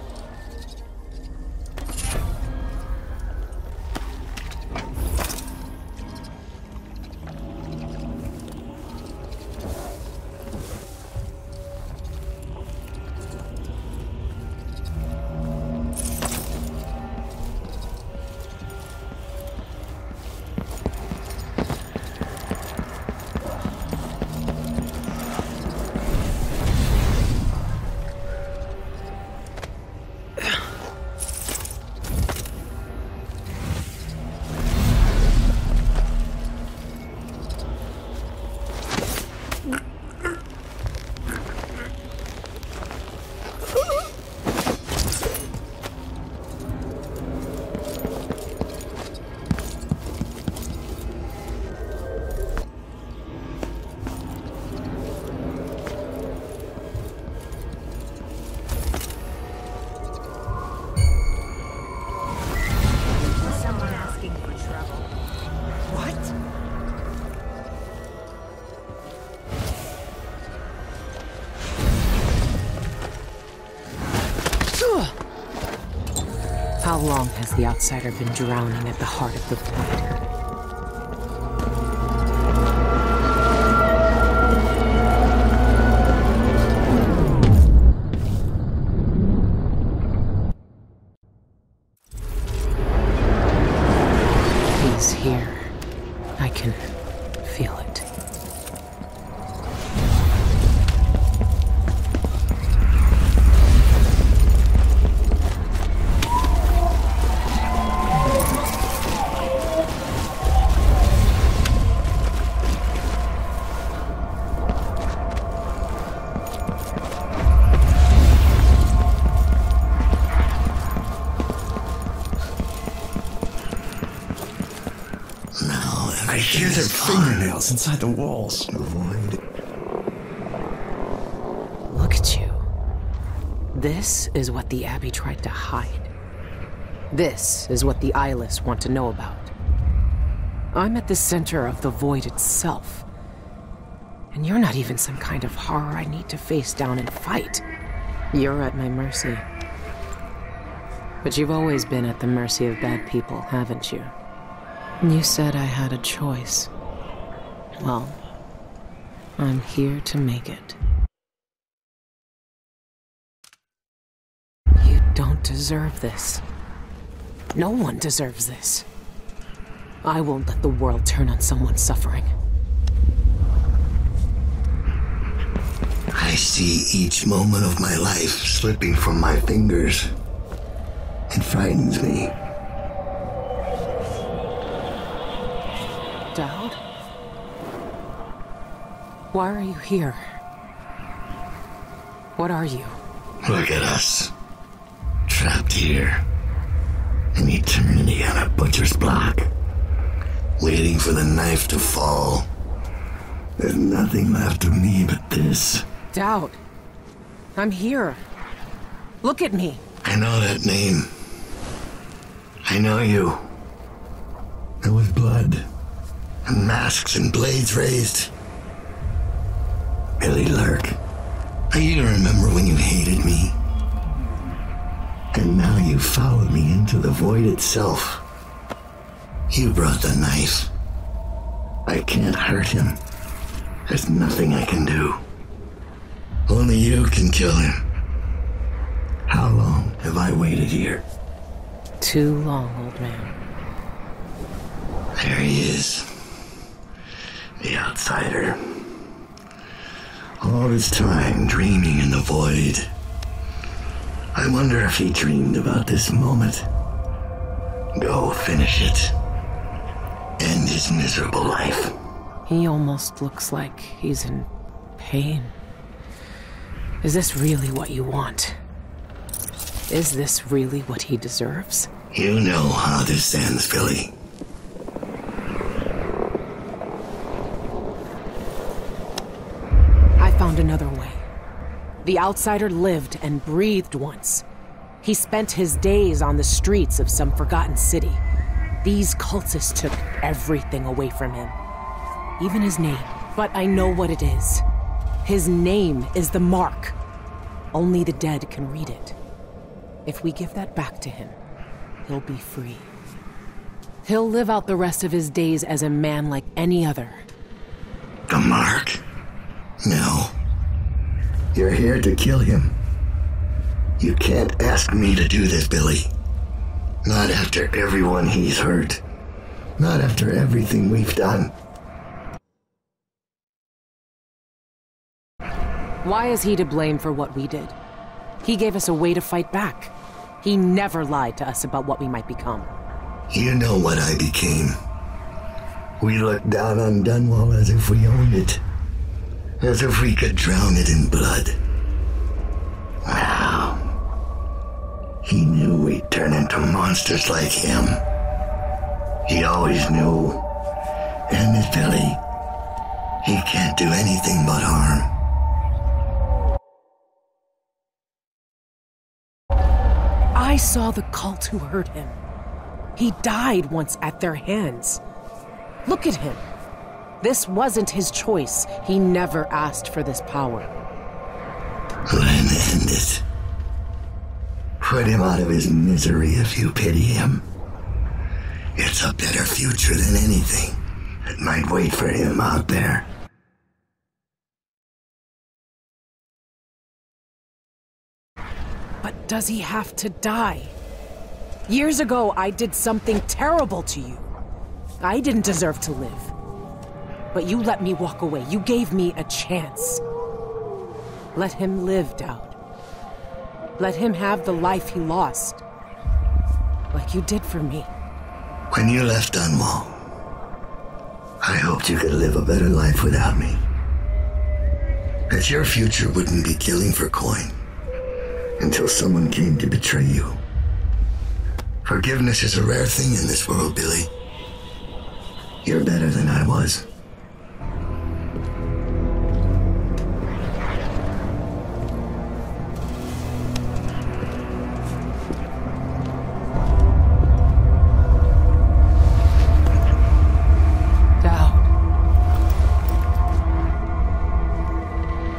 has the outsider been drowning at the heart of the void? He's here. I can feel it. I hear their fingernails inside the walls. Void. Look at you. This is what the Abbey tried to hide. This is what the eyeless want to know about. I'm at the center of the void itself. And you're not even some kind of horror I need to face down and fight. You're at my mercy. But you've always been at the mercy of bad people, haven't you? You said I had a choice. Well, I'm here to make it. You don't deserve this. No one deserves this. I won't let the world turn on someone suffering. I see each moment of my life slipping from my fingers. It frightens me. Daud? Why are you here? What are you? Look at us. Trapped here. An eternity on a butcher's block. Waiting for the knife to fall. There's nothing left of me but this. Daud. I'm here. Look at me. I know that name. I know you. There was blood. And masks and blades raised. Billy Lurk. I even remember when you hated me. And now you followed me into the void itself. You brought the knife. I can't hurt him. There's nothing I can do. Only you can kill him. How long have I waited here? Too long, old man. There he is. The outsider. All this time dreaming in the void. I wonder if he dreamed about this moment. Go finish it. End his miserable life. He almost looks like he's in pain. Is this really what you want? Is this really what he deserves? You know how this ends, Billy. I found another way. The outsider lived and breathed once. He spent his days on the streets of some forgotten city. These cultists took everything away from him. Even his name. But I know what it is. His name is the Mark. Only the dead can read it. If we give that back to him, he'll be free. He'll live out the rest of his days as a man like any other. The Mark? No. You're here to kill him. You can't ask me to do this, Billy. Not after everyone he's hurt. Not after everything we've done. Why is he to blame for what we did? He gave us a way to fight back. He never lied to us about what we might become. You know what I became. We looked down on Dunwall as if we owned it. As if we could drown it in blood. Wow. He knew we'd turn into monsters like him. He always knew. And his Billy, he can't do anything but harm. I saw the cult who hurt him. He died once at their hands. Look at him. This wasn't his choice. He never asked for this power. Then end it. Put him out of his misery if you pity him. It's a better future than anything that might wait for him out there. But does he have to die? Years ago, I did something terrible to you. I didn't deserve to live. But you let me walk away. You gave me a chance. Let him live, Daud. Let him have the life he lost. Like you did for me. When you left Dunwall, I hoped you could live a better life without me. That your future wouldn't be killing for coin until someone came to betray you. Forgiveness is a rare thing in this world, Billy. You're better than I was.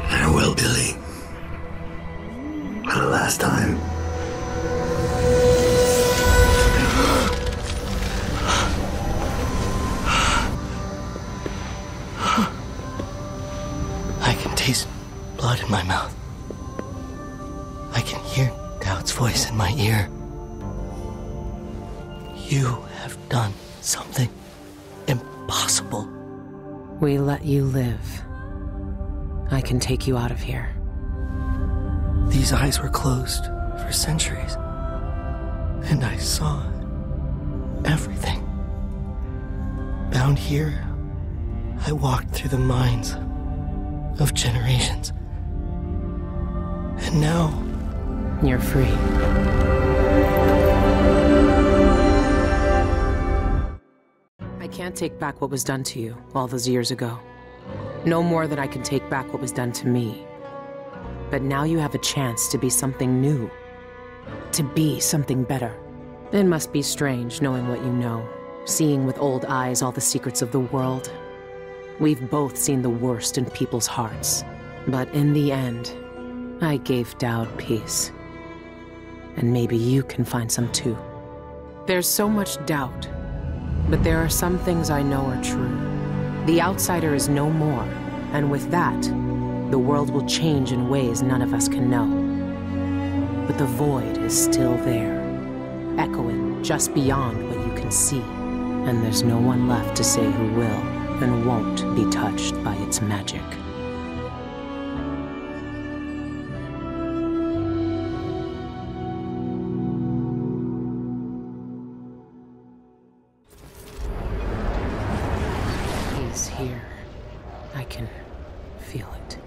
Farewell, Billy. For the last time. I can taste blood in my mouth. I can hear Daud's voice in my ear. You have done something impossible. We let you live. I can take you out of here. These eyes were closed for centuries, and I saw everything. Bound here, I walked through the minds of generations. And now... You're free. I can't take back what was done to you all those years ago. No more than I can take back what was done to me. But now you have a chance to be something new. To be something better. It must be strange knowing what you know. Seeing with old eyes all the secrets of the world. We've both seen the worst in people's hearts. But in the end, I gave Daud peace. And maybe you can find some too. There's so much doubt. But there are some things I know are true. The outsider is no more, and with that, the world will change in ways none of us can know. But the void is still there, echoing just beyond what you can see. And there's no one left to say who will and won't be touched by its magic. He's here. I can feel it.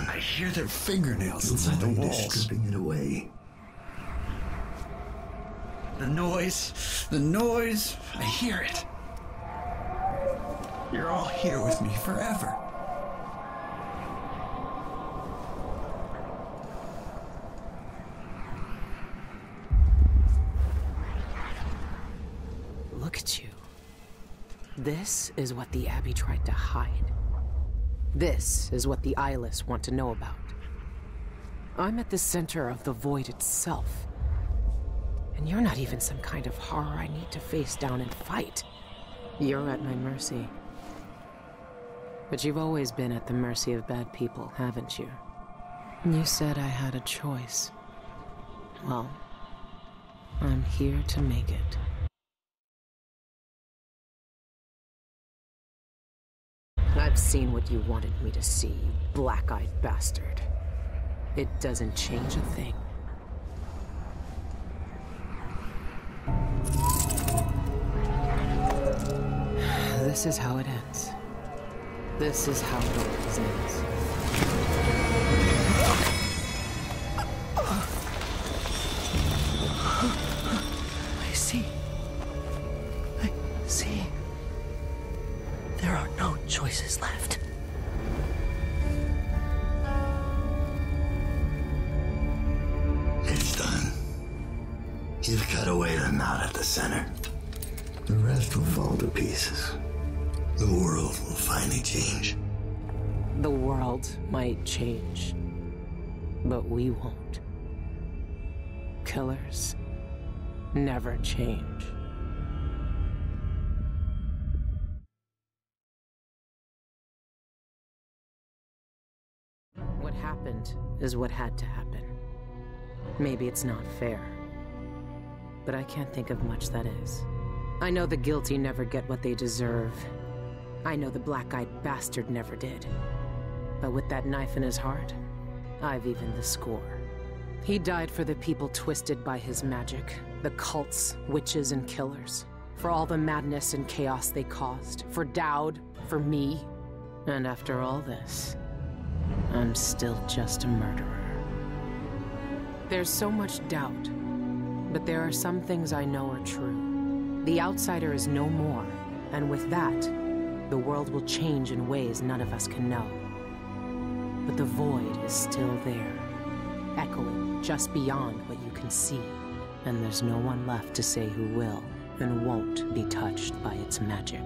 I hear their fingernails inside the walls. Stripping it away. The noise, I hear it. You're all here with me forever. Look at you. This is what the Abbey tried to hide. This is what the eyeless want to know about. I'm at the center of the void itself. And you're not even some kind of horror I need to face down and fight. You're at my mercy. But you've always been at the mercy of bad people, haven't you? You said I had a choice. Well, I'm here to make it. I've seen what you wanted me to see, you black-eyed bastard. It doesn't change a thing. this is how it ends. This is how it always ends. I see. There are no choices left. It's done. You've cut away the knot at the center. The rest will fall to pieces. The world will finally change. The world might change, but we won't. Killers never change. What happened is what had to happen. Maybe it's not fair, but I can't think of much that is. I know the guilty never get what they deserve. I know the black-eyed bastard never did. But with that knife in his heart, I've evened the score. He died for the people twisted by his magic, the cults, witches, and killers. For all the madness and chaos they caused. For Daud, for me. And after all this, I'm still just a murderer. There's so much doubt, but there are some things I know are true. The outsider is no more, and with that, the world will change in ways none of us can know. But the void is still there, echoing just beyond what you can see. And there's no one left to say who will and won't be touched by its magic.